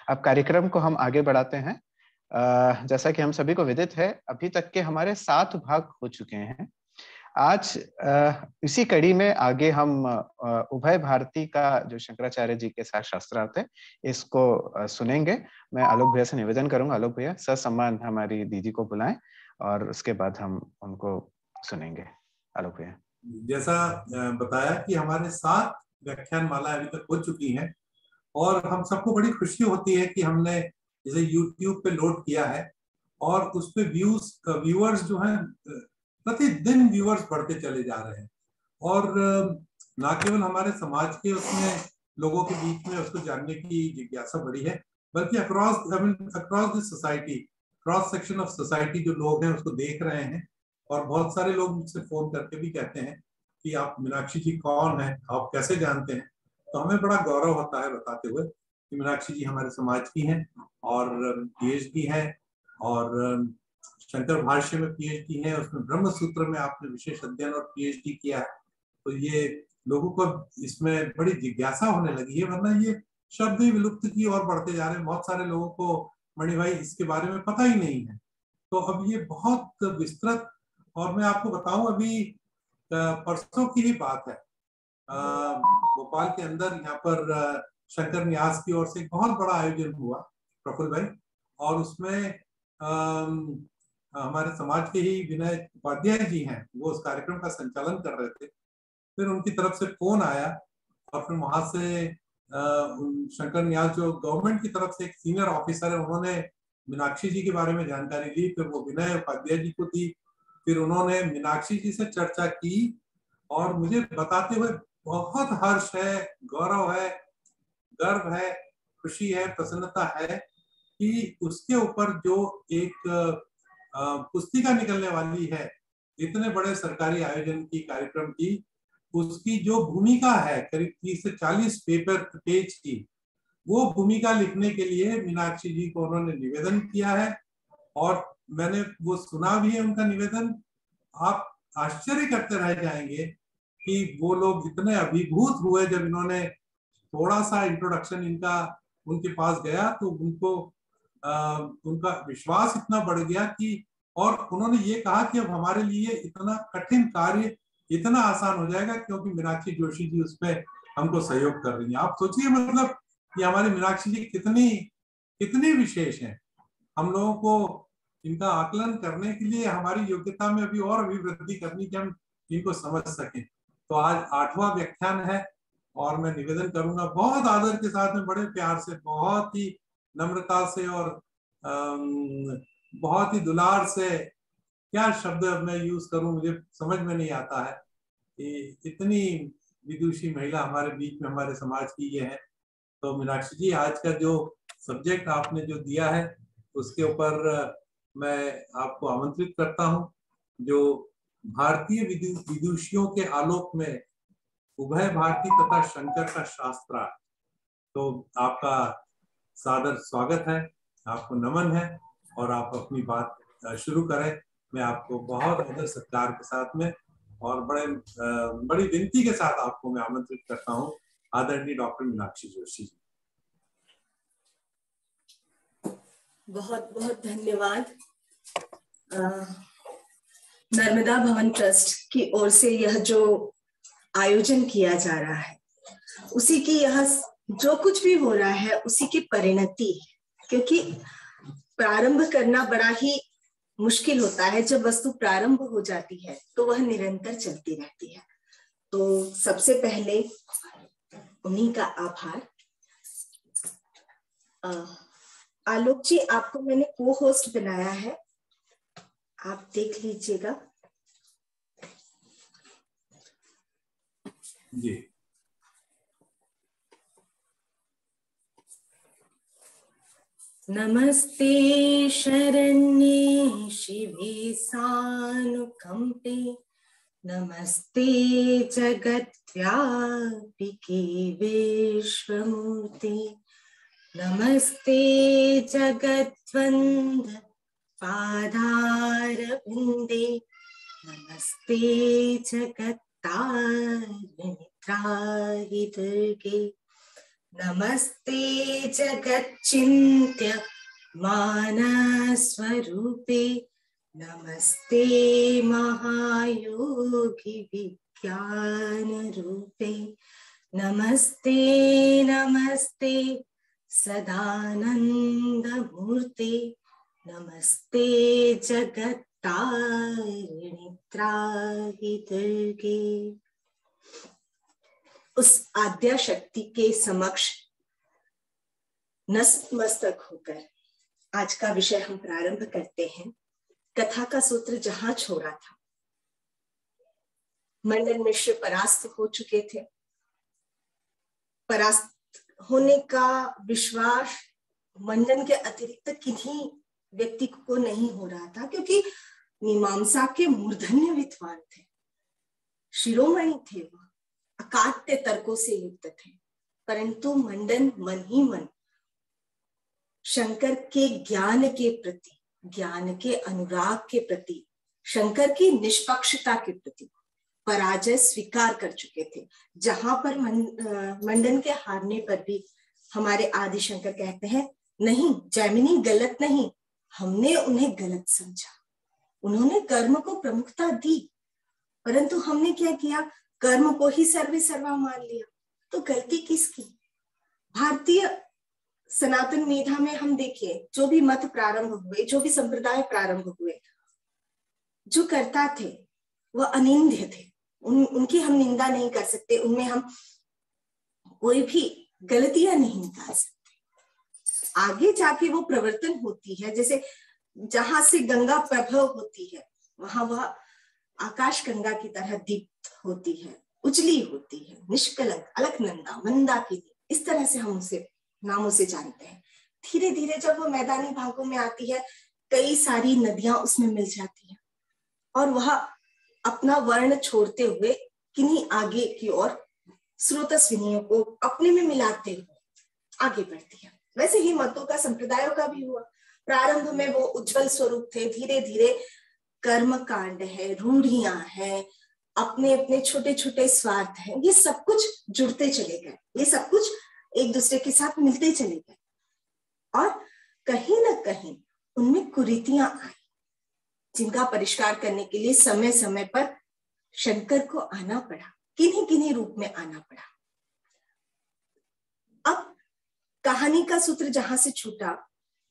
अब कार्यक्रम को हम आगे बढ़ाते हैं। जैसा कि हम सभी को विदित है, अभी तक के हमारे 7 भाग हो चुके हैं। आज इसी कड़ी में आगे हम उभय भारती का जो शंकराचार्य जी के साथ शास्त्रार्थ है, इसको सुनेंगे। मैं आलोक भैया से निवेदन करूंगा, आलोक भैया ससम्मान हमारी दीदी को बुलाएं और उसके बाद हम उनको सुनेंगे। आलोक भैया। जैसा बताया कि हमारे 7 व्याख्यान माला अभी तक हो चुकी हैं और हम सबको बड़ी खुशी होती है कि हमने इसे YouTube पे लोड किया है और उस पे व्यूअर्स जो हैं, प्रतिदिन व्यूअर्स बढ़ते चले जा रहे हैं और ना केवल हमारे समाज के उसमें लोगों के बीच में उसको जानने की जिज्ञासा बढ़ी है, बल्कि across the society, cross section of society जो लोग हैं उसको देख रहे हैं। और बहुत सारे लोग मुझसे फोन करके भी कहते हैं कि आप मीनाक्षी जी कौन है, आप कैसे जानते हैं। तो हमें बड़ा गौरव होता है बताते हुए कि मीनाक्षी जी हमारे समाज की हैं और PhD है और शंकर भाष्य में PhD है, उसमें ब्रह्म सूत्र में आपने विशेष अध्ययन और PhD किया है। तो ये लोगों को इसमें बड़ी जिज्ञासा होने लगी है, वरना ये शब्द ही विलुप्त की ओर बढ़ते जा रहे हैं। बहुत सारे लोगों को मणि भाई इसके बारे में पता ही नहीं है। तो अब ये बहुत विस्तृत, और मैं आपको बताऊं अभी परसों की ही बात है, भोपाल के अंदर यहाँ पर शंकर न्यास की ओर से एक बहुत बड़ा आयोजन हुआ प्रफुल्ल भाई, और उसमें हमारे समाज के ही विनय उपाध्याय जी हैं, वो उस कार्यक्रम का संचालन कर रहे थे। फिर उनकी तरफ से फोन आया और फिर वहां से शंकर न्यास जो गवर्नमेंट की तरफ से एक सीनियर ऑफिसर है, उन्होंने मीनाक्षी जी के बारे में जानकारी ली, फिर वो विनय उपाध्याय जी को दी, फिर उन्होंने मीनाक्षी जी से चर्चा की और मुझे बताते हुए बहुत हर्ष है, गौरव है, गर्व है, खुशी है, प्रसन्नता है कि उसके ऊपर जो एक पुस्तिका निकलने वाली है इतने बड़े सरकारी आयोजन की, कार्यक्रम की, उसकी जो भूमिका है करीब 30 से 40 पेज की, वो भूमिका लिखने के लिए मीनाक्षी जी को उन्होंने निवेदन किया है और मैंने वो सुना भी है उनका निवेदन। आप आश्चर्य करते रह जाएंगे कि वो लोग इतने अभिभूत हुए जब इन्होंने थोड़ा सा इंट्रोडक्शन इनका उनके पास गया, तो उनको उनका विश्वास इतना बढ़ गया कि, और उन्होंने ये कहा कि अब हमारे लिए इतना कठिन कार्य इतना आसान हो जाएगा क्योंकि मीनाक्षी जोशी जी उसमें हमको सहयोग कर रही हैं। आप सोचिए मतलब कि हमारी मीनाक्षी जी कितनी विशेष हैं। हम लोगों को इनका आकलन करने के लिए हमारी योग्यता में अभी और अभिवृद्धि करनी कि हम इनको समझ सकें। तो आज 8वां व्याख्यान है और मैं निवेदन करूंगा बहुत आदर के साथ में, बड़े प्यार से, बहुत ही नम्रता से और बहुत ही दुलार से, क्या शब्द मैं यूज करूं मुझे समझ में नहीं आता है कि इतनी विदुषी महिला हमारे बीच में हमारे समाज की ये है। तो मीनाक्षी जी, आज का जो सब्जेक्ट आपने जो दिया है उसके ऊपर मैं आपको आमंत्रित करता हूं, जो भारतीय विदुषियों के आलोक में उभय भारती तथा शंकर का शास्त्रार्थ। तो आपका सादर स्वागत है, आपको नमन है और आप अपनी बात शुरू करें। मैं आपको बहुत आदर सत्कार के साथ में और बड़ी विनती के साथ आपको मैं आमंत्रित करता हूं, आदरणीय डॉक्टर मीनाक्षी जोशी जी। बहुत बहुत धन्यवाद। नर्मदा भवन ट्रस्ट की ओर से यह जो आयोजन किया जा रहा है, उसी की यह जो कुछ भी हो रहा है उसी की परिणति, क्योंकि प्रारंभ करना बड़ा ही मुश्किल होता है। जब वस्तु प्रारंभ हो जाती है तो वह निरंतर चलती रहती है। तो सबसे पहले उन्हीं का आभार। आलोक जी, आपको मैंने को होस्ट बनाया है, आप देख लीजिएगा जी। नमस्ते शरण्ये शिवे सानुकंपे, नमस्ते जगद्व्यापिके विश्वमूर्ते, नमस्ते जगद्वंद पादारविंदे, नमस्ते जगत्तारिणी त्राहि दुर्गे, नमस्ते जगच्चिन्त्य मानस्वरूपे, नमस्ते महायोगी विज्ञान रूपे, नमस्ते नमस्ते सदानंद मूर्ते, नमस्ते जगत्तारिणि त्राहि दुर्गे। उस आद्या शक्ति के समक्ष नतमस्तक होकर आज का विषय हम प्रारंभ करते हैं। कथा का सूत्र जहां छोड़ा था, मंडन मिश्र परास्त हो चुके थे। परास्त होने का विश्वास मंडन के अतिरिक्त किन्हीं व्यक्ति को नहीं हो रहा था, क्योंकि मीमांसा के मूर्धन्य विद्वान थे, शिरोमणि थे, वह अकाट्य तर्कों से युक्त थे। परंतु मंडन मन ही मन शंकर के ज्ञान के प्रति, ज्ञान के अनुराग के प्रति, शंकर की निष्पक्षता के प्रति पराजय स्वीकार कर चुके थे। जहां पर मंडन के हारने पर भी हमारे आदि शंकर कहते हैं, नहीं जैमिनी गलत नहीं, हमने उन्हें गलत समझा। उन्होंने कर्म को प्रमुखता दी, परंतु हमने क्या किया, कर्म को ही सर्वे सर्वा मान लिया। तो गलती किसकी? भारतीय सनातन मेधा में हम देखिए, जो भी मत प्रारंभ हुए, जो भी संप्रदाय प्रारंभ हुए, जो कर्ता थे वह अनिंद्य थे। उनकी हम निंदा नहीं कर सकते, उनमें हम कोई भी गलतियां नहीं निकाल सकते। आगे जाके वो प्रवर्तन होती है, जैसे जहां से गंगा प्रभव होती है वहां वह आकाश गंगा की तरह दीप्त होती है, उजली होती है, निष्कलंक, अलकनंदा, मंदाकिनी, इस तरह से हम उसे नामों से जानते हैं। धीरे धीरे जब वो मैदानी भागों में आती है, कई सारी नदियां उसमें मिल जाती हैं और वह अपना वर्ण छोड़ते हुए किन्हीं आगे की ओर स्रोतस्विनियों को अपने में मिलाते हुए आगे बढ़ती है। वैसे ही मतों का, संप्रदायों का भी हुआ। प्रारंभ में वो उज्जवल स्वरूप थे, धीरे धीरे कर्म कांड है, रूढ़ियां हैं, अपने अपने छोटे छोटे स्वार्थ हैं, ये सब कुछ जुड़ते चले गए, ये सब कुछ एक दूसरे के साथ मिलते चले गए और कहीं ना कहीं उनमें कुरीतियां आई, जिनका परिष्कार करने के लिए समय समय पर शंकर को आना पड़ा, किन्हीं किन्हीं रूप में आना पड़ा। अब कहानी का सूत्र जहां से छूटा,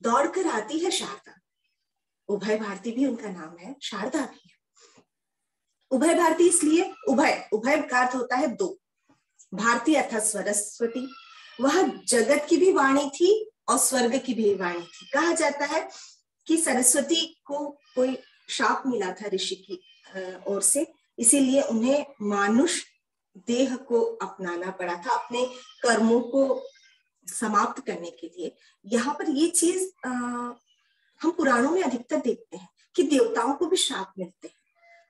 दौड़कर आती है शारदा। उभय भारती भी उनका नाम है, शारदा भी है। उभय भारती इसलिए, उभय का अर्थ होता है दो, भारती अर्थात सरस्वती। वह जगत की भी वाणी थी और स्वर्ग की भी वाणी थी। कहा जाता है कि सरस्वती को कोई शाप मिला था ऋषि की ओर से, इसीलिए उन्हें मानुष देह को अपनाना पड़ा था अपने कर्मों को समाप्त करने के लिए। यहाँ पर ये चीज हम पुराणों में अधिकतर देखते हैं कि देवताओं को भी शाप मिलते हैं,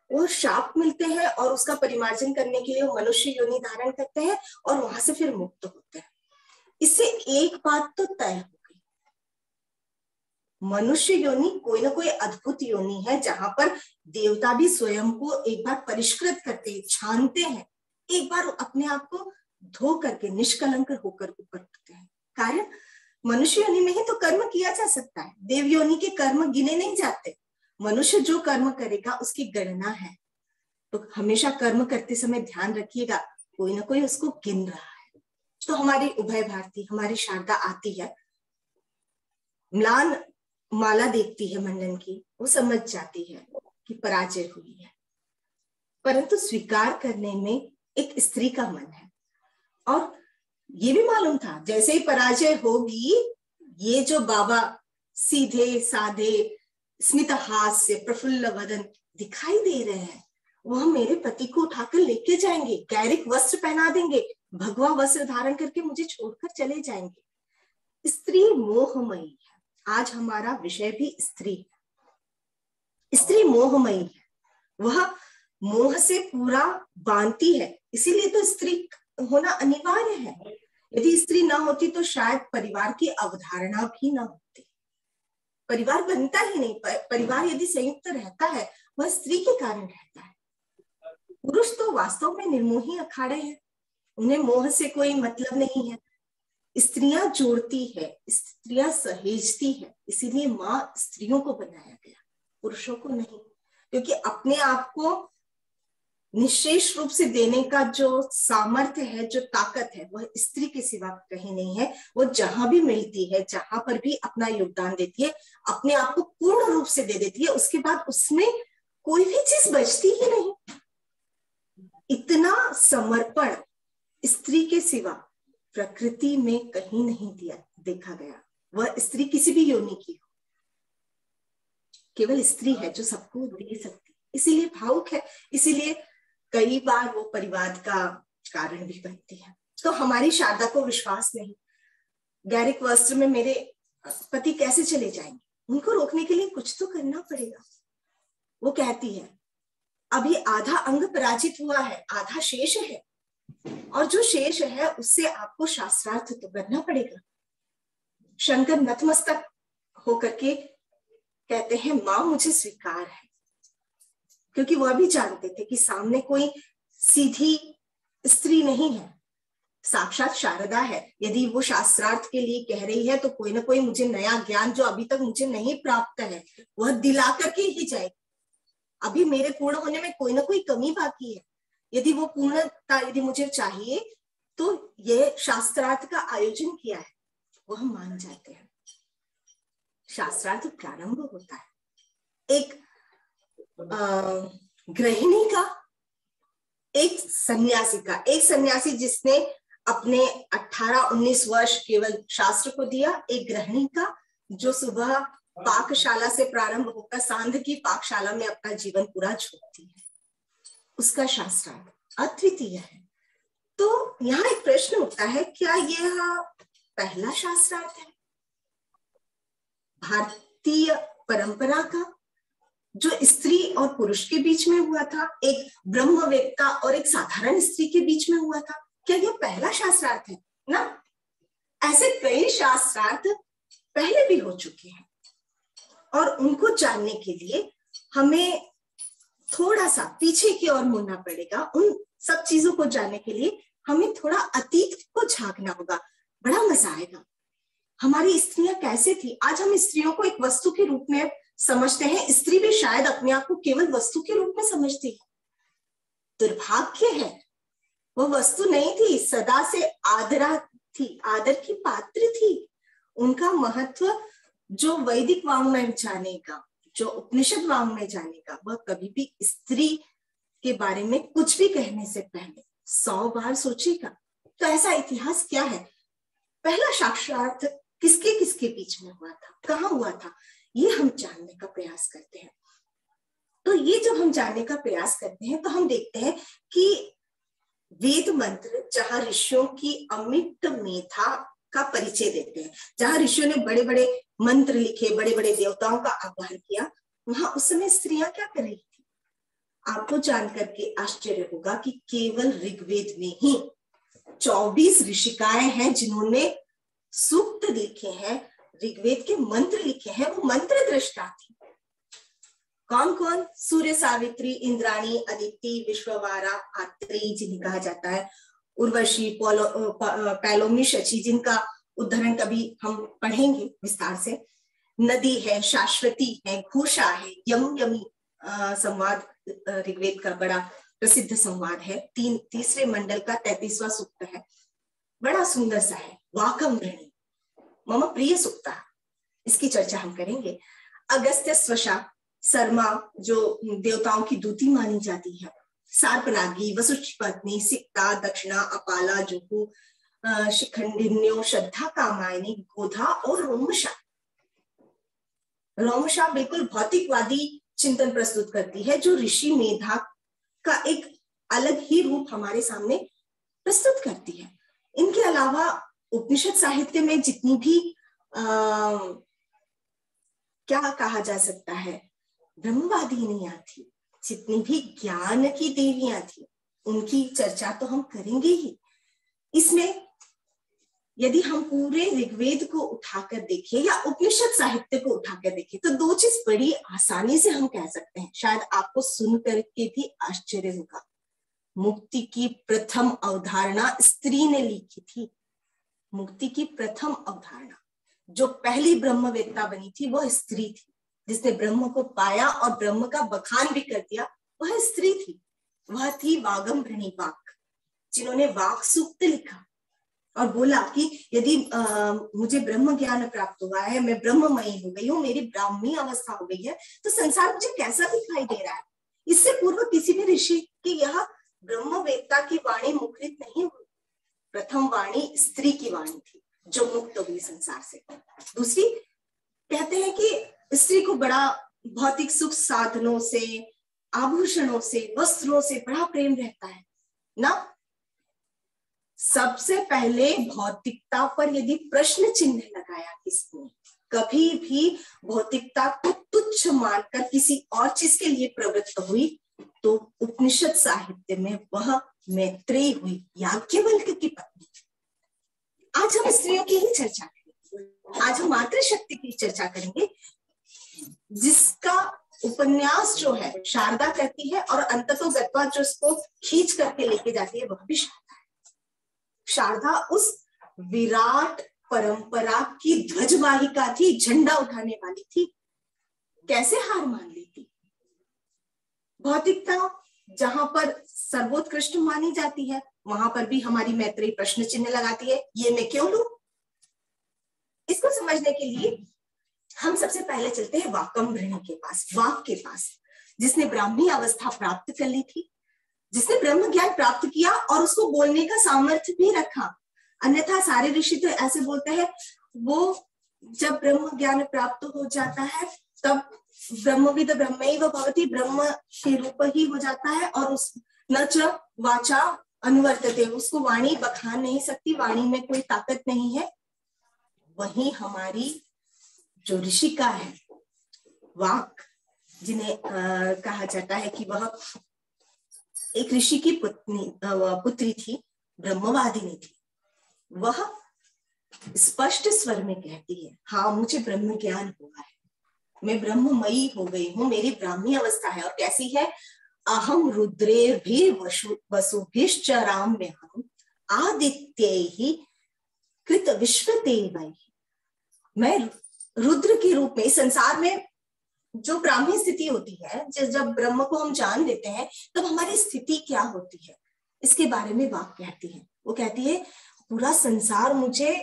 वो शाप मिलते हैं और उसका परिमार्जन करने के लिए वो मनुष्य योनि धारण करते हैं और वहां से फिर मुक्त होते हैं। इससे एक बात तो तय हो गई, मनुष्य योनि कोई ना कोई अद्भुत योनि है, जहां पर देवता भी स्वयं को एक बार परिष्कृत करते हैं, छानते हैं, एक बार अपने आप को धो करके निष्कलंक होकर ऊपर उठते हैं। कारण मनुष्य योनि में ही तो कर्म किया जा सकता है, देव योनि के कर्म गिने नहीं जाते। मनुष्य जो कर्म करेगा उसकी गणना है, तो हमेशा कर्म करते समय ध्यान रखिएगा, कोई ना कोई उसको गिन रहा है। तो हमारी उभय भारती, हमारी शारदा आती है, म्लान माला देखती है मंडन की, वो समझ जाती है कि पराजय हुई है, परंतु स्वीकार करने में एक स्त्री का मन है और ये भी मालूम था जैसे ही पराजय होगी, ये जो बाबा सीधे साधे स्मित हास्य प्रफुल्ल वदन दिखाई दे रहे हैं, वह मेरे पति को उठाकर लेके जाएंगे, गैरिक वस्त्र पहना देंगे, भगवा वस्त्र धारण करके मुझे छोड़कर चले जाएंगे। स्त्री मोहमयी है। आज हमारा विषय भी स्त्री है। स्त्री मोहमयी है, वह मोह से पूरा बांधती है, इसीलिए तो स्त्री होना अनिवार्य है। यदि स्त्री ना होती तो शायद परिवार की अवधारणा भी ना होती, परिवार बनता ही नहीं। परिवार यदि संयुक्त रहता है वह स्त्री के कारण रहता है। पुरुष तो वास्तव में निर्मोही अखाड़े हैं, उन्हें मोह से कोई मतलब नहीं है। स्त्रियां जोड़ती है, स्त्रियां सहेजती है, इसीलिए माँ स्त्रियों को बनाया गया, पुरुषों को नहीं। क्योंकि अपने आप को निशेष रूप से देने का जो सामर्थ्य है, जो ताकत है, वह स्त्री के सिवा कहीं नहीं है। वो जहां भी मिलती है, जहां पर भी अपना योगदान देती है, अपने आप को पूर्ण रूप से दे देती है, उसके बाद उसमें कोई भी चीज बचती ही नहीं। इतना समर्पण स्त्री के सिवा प्रकृति में कहीं नहीं देखा गया। वह स्त्री किसी भी योनि की हो, केवल स्त्री है जो सबको दे सकती, इसीलिए भावुक है, इसीलिए कई बार वो परिवाद का कारण भी बनती है। तो हमारी शारदा को विश्वास नहीं, गैरिक वस्त्र में मेरे पति कैसे चले जाएंगे, उनको रोकने के लिए कुछ तो करना पड़ेगा। वो कहती है अभी आधा अंग पराजित हुआ है, आधा शेष है, और जो शेष है उससे आपको शास्त्रार्थ तो करना पड़ेगा। शंकर नतमस्तक होकर के कहते हैं मां मुझे स्वीकार है, क्योंकि वह भी जानते थे कि सामने कोई सीधी स्त्री नहीं है, साक्षात शारदा है। यदि वो शास्त्रार्थ के लिए कह रही है तो कोई ना कोई मुझे नया ज्ञान जो अभी तक मुझे नहीं प्राप्त है वह दिला करके ही जाएगी। अभी मेरे पूर्ण होने में कोई ना कोई कमी बाकी है। यदि वो पूर्णता यदि मुझे चाहिए तो ये शास्त्रार्थ का आयोजन किया है, वो हम मान जाते हैं। शास्त्रार्थ प्रारंभ होता है एक गृहिणी का, एक सन्यासी का। एक सन्यासी जिसने अपने 18-19 वर्ष केवल शास्त्र को दिया, एक गृहिणी का जो सुबह पाकशाला से प्रारंभ होकर सांध्य की पाकशाला में अपना जीवन पूरा झोंकती है, उसका शास्त्रार्थ अद्वितीय है। तो यहाँ एक प्रश्न उठता है, क्या यह पहला शास्त्रार्थ है भारतीय परंपरा का, जो स्त्री और पुरुष के बीच में हुआ था, एक ब्रह्मवेत्ता और एक साधारण स्त्री के बीच में हुआ था? क्या यह पहला शास्त्रार्थ है ना? ऐसे कई शास्त्रार्थ पहले भी हो चुके हैं, और उनको जानने के लिए हमें थोड़ा सा पीछे की ओर मुड़ना पड़ेगा। उन सब चीजों को जानने के लिए हमें थोड़ा अतीत को झांकना होगा। बड़ा मजा आएगा। हमारी स्त्रियां कैसे थी? आज हम स्त्रियों को एक वस्तु के रूप में समझते हैं, स्त्री भी शायद अपने आप को केवल वस्तु के रूप में समझती है। दुर्भाग्य है, वो वस्तु नहीं थी, सदा से आदरा थी, आदर की पात्र थी। उनका महत्व जो वैदिक वाङ्मय जानेगा, जो उपनिषद वाङ्मय जानेगा, वह कभी भी स्त्री के बारे में कुछ भी कहने से पहले 100 बार सोचेगा। तो ऐसा इतिहास क्या है? पहला साक्षात किसके किसके बीच में हुआ था, कहाँ हुआ था, ये हम जानने का प्रयास करते हैं। तो ये जब हम जानने का प्रयास करते हैं तो हम देखते हैं कि वेद मंत्र जहां ऋषियों की अमिट मेधा का परिचय देते हैं, जहां ऋषियों ने बड़े बड़े मंत्र लिखे, बड़े बड़े देवताओं का आह्वान किया, वहां उस समय स्त्रियां क्या कर रही थी? आपको जानकर के आश्चर्य होगा कि केवल ऋग्वेद में ही 24 ऋषिकाएं हैं जिन्होंने सूक्त लिखे हैं, ऋग्वेद के मंत्र लिखे हैं। वो मंत्र दृष्टा थी। कौन कौन? सूर्य, सावित्री, इंद्राणी, अदिति, विश्ववारा, आत्रेयी जिन्हें कहा जाता है, उर्वशी, पैलोमी, शची, जिनका उदाहरण कभी हम पढ़ेंगे विस्तार से। नदी है, शाश्वती है, घोषा है, यमी संवाद ऋग्वेद का बड़ा प्रसिद्ध संवाद है। तीसरे मंडल का 33वां सूक्त है, बड़ा सुंदर सा है। वाकमृणी मम प्रिय सूक्ता, इसकी चर्चा हम करेंगे। अगस्त्य स्वशा, शर्मा जो देवताओं की दूती मानी जाती है। सार्पनागी, वसुष्ठ पत्नी, सिक्ता, दक्षिणा, अपाला, जुहू, शिखंडिन्यो, श्रद्धा, कामायनी, गोधा और रोमशा। रोमशा बिल्कुल भौतिकवादी चिंतन प्रस्तुत करती है, जो ऋषि मेधा का एक अलग ही रूप हमारे सामने प्रस्तुत करती है। इनके अलावा उपनिषद साहित्य में जितनी भी क्या कहा जा सकता है, ब्रह्मवादिनियां थी, जितनी भी ज्ञान की देवियां थी, उनकी चर्चा तो हम करेंगे ही। इसमें यदि हम पूरे ऋग्वेद को उठाकर देखें या उपनिषद साहित्य को उठाकर देखें तो दो चीज बड़ी आसानी से हम कह सकते हैं, शायद आपको सुन करके भी आश्चर्य होगा। मुक्ति की प्रथम अवधारणा स्त्री ने लिखी थी। मुक्ति की प्रथम अवधारणा, जो पहली ब्रह्मवेत्ता बनी थी वह स्त्री थी, जिसने ब्रह्म को पाया और ब्रह्म का बखान भी कर दिया, वह स्त्री थी। वह थी वागम्भृणी वाक, जिन्होंने वाक सूक्त लिखा और बोला कि यदि मुझे ब्रह्म ज्ञान प्राप्त हुआ है, मैं ब्रह्ममयी हो गई हूँ, मेरी ब्राह्मी अवस्था हो गई है, तो संसार मुझे कैसा दिखाई दे रहा है। इससे पूर्व किसी भी ऋषि की यह ब्रह्मवेत्ता की वाणी मुखरित नहीं हुई। प्रथम वाणी स्त्री की वाणी थी जो मुक्त हुई संसार से। दूसरी, कहते हैं कि स्त्री को बड़ा भौतिक सुख साधनों से, आभूषणों से, वस्त्रों से बड़ा प्रेम रहता है ना। सबसे पहले भौतिकता पर यदि प्रश्न चिन्ह लगाया किसने, कभी भी भौतिकता को तुच्छ मानकर किसी और चीज के लिए प्रवृत्त हुई, तो उपनिषद साहित्य में वह मैत्रेयी हुई, याज्ञवल्क्य की पत्नी। आज हम स्त्रियों की ही चर्चा करेंगे, आज हम मातृशक्ति की चर्चा करेंगे, जिसका उपन्यास जो है शारदा करती है और अंततो गत्वा जो उसको खींच करके लेके जाती है वह भी शारदा है। शारदा उस विराट परंपरा की ध्वजवाहिका थी, झंडा उठाने वाली थी। कैसे हार मान लेती। भौतिकता जहां पर सर्वोत्कृष्ट मानी जाती है, वहां पर भी हमारी मैत्रेयी प्रश्न चिन्ह लगाती है, ये मैं क्यों लूं। इसको समझने के लिए हम सबसे पहले चलते हैं वाकम्भृणी के पास, वाक के पास, जिसने ब्राह्मी अवस्था प्राप्त कर ली थी, जिसने ब्रह्म ज्ञान प्राप्त किया और उसको बोलने का सामर्थ्य भी रखा। अन्यथा सारे ऋषि तो ऐसे बोलते हैं, वो जब ब्रह्म ज्ञान प्राप्त हो जाता है तब ब्रह्मविद ब्रह्मैव भवति, ब्रह्म के रूप ही हो जाता है और उस न च वाचा अनुवर्तते, उसको वाणी बखान नहीं सकती, वाणी में कोई ताकत नहीं है। वही हमारी जो ऋषिका है वाक, जिन्हें कहा जाता है कि वह एक ऋषि की पुत्री थी, ब्रह्मवादिनी थी, वह स्पष्ट स्वर में कहती है, हाँ मुझे ब्रह्म ज्ञान हुआ है, मैं ब्रह्ममयी हो गई हूँ, मेरी ब्राह्मी अवस्था है। और कैसी है, अहम रुद्रेर्भि वसुभिश्च राम्यहं आदित्यैहि कृत विश्वदेवैहि। मैं रुद्र के रूप में, संसार में जो ब्राह्मी स्थिति होती है, जब ब्रह्म को हम जान लेते हैं तब हमारी स्थिति क्या होती है, इसके बारे में वाक कहती है। वो कहती है पूरा संसार मुझे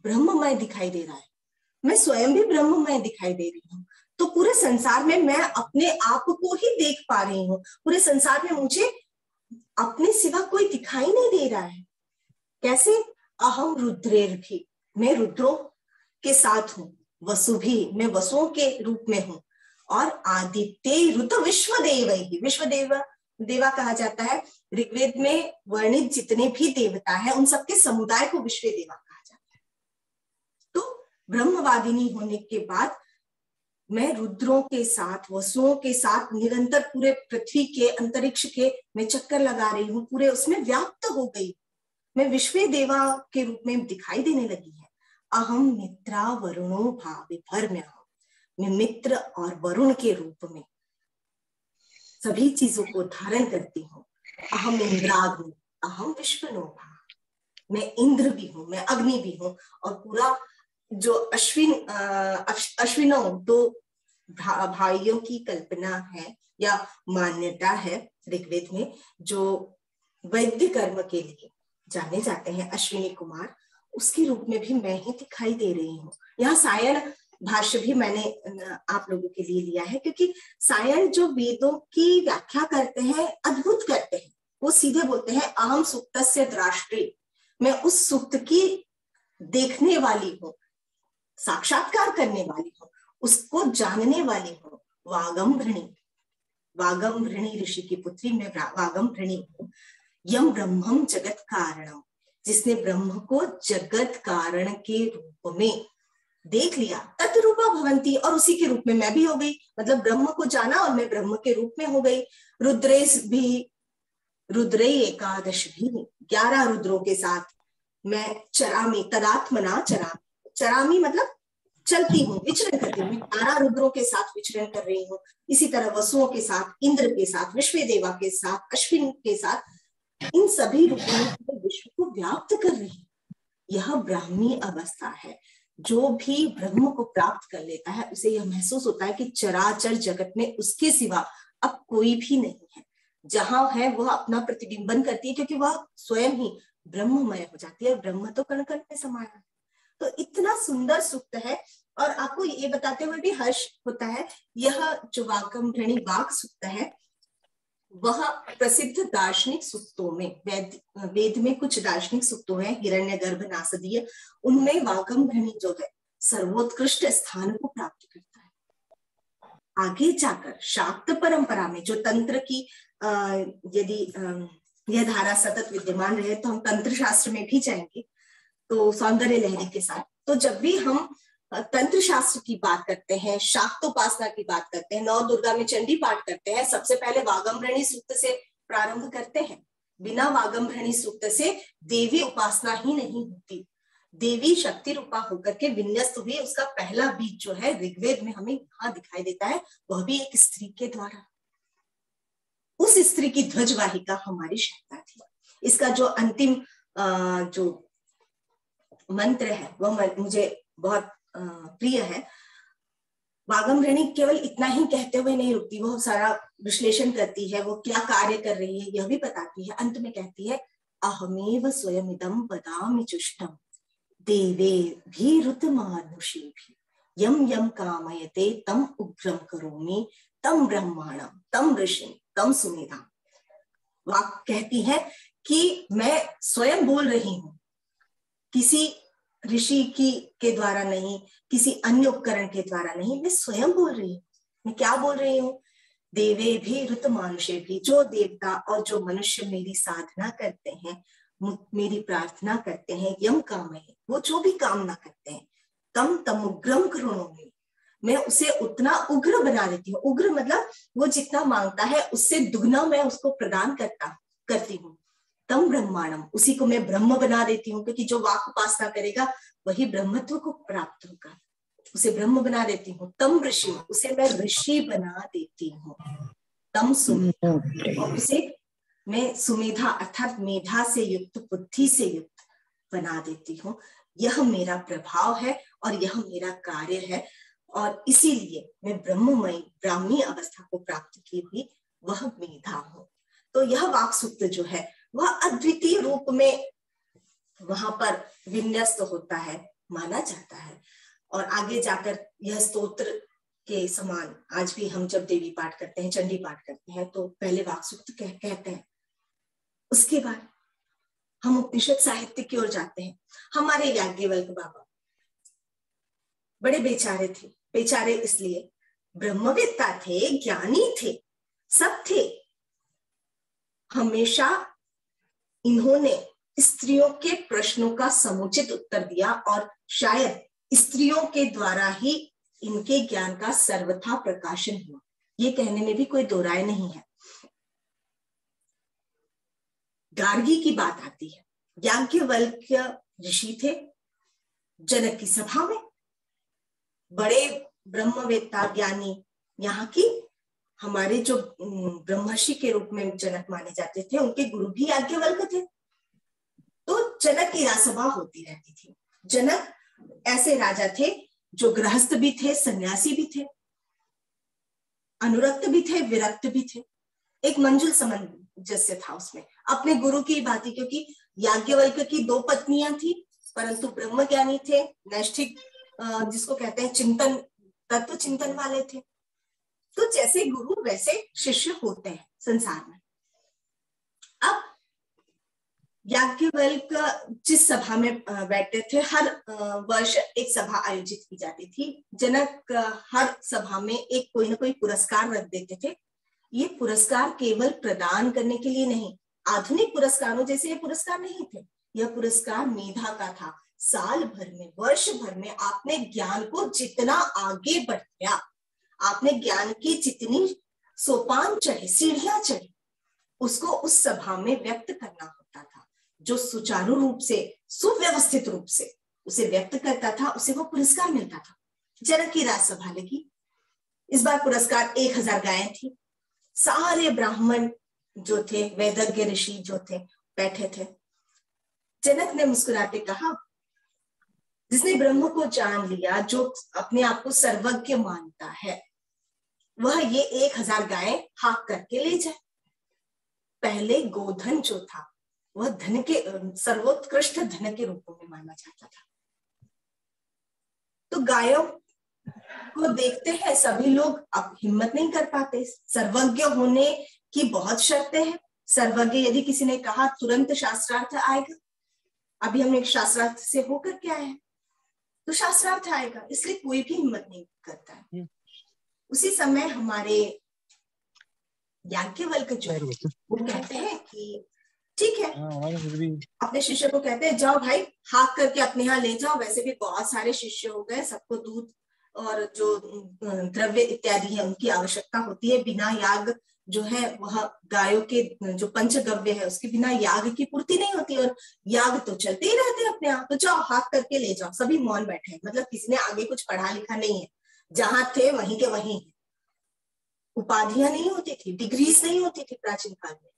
ब्रह्ममय दिखाई दे रहा है, मैं स्वयं भी ब्रह्ममय दिखाई दे रही हूँ, तो पूरे संसार में मैं अपने आप को ही देख पा रही हूँ, पूरे संसार में मुझे अपने सिवा कोई दिखाई नहीं दे रहा है। कैसे, अहम रुद्रेर्भि, मैं रुद्रों के साथ हूँ, वसुभी, मैं वसुओं के रूप में हूँ, और आदित्य ऋत विश्वदेवैहि, विश्वदेव देवा कहा जाता है। ऋग्वेद में वर्णित जितने भी देवता है उन सबके समुदाय को विश्व देवा कहा जाता है। तो ब्रह्मवादिनी होने के बाद मैं रुद्रों के साथ, वसुओं के साथ निरंतर पूरे पृथ्वी के, अंतरिक्ष के मैं चक्कर लगा रही हूँ, पूरे उसमें व्याप्त हो गई, मैं विश्व देवा के रूप में दिखाई देने लगी है। अहम मित्रा वरुणो भाविभर्म्य, मैं मित्र और वरुण के रूप में सभी चीजों को धारण करती हूँ। अहम इंद्राग्नि, अहम विश्वनोभा, मैं इंद्र भी हूँ, मैं अग्नि भी हूँ, और पूरा जो अश्विनों, दो भाइयों की कल्पना है या मान्यता है ऋग्वेद में, जो वैद्य कर्म के लिए जाने जाते हैं, अश्विनी कुमार, उसके रूप में भी मैं ही दिखाई दे रही हूँ। यहाँ सायण भाष्य भी मैंने आप लोगों के लिए लिया है, क्योंकि सायण जो वेदों की व्याख्या करते हैं, अद्भुत करते हैं। वो सीधे बोलते हैं अहम सुक्तस्य द्राष्ट्री, मैं उस सुक्त की देखने वाली हूँ, साक्षात्कार करने वाली हूँ, उसको जानने वाली हूँ। वागम्भृणी, वागम्भृणी ऋषि की पुत्री मैं वागम्भृणी हूँ। यम ब्रह्मम जगत कारणम, जिसने ब्रह्म को जगत कारण के रूप में देख लिया, तद्रूपा भवंती, और उसी के रूप में मैं भी हो गई, मतलब ब्रह्म को जाना और मैं ब्रह्म के रूप में हो गई। रुद्रेश भी, रुद्रे एकादश भी, 11 रुद्रों के साथ मैं चरामी, तदात्मना चरामी, चरामी मतलब चलती हूँ, विचरण करती हूँ, 11 रुद्रों के साथ विचरण कर रही हूँ। इसी तरह वसुओं के साथ, इंद्र के साथ, विश्व देवा के साथ, अश्विन के साथ, इन सभी रूपों में विश्व को व्याप्त कर रही हूँ। यह ब्राह्मी अवस्था है। जो भी ब्रह्म को प्राप्त कर लेता है उसे यह महसूस होता है कि चराचर जगत में उसके सिवा अब कोई भी नहीं है। जहां है वह अपना प्रतिबिंबन करती है, क्योंकि वह स्वयं ही ब्रह्ममय हो जाती है। ब्रह्म तो कण कण में समाया है। तो इतना सुंदर सूक्त है। और आपको ये बताते हुए भी हर्ष होता है, यह जो वाकम्भृणी वाक सूक्त है वह प्रसिद्ध दार्शनिक सूक्तों में, वेद में कुछ दार्शनिक सूक्तों हैं, हिरण्यगर्भ, नासदीय, उनमें वाकम्भृणी जो है सर्वोत्कृष्ट स्थान को प्राप्त करता है। आगे जाकर शाक्त परंपरा में जो तंत्र की यदि यह धारा सतत विद्यमान रहे तो हम तंत्र शास्त्र में भी जाएंगे, तो सौंदर्य लहरी के साथ। तो जब भी हम तंत्र शास्त्र की बात करते हैं, शाक्तोपासना की बात करते हैं, नौ दुर्गा में चंडी पाठ करते हैं, सबसे पहले वागम्भृणी सूक्त से प्रारंभ करते हैं। बिना वागम्भृणी सूक्त से देवी उपासना ही नहीं होती। देवी शक्ति रूपा होकर के विन्यस्त हुई, उसका पहला बीज जो है ऋग्वेद में हमें यहाँ दिखाई देता है, वह भी एक स्त्री के द्वारा। उस स्त्री की ध्वजवाहिका हमारी श्रद्धा थी। इसका जो अंतिम जो मंत्र है वह मुझे बहुत प्रिय है। वागम्भृणी केवल इतना ही कहते हुए नहीं रुकती, वो सारा विश्लेषण करती है, वो क्या कार्य कर रही है यह भी बताती है। अंत में कहती है, अहमेव स्वयमिदं वदामि चुष्टं देवेभिरुतमानुषेभिः यम यम कामयते तम उग्रम करोमि तम ब्रह्माणम तम ऋषिं तम सुमेधाम। वाक कहती है कि मैं स्वयं बोल रही हूं, किसी ऋषि के द्वारा नहीं, किसी अन्य उपकरण के द्वारा नहीं, मैं स्वयं बोल रही हूँ। मैं क्या बोल रही हूँ? देवे भी ऋत मानुषे भी, जो देवता और जो मनुष्य मेरी साधना करते हैं, मेरी प्रार्थना करते हैं, यम काम है, वो जो भी कामना करते हैं, तम तम उग्रम करोमि, मैं उसे उतना उग्र बना देती हूँ। उग्र मतलब वो जितना मांगता है उससे दुगना मैं उसको प्रदान करती हूँ। तम ब्रह्मांडम, उसी को मैं ब्रह्म बना देती हूँ, क्योंकि जो वाक उपासना करेगा वही ब्रह्मत्व को प्राप्त होगा, उसे ब्रह्म बना देती हूँ। तम ऋषि, उसे मैं ऋषि बना देती हूँ। तम सुमेधा, और उसे मैं सुमेधा अर्थात मेधा से युक्त, बुद्धि से युक्त बना देती हूँ। यह मेरा प्रभाव है और यह मेरा कार्य है, और इसीलिए मैं ब्रह्ममयी ब्राह्मी अवस्था को प्राप्त की हुई वह मेधा हूँ। तो यह वाक सूक्त जो है वह अद्वितीय रूप में वहां पर विन्यस्त होता है, माना जाता है। और आगे जाकर यह स्तोत्र के समान आज भी हम जब देवी पाठ करते हैं, चंडी पाठ करते हैं, तो पहले वाक सूक्त कहते हैं। उसके बाद हम उपनिषद साहित्य की ओर जाते हैं। हमारे याज्ञवल्क्य बाबा बड़े बेचारे थे। बेचारे इसलिए, ब्रह्मवेत्ता थे, ज्ञानी थे, सब थे। हमेशा इन्होंने स्त्रियों के प्रश्नों का समुचित उत्तर दिया, और शायद स्त्रियों के द्वारा ही इनके ज्ञान का सर्वथा प्रकाशन हुआ, ये कहने में भी कोई दो राय नहीं है। गार्गी की बात आती है। याज्ञवल्क्य ऋषि थे, जनक की सभा में बड़े ब्रह्मवेत्ता ज्ञानी, यहाँ की हमारे जो ब्रह्मर्षि के रूप में जनक माने जाते थे, उनके गुरु भी याज्ञवल्क्य थे। तो जनक की राजसभा होती रहती थी। जनक ऐसे राजा थे जो गृहस्थ भी थे, सन्यासी भी थे, अनुरक्त भी थे, विरक्त भी थे। एक मंजुल सामंजस्य था उसमें, अपने गुरु की बात, क्योंकि याज्ञवल्क्य की 2 पत्नियां थी, परंतु ब्रह्मज्ञानी थे, नैष्ठिक जिसको कहते हैं चिंतन, तत्व चिंतन वाले थे। तो जैसे गुरु वैसे शिष्य होते हैं संसार में। अब याज्ञवल्क्य जिस सभा में बैठते थे, हर वर्ष एक सभा आयोजित की जाती थी। जनक हर सभा में एक कोई ना कोई पुरस्कार रख देते थे। ये पुरस्कार केवल प्रदान करने के लिए नहीं, आधुनिक पुरस्कारों जैसे ये पुरस्कार नहीं थे। यह पुरस्कार मेधा का था। साल भर में, वर्ष भर में आपने ज्ञान को जितना आगे बढ़ाया, आपने ज्ञान की जितनी सोपान चढ़े, सीढ़ियां चढ़ी, उसको उस सभा में व्यक्त करना होता था। जो सुचारू रूप से, सुव्यवस्थित रूप से उसे व्यक्त करता था, उसे वो पुरस्कार मिलता था। जनक की राजसभा लगी। इस बार पुरस्कार 1000 गायें थी। सारे ब्राह्मण जो थे, वेदज्ञ ऋषि जो थे, बैठे थे। जनक ने मुस्कुराते कहा, जिसने ब्रह्म को जान लिया, जो अपने आप को सर्वज्ञ मानता है, वह ये 1000 गायें हाक करके ले जाए। पहले गोधन जो था वह धन के सर्वोत्कृष्ट धन के रूप में माना जाता था। तो गायों को देखते हैं सभी लोग, अब हिम्मत नहीं कर पाते। सर्वज्ञ होने की बहुत शर्तें हैं। सर्वज्ञ यदि किसी ने कहा तुरंत शास्त्रार्थ आएगा। अभी हम एक शास्त्रार्थ से होकर के आए हैं तो शास्त्रार्थ आएगा, इसलिए कोई भी हिम्मत नहीं करता है। उसी समय हमारे याज्ञवल्क्य जो है वो कहते हैं कि ठीक है, अपने शिष्य को कहते हैं जाओ भाई हाक करके अपने यहाँ ले जाओ। वैसे भी बहुत सारे शिष्य हो गए, सबको दूध और जो द्रव्य इत्यादि है उनकी आवश्यकता होती है। बिना याग जो है वह गायों के जो पंचगव्य है उसके बिना याग की पूर्ति नहीं होती, और याग तो चलते ही रहते हैं अपने आप। तो जाओ हाक करके ले जाओ। सभी मौन बैठे हैं, मतलब किसी ने आगे कुछ पढ़ा लिखा नहीं है, जहां थे वहीं के वहीं है। उपाधियां नहीं होती थी, डिग्रीज नहीं होती थी प्राचीन काल में।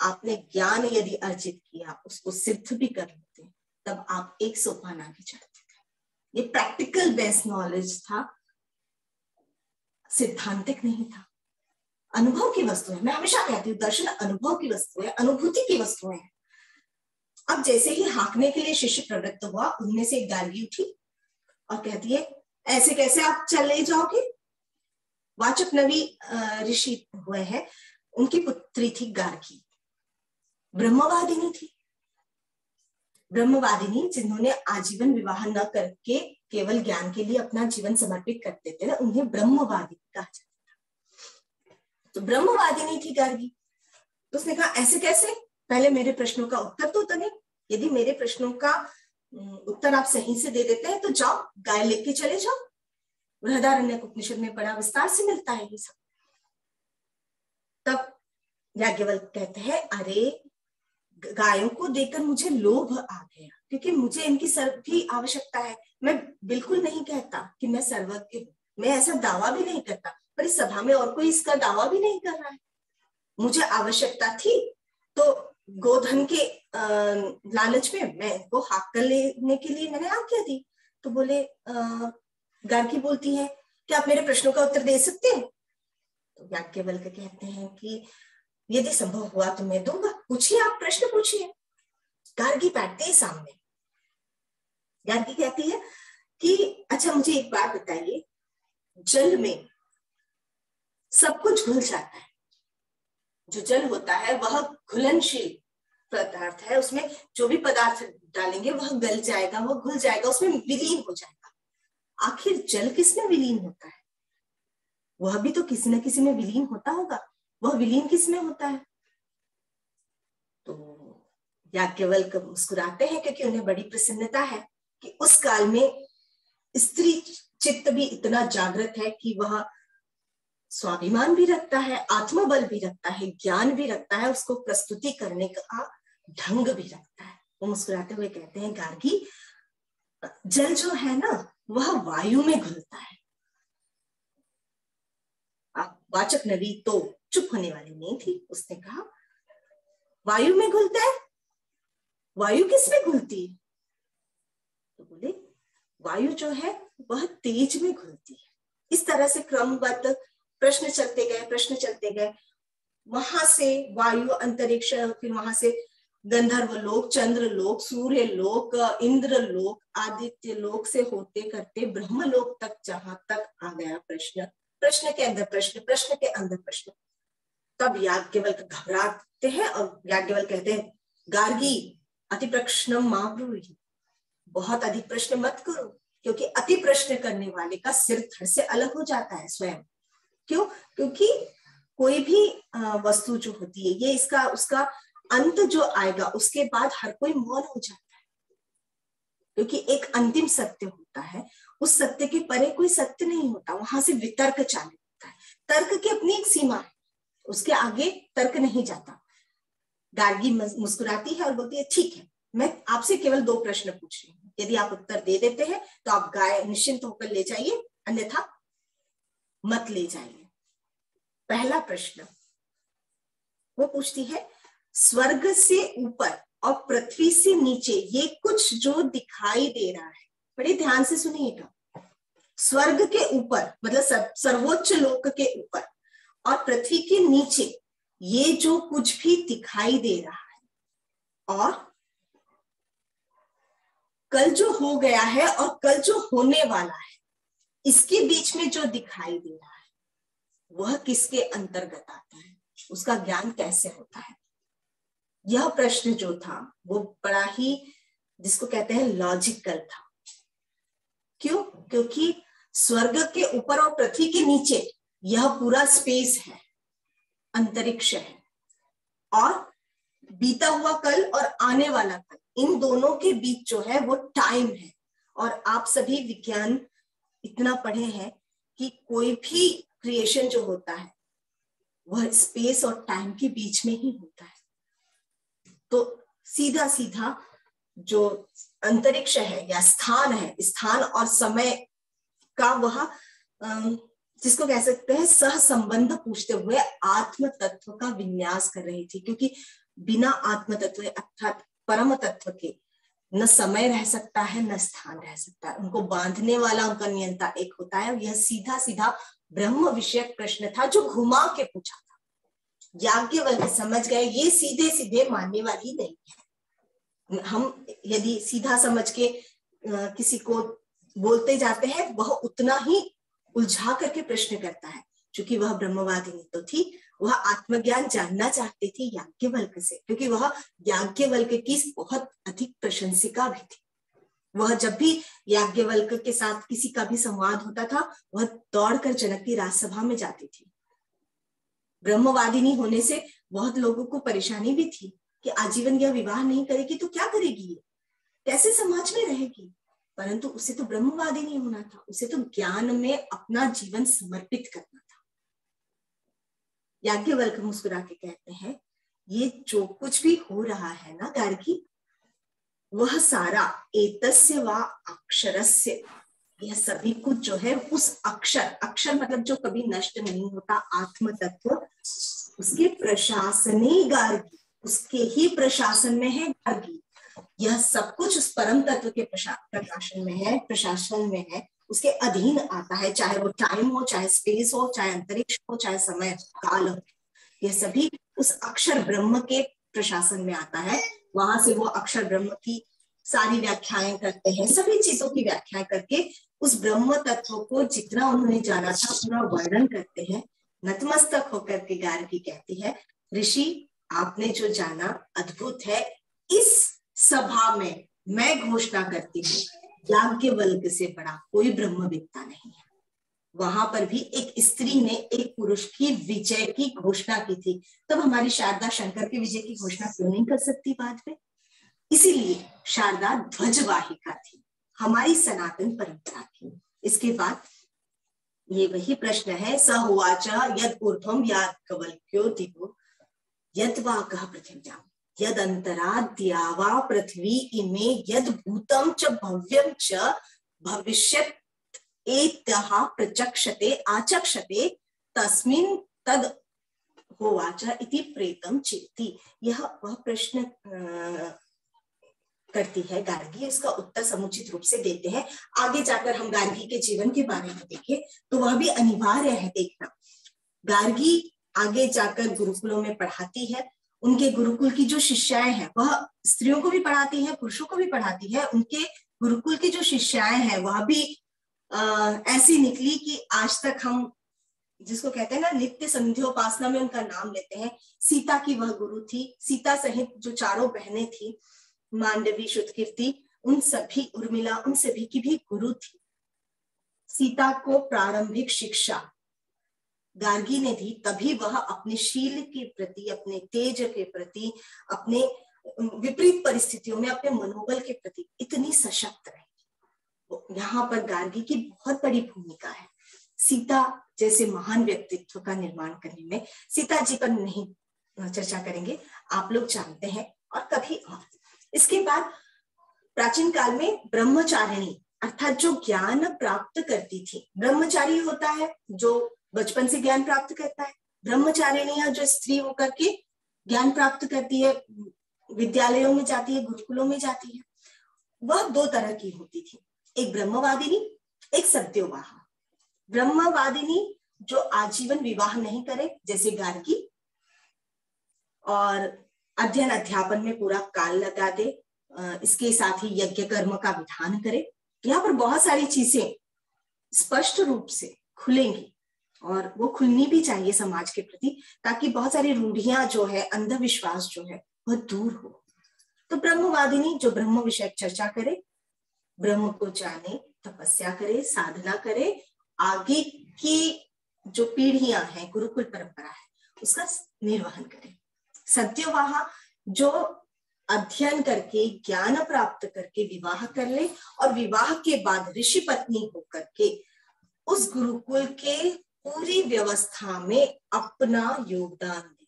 आपने ज्ञान यदि अर्जित किया, उसको सिद्ध भी कर लेते, तब आप एक सोपान आगे चढ़ते थे। ये प्रैक्टिकल बेस्ड नॉलेज था, सिद्धांतिक नहीं था। अनुभव की वस्तु है। मैं हमेशा कहती हूँ दर्शन अनुभव की वस्तु है, अनुभूति की वस्तु है। अब जैसे ही हाकने के लिए शिष्य प्रवृत्त हुआ, उनमें से एक गार्गी उठी और कहती है ऐसे कैसे आप चले जाओगे। वाचक नवी ऋषि हुए हैं, उनकी पुत्री थी गार्गी, ब्रह्मवादिनी थी। ब्रह्मवादिनी जिन्होंने आजीवन विवाह न करके केवल ज्ञान के लिए अपना जीवन समर्पित कर देते थे, उन्हें ब्रह्मवादिनी कहा जाता था। तो ब्रह्मवादिनी थी गार्गी। तो उसने कहा ऐसे कैसे, पहले मेरे प्रश्नों का उत्तर तो नहीं। यदि मेरे प्रश्नों का उत्तर आप सही से दे देते हैं तो जाओ गाय लेके चले जाओ। बृहदारण्यक उपनिषद में बड़ा विस्तार से मिलता है ये सब। तब याज्ञवल्क्य कहते हैं अरे गायों को देखकर मुझे लोभ आ गया, क्योंकि मुझे इनकी सभी आवश्यकता है। मैं बिल्कुल नहीं कहता कि मैं सर्वज्ञ हूं, मैं ऐसा दावा भी नहीं करता, पर इस सभा में और कोई इसका दावा भी नहीं कर रहा है। मुझे आवश्यकता थी तो गोधन के लालच में मैं इनको हाक कर लेने के लिए मैंने आज्ञा दी। तो बोले गार्गी बोलती है कि आप मेरे प्रश्नों का उत्तर दे सकते हैं। तो याज्ञवल्क्य कहते हैं कि यदि संभव हुआ तो मैं दूंगा, पूछिए, आप प्रश्न पूछिए। गार्गी बैठते ही सामने। गार्गी कहती है कि अच्छा मुझे एक बात बताइए, जल में सब कुछ घुल जाता है, जो जल होता है वह घुलनशील पदार्थ है, उसमें जो भी पदार्थ डालेंगे वह गल जाएगा, वह घुल जाएगा, उसमें विलीन हो जाएगा। आखिर जल किसमें विलीन होता है? वह भी तो किसी न किसी में विलीन होता होगा। वह विलीन किसमें होता है? तो याज्ञवल्क्य मुस्कुराते हैं, क्योंकि उन्हें बड़ी प्रसन्नता है कि उस काल में स्त्री चित्त भी इतना जागृत है कि वह स्वाभिमान भी रखता है, आत्मबल भी रखता है, ज्ञान भी रखता है, उसको प्रस्तुति करने का ढंग भी रखता है। वो मुस्कुराते हुए कहते हैं गार्गी, जल जो है ना वह वायु में घुलता है। वाचक नवी तो चुप होने वाली नहीं थी, उसने कहा वायु में घुलता है? वायु किसमें घुलती है? तो बोले वायु जो है वह तेज में घुलती है। इस तरह से क्रमबद्ध प्रश्न चलते गए। वहां से वायु, अंतरिक्ष, फिर वहां से गंधर्व लोक, चंद्र लोक, सूर्य लोक, इंद्र लोक, आदित्य लोक से होते करते ब्रह्म लोक तक, जहां तक आ गया प्रश्न के अंदर प्रश्न, प्रश्न के अंदर प्रश्न। तब याज्ञवल्क्य घबराते हैं और याज्ञवल्क्य कहते हैं गार्गी अति प्रश्नम मा ब्रूहि, बहुत अधिक प्रश्न मत करो, क्योंकि अति प्रश्न करने वाले का सिर धड़ से अलग हो जाता है स्वयं। क्यों? क्योंकि कोई भी वस्तु जो होती है, ये इसका उसका अंत जो आएगा उसके बाद हर कोई मौन हो जाता है, क्योंकि एक अंतिम सत्य होता है। उस सत्य के परे कोई सत्य नहीं होता, वहां से वितर्क चालू होता है। तर्क की अपनी एक सीमा है, उसके आगे तर्क नहीं जाता। गार्गी मुस्कुराती है और बोलती है ठीक है, मैं आपसे केवल 2 प्रश्न पूछ रही हूँ, यदि आप उत्तर दे देते हैं तो आप गाय निश्चिंत होकर ले जाइए, अन्यथा मत ले जाइए। पहला प्रश्न वो पूछती है, स्वर्ग से ऊपर और पृथ्वी से नीचे ये कुछ जो दिखाई दे रहा है, बड़े ध्यान से सुनिएगा, स्वर्ग के ऊपर मतलब सर्वोच्च लोक के ऊपर और पृथ्वी के नीचे ये जो कुछ भी दिखाई दे रहा है और कल जो हो गया है और कल जो होने वाला है, इसके बीच में जो दिखाई दे रहा है वह किसके अंतर्गत आता है, उसका ज्ञान कैसे होता है। यह प्रश्न जो था वो बड़ा ही, जिसको कहते हैं लॉजिकल था। क्यों? क्योंकि स्वर्ग के ऊपर और पृथ्वी के नीचे यह पूरा स्पेस है, अंतरिक्ष है, और बीता हुआ कल और आने वाला कल, इन दोनों के बीच जो है वो टाइम है। और आप सभी विज्ञान इतना पढ़े हैं कि कोई भी क्रिएशन जो होता है वह स्पेस और टाइम के बीच में ही होता है। तो सीधा सीधा जो अंतरिक्ष है या स्थान है, स्थान और समय का वह जिसको कह सकते हैं सह संबंध पूछते हुए आत्म तत्व का विन्यास कर रही थी। क्योंकि बिना आत्म तत्व अर्थात परम तत्व के न समय रह सकता है न स्थान रह सकता है। उनको बांधने वाला, उनका नियंता एक होता है। यह सीधा सीधा ब्रह्म विषयक प्रश्न था जो घुमा के पूछा था। याज्ञवल्क्य समझ गए ये सीधे सीधे मानने वाली नहीं है। हम यदि सीधा समझ के किसी को बोलते जाते हैं, वह उतना ही उलझा करके प्रश्न करता है। क्योंकि वह ब्रह्मवादिनी तो थी, वह आत्मज्ञान जानना चाहती थी याज्ञवल्क्य से, क्योंकि वह याज्ञवल्क्य की बहुत अधिक प्रशंसिका भी थी। वह जब भी याज्ञवल्क्य के साथ किसी का भी संवाद होता था, वह दौड़कर जनक की राजसभा में जाती थी। ब्रह्मवादिनी होने से बहुत लोगों को परेशानी भी थी कि आजीवन यह विवाह नहीं करेगी तो क्या करेगी, ये कैसे समाज में रहेगी। परंतु उसे तो ब्रह्मवादिनी होना था, उसे तो ज्ञान में अपना जीवन समर्पित करना था। याज्ञवल्क्य मुस्कुरा के कहते हैं, ये जो कुछ भी हो रहा है ना गार्गी, वह सारा एतस्य वा अक्षरस्य, यह सभी कुछ जो है उस अक्षर, अक्षर मतलब जो कभी नष्ट नहीं होता, आत्म तत्व, उसके प्रशासने गार्गी, उसके ही प्रशासन में है गार्गी। यह सब कुछ उस परम तत्व के प्रशासन में है, प्रशासन में है, उसके अधीन आता है। चाहे वो टाइम हो, चाहे स्पेस हो, चाहे अंतरिक्ष हो, चाहे समय काल हो, यह सभी उस अक्षर ब्रह्म के प्रशासन में आता है। वहां से वो अक्षर ब्रह्म की सारी व्याख्याएं करते हैं, सभी चीजों की व्याख्याएं करके उस ब्रह्म तत्व को जितना उन्होंने जाना था पूरा वर्णन करते हैं। नतमस्तक होकर के गार्गी कहती है, ऋषि आपने जो जाना अद्भुत है। इस सभा में मैं घोषणा करती हूँ, याज्ञवल्क्य से बड़ा कोई ब्रह्मविद्ता नहीं है। वहां पर भी एक स्त्री ने एक पुरुष की विजय की घोषणा की थी, तब हमारी शारदा शंकर के विजय की घोषणा क्यों नहीं कर सकती बाद में? इसीलिए शारदा ध्वजवाहिका थी, हमारी सनातन परंपरा की। इसके बाद ये वही प्रश्न है, स उवाच यद ऊर्ध्वं याज्ञवल्क्यो दिवो यद वाकः पृथिव्याम् यद अंतराद्यावा पृथ्वी इमे यद भूतं च भव्यं च भविष्यत् एत्यः प्रचक्षते आचक्षते तस्मिन् तद होवाच इति प्रेतं चेति। यह वह प्रश्न करती है गार्गी, इसका उत्तर समुचित रूप से देते हैं। आगे जाकर हम गार्गी के जीवन के बारे में देखें तो वह भी अनिवार्य है देखना। गार्गी आगे जाकर गुरुकुलों में पढ़ाती है। उनके गुरुकुल की जो शिष्याएं हैं वह स्त्रियों को भी पढ़ाती है, पुरुषों को भी पढ़ाती है। उनके गुरुकुल की जो शिष्याएं हैं वह भी ऐसी निकली कि आज तक हम जिसको कहते हैं ना नित्य संध्योपासना में उनका नाम लेते हैं। सीता की वह गुरु थी। सीता सहित जो चारों बहनें थी, मांडवी, श्रुतकीर्ति, उन सभी, उर्मिला, उन सभी की भी गुरु थी। सीता को प्रारंभिक शिक्षा गार्गी ने दी, तभी वह अपने शील के प्रति, अपने तेज के प्रति, अपने विपरीत परिस्थितियों में अपने मनोबल के प्रति इतनी सशक्त रही। यहाँ पर गार्गी की बहुत बड़ी भूमिका है। सीता जैसे महान व्यक्तित्व का निर्माण करने में। सीता जी पर नहीं चर्चा करेंगे, आप लोग जानते हैं, और कभी और। इसके बाद प्राचीन काल में ब्रह्मचारिणी अर्थात जो ज्ञान प्राप्त करती थी, ब्रह्मचारी होता है जो बचपन से ज्ञान प्राप्त करता है, ब्रह्मचारिणी जो स्त्री होकर के ज्ञान प्राप्त करती है, विद्यालयों में जाती है, गुरुकुलों में जाती है, वह दो तरह की होती थी। एक ब्रह्मवादिनी, एक सत्यवाहा। ब्रह्मवादिनी जो आजीवन विवाह नहीं करे जैसे गार्गी, और अध्ययन अध्यापन में पूरा काल लगा दे, इसके साथ ही यज्ञ कर्म का विधान करे। यहाँ पर बहुत सारी चीजें स्पष्ट रूप से खुलेंगी और वो खुलनी भी चाहिए समाज के प्रति, ताकि बहुत सारी रूढ़ियां जो है, अंधविश्वास जो है वह दूर हो। तो ब्रह्मवादिनी जो ब्रह्म विषय चर्चा करे, ब्रह्म को जाने, तपस्या करे, साधना करे, आगे की जो पीढ़ियां हैं, गुरुकुल परंपरा है, उसका निर्वहन करे। सत्यवाहा जो अध्ययन करके, ज्ञान प्राप्त करके विवाह कर ले, और विवाह के बाद ऋषि पत्नी होकर के उस गुरुकुल के पूरी व्यवस्था में अपना योगदान दे,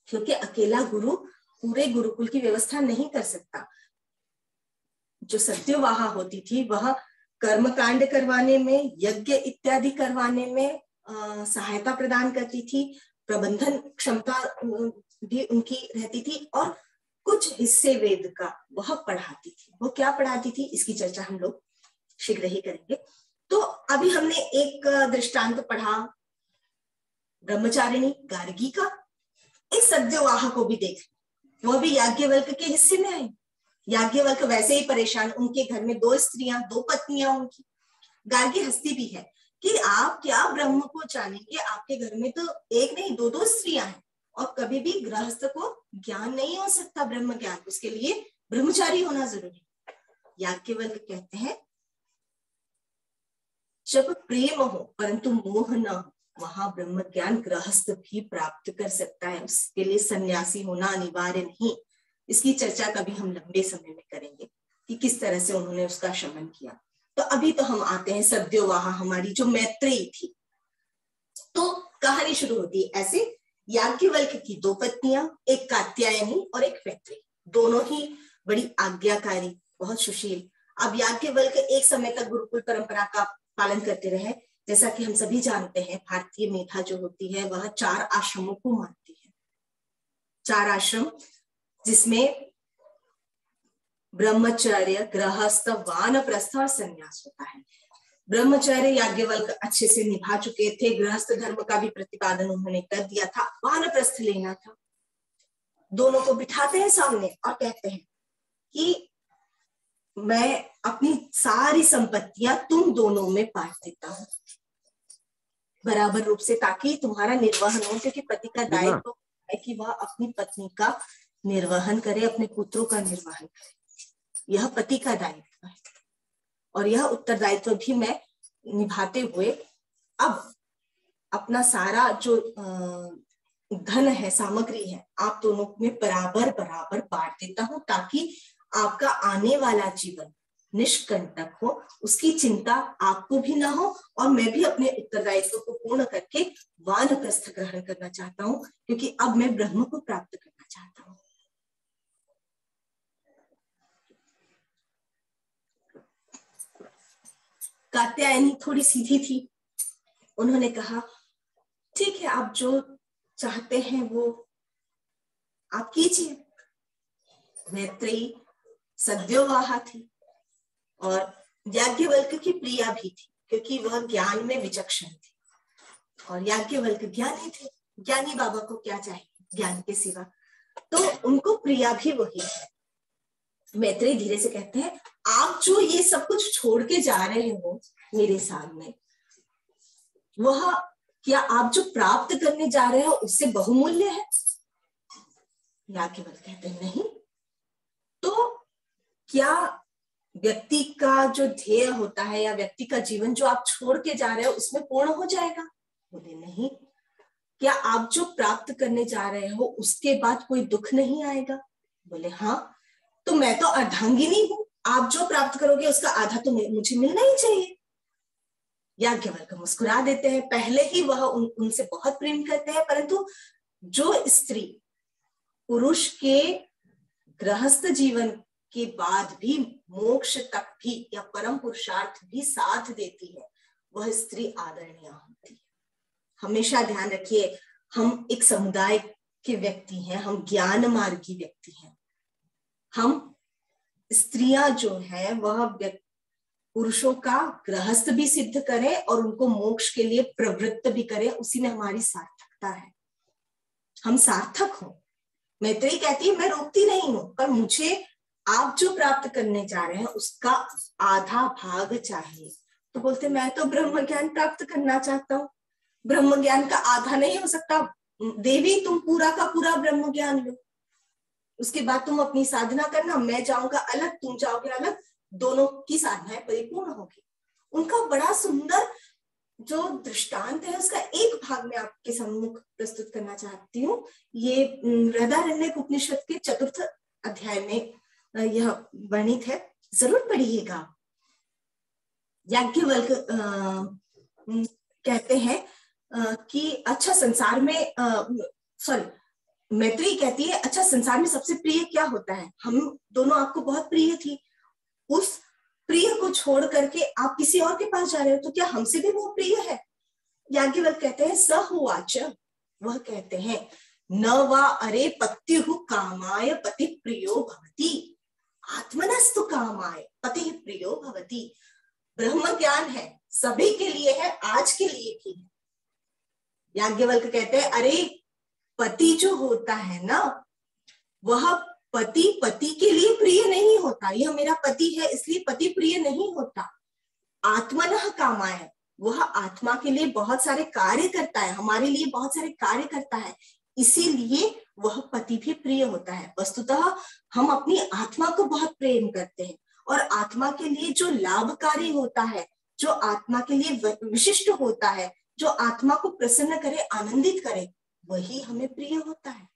क्योंकि अकेला गुरु पूरे गुरुकुल की व्यवस्था नहीं कर सकता। जो सत्यवाहा होती थी वह कर्मकांड करवाने में, यज्ञ इत्यादि करवाने में सहायता प्रदान करती थी, प्रबंधन क्षमता भी उनकी रहती थी, और कुछ हिस्से वेद का वह पढ़ाती थी। वो क्या पढ़ाती थी, इसकी चर्चा हम लोग शीघ्र ही करेंगे। तो अभी हमने एक दृष्टांत पढ़ा ब्रह्मचारिणी गार्गी का, एक सत्यवाहा को भी देख, वह भी याज्ञवल्क्य के हिस्से में आए। याज्ञवल्क्य वैसे ही परेशान, उनके घर में 2 स्त्रियां, 2 पत्नियां उनकी। गार्गी हंसती भी है कि आप क्या ब्रह्म को जानेंगे, आपके घर में तो एक नहीं 2-2 स्त्रियां हैं, और कभी भी गृहस्थ को ज्ञान नहीं हो सकता ब्रह्म ज्ञान, उसके लिए ब्रह्मचारी होना जरूरी। याज्ञवल्क्य कहते हैं जब प्रेम हो परंतु मोह न हो, वहां ब्रह्म ज्ञान गृहस्थ भी प्राप्त कर सकता है, उसके लिए सन्यासी होना अनिवार्य नहीं। इसकी चर्चा कभी हम लंबे समय में करेंगे कि किस तरह से उन्होंने उसका शमन किया। तो अभी तो हम आते हैं सत्यवाहा, हमारी जो मैत्रेयी थी। तो कहानी शुरू होती है ऐसे, याज्ञवल्क्य की 2 पत्नियां, एक कात्यायनी और एक मैत्रेयी, दोनों ही बड़ी आज्ञाकारी, बहुत सुशील। अब याज्ञवल्क्य एक समय तक गुरुकुल परंपरा का पालन करते रहे। जैसा कि हम सभी जानते हैं, भारतीय मेधा जो होती है वह 4 आश्रमों को मानती है। 4 आश्रम, जिसमें ब्रह्मचर्य, गृहस्थ, वानप्रस्थ और संन्यास होता है। ब्रह्मचर्य याज्ञवल्क्य अच्छे से निभा चुके थे, गृहस्थ धर्म का भी प्रतिपादन उन्होंने कर दिया था, वानप्रस्थ लेना था। दोनों को बिठाते हैं सामने और कहते हैं कि मैं अपनी सारी संपत्तियां तुम दोनों में बांट देता हूं बराबर रूप से, ताकि तुम्हारा निर्वहन हो, क्योंकि पति का दायित्व है कि वह अपनी पत्नी का निर्वहन करे, अपने पुत्रों का निर्वहन करे। यह पति का दायित्व है, और यह उत्तरदायित्व भी मैं निभाते हुए अब अपना सारा जो धन है, सामग्री है, आप दोनों में बराबर बराबर बांट देता हूं, ताकि आपका आने वाला जीवन निष्कंटक हो, उसकी चिंता आपको भी ना हो, और मैं भी अपने उत्तरदायित्व को पूर्ण करके वानप्रस्थ ग्रहण करना चाहता हूं, क्योंकि अब मैं ब्रह्म को प्राप्त करना चाहता हूं। कात्यायनी थोड़ी सीधी थी, उन्होंने कहा ठीक है, आप जो चाहते हैं वो आप कीजिए। मैत्रेयी सद्योवाहा थी और याज्ञवल्क्य की प्रिया भी थी, क्योंकि वह ज्ञान में विचक्षण थी, और याज्ञवल्क्य ज्ञानी थे। ज्ञानी बाबा को क्या चाहिए ज्ञान के सिवा, तो उनको प्रिया भी वही है। मैत्रेयी धीरे से कहते हैं, आप जो ये सब कुछ छोड़ के जा रहे हो मेरे सामने, वह क्या आप जो प्राप्त करने जा रहे हो उससे बहुमूल्य है? याज्ञवल्क्य कहते हैं नहीं। तो क्या व्यक्ति का जो ध्येय होता है या व्यक्ति का जीवन जो आप छोड़ के जा रहे हो उसमें पूर्ण हो जाएगा? बोले नहीं। क्या आप जो प्राप्त करने जा रहे हो उसके बाद कोई दुख नहीं आएगा? बोले हाँ। तो मैं तो अर्धांगिनी हूं, आप जो प्राप्त करोगे उसका आधा तो मुझे मिलना ही चाहिए। याज्ञवल्क्य मुस्कुरा देते हैं। पहले ही वह उनसे बहुत प्रेम करते हैं, परंतु जो स्त्री पुरुष के गृहस्थ जीवन के बाद भी मोक्ष तक भी या परम पुरुषार्थ भी साथ देती है, वह स्त्री आदरणीय होती है। हमेशा ध्यान रखिए, हम एक समुदाय के व्यक्ति हैं, हम ज्ञान मार्गी व्यक्ति हैं। हम स्त्रियां जो है वह पुरुषों का गृहस्थ भी सिद्ध करें और उनको मोक्ष के लिए प्रवृत्त भी करें, उसी में हमारी सार्थकता है, हम सार्थक हो। मैत्रेयी कहती है मैं रोकती नहीं हूं, पर मुझे आप जो प्राप्त करने जा रहे हैं उसका आधा भाग चाहिए। तो बोलते मैं तो ब्रह्म ज्ञान प्राप्त करना चाहता हूँ, ब्रह्म ज्ञान का आधा नहीं हो सकता। देवी तुम पूरा का पूरा ब्रह्म ज्ञान लो, उसके बाद तुम अपनी साधना करना, मैं जाऊंगा अलग, तुम जाओगे अलग, दोनों की साधनाएं परिपूर्ण होगी। उनका बड़ा सुंदर जो दृष्टांत है उसका एक भाग में आपके सम्मुख प्रस्तुत करना चाहती हूँ। ये बृहदारण्यक उपनिषद के 4th अध्याय में यह वर्णित है, जरूर पढ़िएगा। याज्ञवल्क्य कहते हैं कि अच्छा संसार में मैत्रेयी कहती है अच्छा संसार में सबसे प्रिय क्या होता है, हम दोनों आपको बहुत प्रिय थी, उस प्रिय को छोड़ करके आप किसी और के पास जा रहे हो, तो क्या हमसे भी वो प्रिय है? याज्ञवल्क्य कहते हैं सहुवाच, वह कहते हैं न वा अरे पत्युः कामाय पति प्रियो भवति, आत्मनस्तु कामाय पति प्रियो भवति। ब्रह्म ज्ञान है, सभी के लिए है, आज के लिए भी है। याज्ञवल्क्य कहते हैं अरे पति जो होता है ना, वह पति के लिए प्रिय नहीं होता, यह मेरा पति है इसलिए पति प्रिय नहीं होता। आत्मनः कामाय, वह आत्मा के लिए बहुत सारे कार्य करता है, हमारे लिए बहुत सारे कार्य करता है, इसीलिए वह पति भी प्रिय होता है। वस्तुतः हम अपनी आत्मा को बहुत प्रेम करते हैं और आत्मा के लिए जो लाभकारी होता है, जो आत्मा के लिए विशिष्ट होता है, जो आत्मा को प्रसन्न करे, आनंदित करे, वही हमें प्रिय होता है।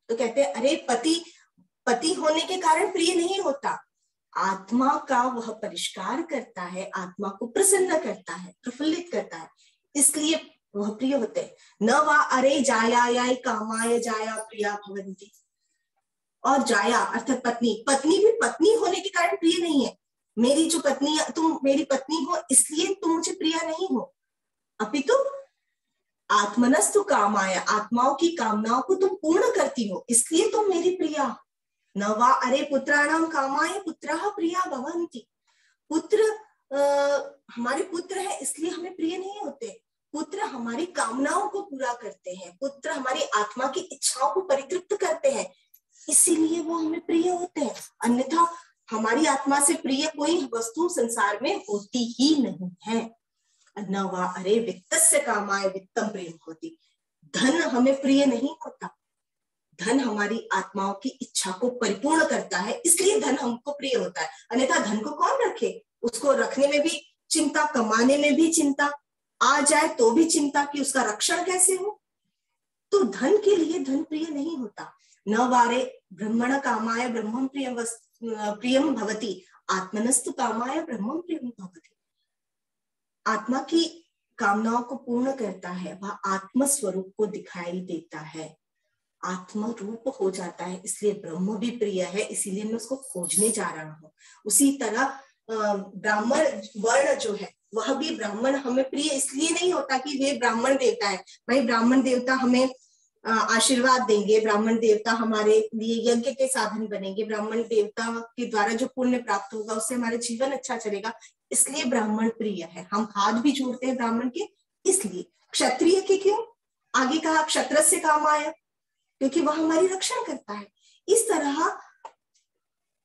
तो कहते हैं अरे पति होने के कारण प्रिय नहीं होता, आत्मा का वह परिष्कार करता है, आत्मा को प्रसन्न करता है, प्रफुल्लित करता है, इसलिए वह प्रिय होते हैं। न वा अरे जायाय कामाय जाया प्रिया भवन्ति, और जाया अर्थात पत्नी भी पत्नी होने के कारण प्रिय नहीं है। मेरी जो पत्नी, तुम मेरी पत्नी हो इसलिए तुम मुझे प्रिय नहीं हो, अपितु आत्मनस्तु कामाय, आत्माओं की कामनाओं को तुम पूर्ण करती हो इसलिए तुम मेरी प्रिया हो। न वा अरे पुत्राणाम कामाय पुत्रः प्रिया भवन्ति, पुत्र हमारे पुत्र है इसलिए हमें प्रिय नहीं होते, पुत्र हमारी कामनाओं को पूरा करते हैं, पुत्र हमारी आत्मा की इच्छाओं को परितृप्त करते हैं, इसीलिए वो हमें प्रिय होते हैं। अन्यथा हमारी आत्मा से प्रिय कोई वस्तु संसार में होती ही नहीं है। न वा अरे वित्तस्य कामाय वित्तम प्रियम होती, धन हमें प्रिय नहीं होता, धन हमारी आत्माओं की इच्छा को परिपूर्ण करता है इसलिए धन हमको प्रिय होता है। अन्यथा धन को कौन रखे, उसको रखने में भी चिंता, कमाने में भी चिंता, आ जाए तो भी चिंता कि उसका रक्षण कैसे हो। तो धन के लिए धन प्रिय नहीं होता। न वारे ब्रह्मण कामाय ब्रह्मं प्रियम भवति, आत्मनस्तु कामाय ब्रह्मं प्रियम भवति। आत्मा की कामनाओं को पूर्ण करता है, वह आत्म स्वरूप को दिखाई देता है, आत्म रूप हो जाता है, इसलिए ब्रह्म भी प्रिय है, इसीलिए मैं उसको खोजने जा रहा हूँ। उसी तरह ब्राह्मण वर्ण जो है वह भी, ब्राह्मण हमें प्रिय इसलिए नहीं होता कि वे ब्राह्मण देवता है, भाई ब्राह्मण देवता हमें आशीर्वाद देंगे, ब्राह्मण देवता हमारे लिए यज्ञ के साधन बनेंगे, ब्राह्मण देवता के द्वारा जो पुण्य प्राप्त होगा उससे हमारा जीवन अच्छा चलेगा, इसलिए ब्राह्मण प्रिय है, हम हाथ भी जोड़ते हैं ब्राह्मण के। इसलिए क्षत्रिय के क्यों, आगे कहा क्षत्रस्य कामाय, क्योंकि वह हमारी रक्षण करता है। इस तरह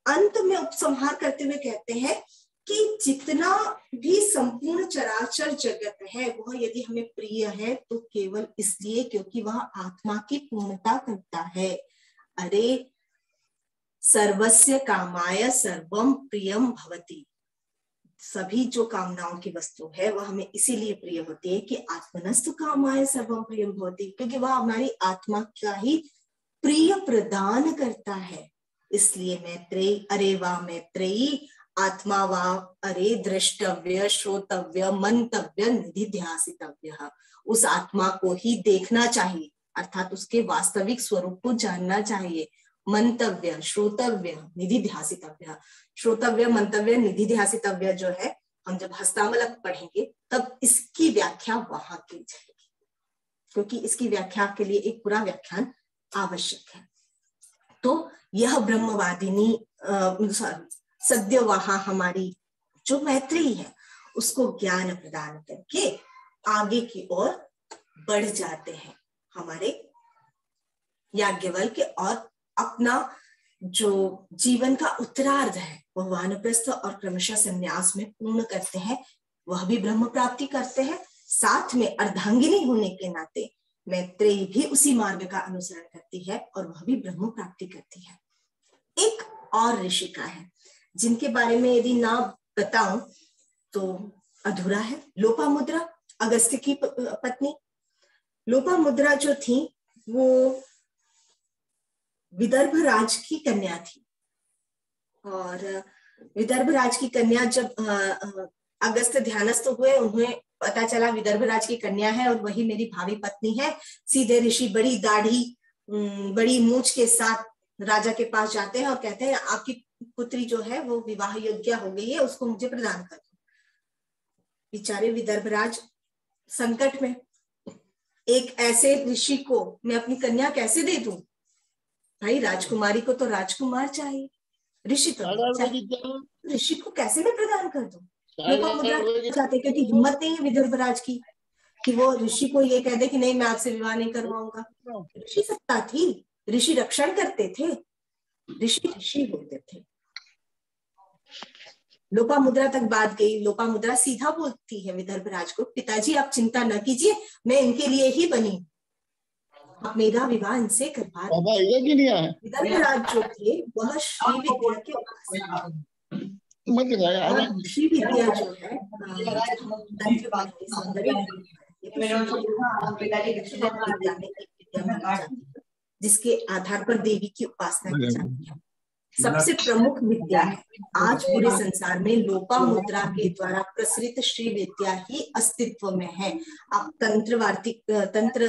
अंत में उपसंहार करते हुए कहते हैं कि जितना भी संपूर्ण चराचर जगत है वह यदि हमें प्रिय है तो केवल इसलिए क्योंकि वह आत्मा की पूर्णता करता है। अरे सर्वस्य कामाय सर्वम प्रियम भवति, सभी जो कामनाओं की वस्तु है वह हमें इसीलिए प्रिय होती है कि आत्मनस्तु कामाय सर्वम प्रियम भवति, क्योंकि वह हमारी आत्मा का ही प्रिय प्रदान करता है। इसलिए मैत्रेयी, अरे वाह मैत्रेयी, आत्मा वा अरे द्रष्टव्य श्रोतव्य मंतव्य निधिध्यासितव्य, उस आत्मा को ही देखना चाहिए, अर्थात उसके वास्तविक स्वरूप को जानना चाहिए। मंतव्य, श्रोतव्य, निधिध्यासितव्य, श्रोतव्य, मंतव्य, निधिध्यासितव्य जो है, हम जब हस्तामलक पढ़ेंगे तब इसकी व्याख्या वहां की जाएगी, क्योंकि इसकी व्याख्या के लिए एक पूरा व्याख्यान आवश्यक है। तो यह ब्रह्मवादिनी सद्य वहां हमारी जो मैत्रेयी है उसको ज्ञान प्रदान करके आगे की ओर बढ़ जाते हैं हमारे याज्ञवल्क्य, और अपना जो जीवन का उत्तरार्ध है वह वानप्रस्थ और क्रमशः संन्यास में पूर्ण करते हैं। वह भी ब्रह्म प्राप्ति करते हैं। साथ में अर्धांगिनी होने के नाते मैत्रेयी भी उसी मार्ग का अनुसरण करती है और वह भी ब्रह्म प्राप्ति करती है। एक और ऋषिका है जिनके बारे में यदि ना बताऊं तो अधूरा है, लोपामुद्रा, अगस्त्य की पत्नी। लोपामुद्रा जो थी वो विदर्भ राज की कन्या थी, और विदर्भ राज की कन्या जब अगस्त्य ध्यानस्थ हुए, उन्हें पता चला विदर्भ राज की कन्या है और वही मेरी भावी पत्नी है। सीधे ऋषि बड़ी दाढ़ी बड़ी मूछ के साथ राजा के पास जाते हैं और कहते हैं आपकी पुत्री जो है वो विवाह योग्य हो गई है, उसको मुझे प्रदान कर दो। बेचारे विदर्भराज संकट में, एक ऐसे ऋषि को मैं अपनी कन्या कैसे दे दूं? भाई राजकुमारी को तो राजकुमार चाहिए, ऋषि तो नहीं चाहिए, ऋषि को कैसे मैं प्रदान कर दूं? लोपामुद्रा चाहते क्योंकि हिम्मत नहीं है विदर्भराज की कि वो ऋषि को ये कह दे कि नहीं मैं आपसे विवाह नहीं करवाऊंगा। ऋषि सत्ता थी, ऋषि रक्षण करते थे, ऋषि ऋषि होते थे। लोपामुद्रा तक बात गई। लोपामुद्रा सीधा बोलती है विदर्भराज को, पिताजी आप चिंता न कीजिए, मैं इनके लिए ही बनी, आप मेरा विवाह इनसे करवा। विदर्भराज जो थे वह श्री विद्या के उपासक, श्री विद्या जो है जिसके आधार पर देवी की उपासना की जाती है, सबसे प्रमुख विद्या है। आज पूरे संसार में लोपामुद्रा के द्वारा प्रसरित श्री विद्या ही अस्तित्व में है। आप तंत्र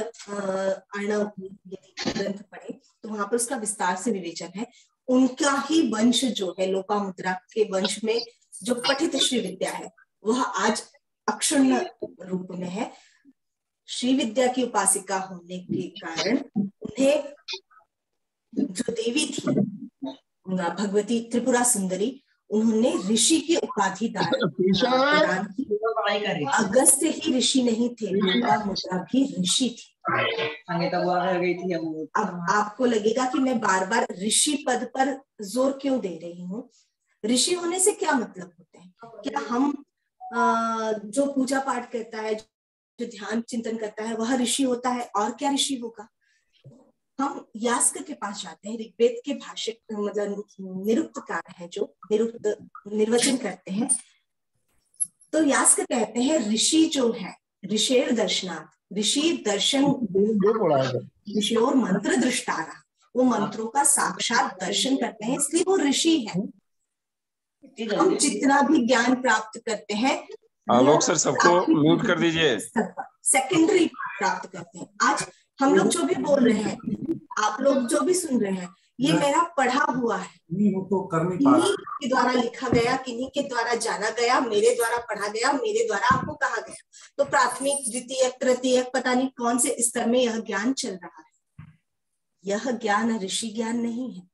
अर्णव ग्रंथ पढ़े तो वहां पर उसका विस्तार से विवेचन है। उनका ही वंश जो है, लोपामुद्रा के वंश में जो पठित श्री विद्या है वह आज अक्षुण्ण रूप में है। श्री विद्या की उपासिका होने के कारण उन्हें जो देवी थी भगवती त्रिपुरा सुंदरी, उन्होंने ऋषि की उपाधि प्रदान की। अगस्त्य ही ऋषि नहीं थे, लोपामुद्रा भी ऋषि थी। अब आपको लगेगा कि मैं बार बार ऋषि पद पर जोर क्यों दे रही हूँ? ऋषि होने से क्या मतलब होते हैं? क्या हम जो पूजा पाठ करता है, जो ध्यान चिंतन करता है वह ऋषि होता है? और क्या ऋषि होगा? हम यास्क के पास जाते हैं, ऋग्वेद के भाष्य मतलब निरुक्तकार है जो निर्वचन करते हैं, तो यास्क कहते हैं ऋषि जो है ऋषेर दर्शनार्थ, ऋषि दर्शन, ऋषि और मंत्र दृष्टारा, वो मंत्रों का साक्षात दर्शन करते हैं, इसलिए वो ऋषि है। हम जितना भी ज्ञान प्राप्त करते हैं, आलोक सर सबको म्यूट कर दीजिए, सेकेंडरी प्राप्त करते हैं। आज हम लोग जो भी बोल रहे हैं, आप लोग जो भी सुन रहे हैं, ये मेरा पढ़ा हुआ है, किन्हीं के द्वारा लिखा गया, किन्हीं के द्वारा जाना गया, मेरे द्वारा पढ़ा गया, मेरे द्वारा आपको कहा गया। तो प्राथमिक, द्वितीय, तृतीय, पता नहीं कौन से स्तर में यह ज्ञान चल रहा है। यह ज्ञान ऋषि ज्ञान नहीं है।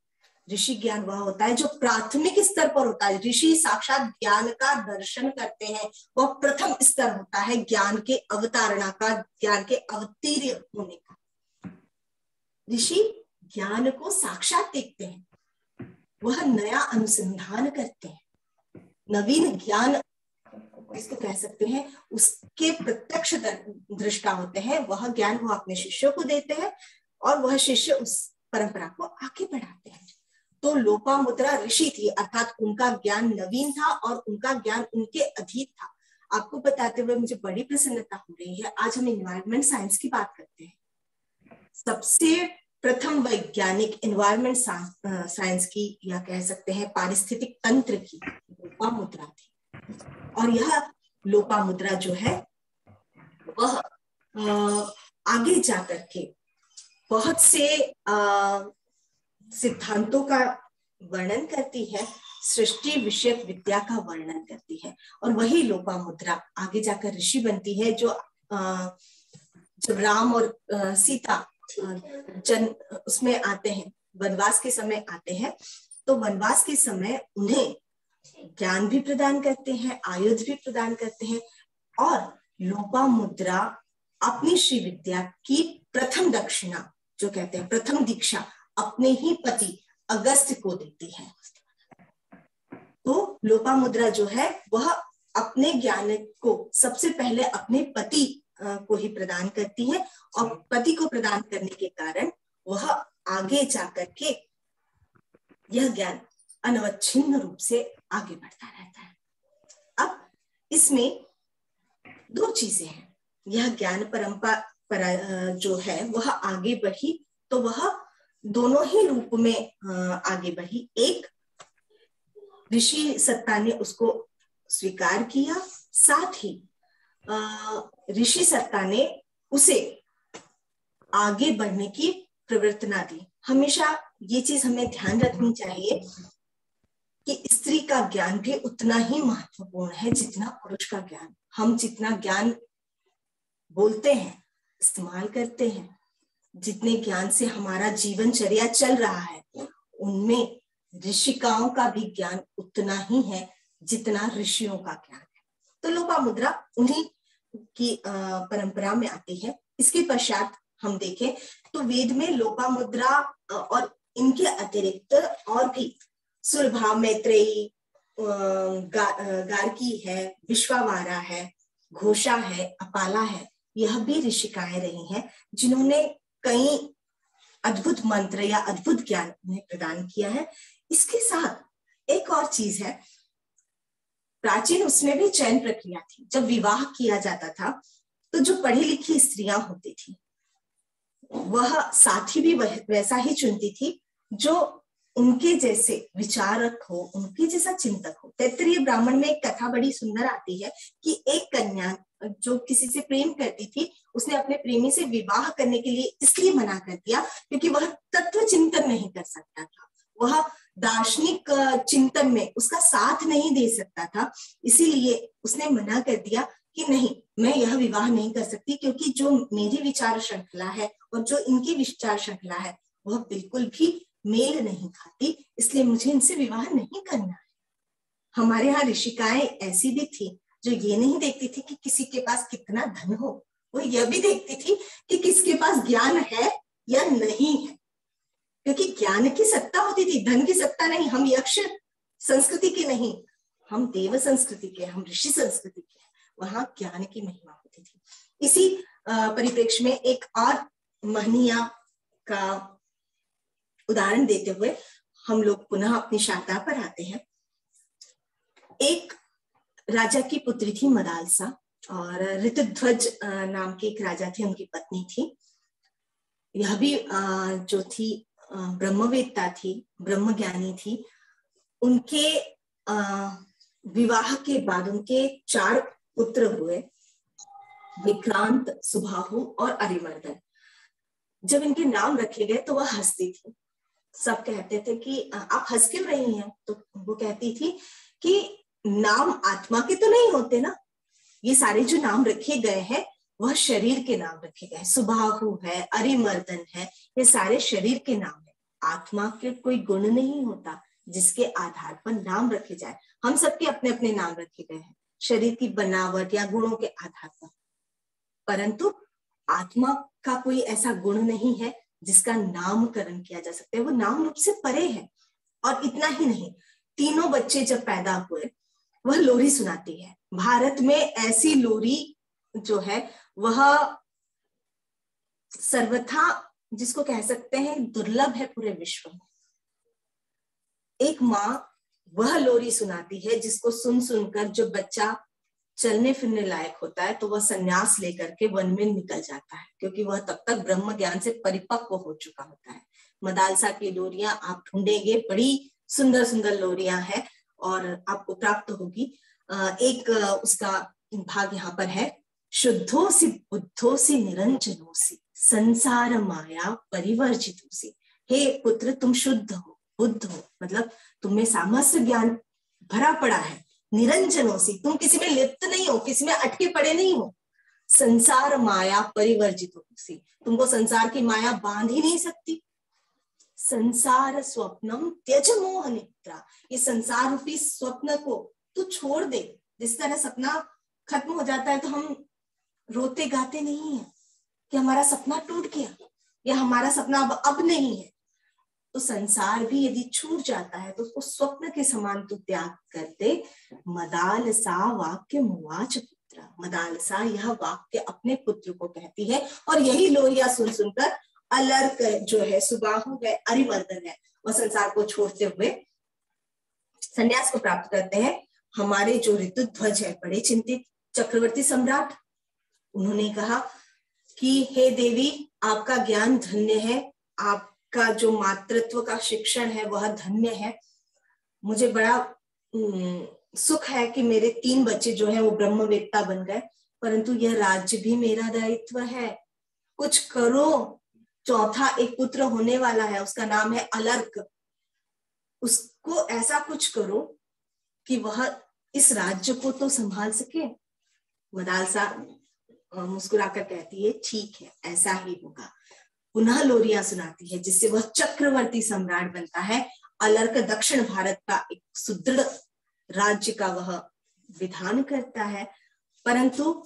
ऋषि ज्ञान वह होता है जो प्राथमिक स्तर पर होता है। ऋषि साक्षात ज्ञान का दर्शन करते हैं, वह प्रथम स्तर होता है ज्ञान के अवतारणा का, ज्ञान के अवतीर्य होने का। ऋषि ज्ञान को साक्षात देखते हैं, वह नया अनुसंधान करते हैं, नवीन ज्ञान इसको कह सकते हैं, उसके प्रत्यक्ष दृष्टा होते हैं। वह ज्ञान वो अपने शिष्यों को देते हैं और वह शिष्य उस परंपरा को आगे बढ़ाते हैं। तो लोपामुद्रा ऋषि थी, अर्थात उनका ज्ञान नवीन था और उनका ज्ञान उनके अधीन था। आपको बताते हुए मुझे बड़ी प्रसन्नता हो रही है। आज हम एनवायरमेंट साइंस की बात करते हैं। सबसे प्रथम वैज्ञानिक एनवायरमेंट साइंस की, या कह सकते हैं पारिस्थितिक तंत्र की, लोपामुद्रा थी। और यह लोपामुद्रा जो है वह आगे जाकर के बहुत से सिद्धांतों का वर्णन करती है, सृष्टि विषयक विद्या का वर्णन करती है। और वही लोपामुद्रा आगे जाकर ऋषि बनती है। जो जब राम और सीता उसमें आते हैं, वनवास के समय आते हैं, तो वनवास के समय उन्हें ज्ञान भी प्रदान करते हैं, आयुध भी प्रदान करते हैं, और लोपामुद्रा अपनी श्री विद्या की प्रथम दक्षिणा, जो कहते हैं प्रथम दीक्षा, अपने ही पति अगस्त्य को देती है। तो लोपामुद्रा जो है वह अपने ज्ञान को सबसे पहले अपने पति को ही प्रदान करती है, और पति को प्रदान करने के कारण वह आगे जाकर के यह ज्ञान अनवच्छिन्न रूप से आगे बढ़ता रहता है। अब इसमें दो चीजें हैं। यह ज्ञान परंपरा जो है वह आगे बढ़ी तो वह दोनों ही रूप में आगे बढ़ी। एक, ऋषि सत्ता ने उसको स्वीकार किया, साथ ही ऋषि सत्ता ने उसे आगे बढ़ने की प्रवृत्ति दी। हमेशा ये चीज हमें ध्यान रखनी चाहिए कि स्त्री का ज्ञान भी उतना ही महत्वपूर्ण है जितना पुरुष का ज्ञान। हम जितना ज्ञान बोलते हैं, इस्तेमाल करते हैं, जितने ज्ञान से हमारा जीवनचर्या चल रहा है, उनमें ऋषिकाओं का भी ज्ञान उतना ही है जितना ऋषियों का ज्ञान है। तो लोपामुद्रा उन्हीं की परंपरा में आती है। इसके पश्चात हम देखें तो वेद में लोपामुद्रा और इनके अतिरिक्त और भी सुरभा, मैत्रेयी, गार्गी है, विश्वावारा है, घोषा है, अपाला है, यह भी ऋषिकाएं रही हैं जिन्होंने कई अद्भुत मंत्र या अद्भुत ज्ञान उन्हें प्रदान किया है। इसके साथ एक और चीज है, प्राचीन उसमें भी चयन प्रक्रिया थी। जब विवाह किया जाता था तो जो पढ़ी लिखी स्त्रियां होती थी वह साथी भी वैसा ही चुनती थी जो उनके जैसे विचारक हो, उनके जैसा चिंतक हो। तैत्तरीय ब्राह्मण में एक कथा बड़ी सुंदर आती है कि एक कन्या जो किसी से प्रेम करती थी, उसने अपने प्रेमी से विवाह करने के लिए इसलिए मना कर दिया क्योंकि वह तत्व चिंतन नहीं कर सकता था, वह दार्शनिक चिंतन में उसका साथ नहीं दे सकता था। इसीलिए उसने मना कर दिया कि नहीं, मैं यह विवाह नहीं कर सकती क्योंकि जो मेरी विचार श्रृंखला है और जो इनकी विचार श्रृंखला है वह बिल्कुल भी मेल नहीं खाती, इसलिए मुझे इनसे विवाह नहीं करना है। हमारे यहाँ ऋषिकाएं ऐसी भी थी जो ये नहीं देखती थी कि किसी के पास कितना धन हो, वो यह भी देखती थी कि किसके पास ज्ञान है या नहीं है, क्योंकि ज्ञान की सत्ता होती थी, धन की सत्ता नहीं। हम यक्ष संस्कृति के नहीं, हम देव संस्कृति के, हम ऋषि संस्कृति के, वहां ज्ञान की महिमा होती थी। इसी परिप्रेक्ष्य में एक और महनीया का उदाहरण देते हुए हम लोग पुनः अपनी शारदा पर आते हैं। एक राजा की पुत्री थी मदालसा, और ऋतुध्वज नाम के एक राजा थे, उनकी पत्नी थी। यह भी जो थी ब्रह्मवेत्ता थी, ब्रह्मज्ञानी थी। उनके विवाह के बाद उनके 4 पुत्र हुए, विक्रांत, सुबाहु और अरिमर्दन। जब इनके नाम रखे गए तो वह हंसती थी। सब कहते थे कि आप हंस क्यों रही हैं? तो वो कहती थी कि नाम आत्मा के तो नहीं होते ना, ये सारे जो नाम रखे गए हैं वह शरीर के नाम रखे गए हैं। सुबाहु है, अरिमर्दन है, ये सारे शरीर के नाम है। आत्मा के कोई गुण नहीं होता जिसके आधार पर नाम रखे जाए। हम सबके अपने अपने नाम रखे गए हैं शरीर की बनावट या गुणों के आधार पर, परंतु आत्मा का कोई ऐसा गुण नहीं है जिसका नामकरण किया जा सकता है, वो नाम रूप से परे है। और इतना ही नहीं, तीनों बच्चे जब पैदा हुए वह लोरी सुनाती है। भारत में ऐसी लोरी जो है वह सर्वथा, जिसको कह सकते हैं, दुर्लभ है पूरे विश्व में। एक माँ वह लोरी सुनाती है जिसको सुन सुनकर जो बच्चा चलने फिरने लायक होता है तो वह संन्यास लेकर के वन में निकल जाता है, क्योंकि वह तब तक ब्रह्म ज्ञान से परिपक्व हो चुका होता है। मदालसा की लोरियां आप ढूंढेंगे, बड़ी सुंदर सुंदर लोरियां हैं और आपको प्राप्त होगी। एक उसका भाग यहाँ पर है, शुद्धोसी बुद्धोसी निरंजनोसी संसार माया परिवर्जितोसी। हे पुत्र, तुम शुद्ध हो, बुद्ध हो, मतलब तुम्हें सामर्थ्य ज्ञान भरा पड़ा है। निरंजनोसी, तुम किसी में लिप्त नहीं हो, किसी में अटके पड़े नहीं हो। संसार माया परिवर्जितोसी, तुमको संसार की माया बांध ही नहीं सकती। संसार स्वप्नम त्यज मोह निद्रा, ये संसार रूपी स्वप्न को तू छोड़ दे। जिस तरह सपना खत्म हो जाता है तो हम रोते गाते नहीं है कि हमारा सपना टूट गया या हमारा सपना अब नहीं है। तो संसार भी यदि छूट जाता है तो उसको स्वप्न के समान तू त्याग कर दे। मदालसा वाक्य मुवाच पुत्र, मदालसा यह वाक्य अपने पुत्र को कहती है। और यही लोरिया सुन सुनकर अलर्क जो है सुबाहु है, अरिमर्दन है, और संसार को छोड़ते हुए संन्यास को प्राप्त करते हैं। हमारे जो ऋतुध्वज है, बड़े चिंतित चक्रवर्ती सम्राट, उन्होंने कहा कि हे देवी, आपका ज्ञान धन्य है, आपका जो मातृत्व का शिक्षण है वह धन्य है। मुझे बड़ा सुख है कि मेरे 3 बच्चे जो है वो ब्रह्मवेत्ता बन गए, परंतु यह राज्य भी मेरा दायित्व है, कुछ करो। चौथा एक पुत्र होने वाला है, उसका नाम है अलर्क, उसको ऐसा कुछ करो कि वह इस राज्य को तो संभाल सके। मदालसा मुस्कुराकर कहती है ठीक है, ऐसा ही होगा। पुनः लोरियां सुनाती है जिससे वह चक्रवर्ती सम्राट बनता है। अलर्क दक्षिण भारत का एक सुदृढ़ राज्य का वह विधान करता है, परंतु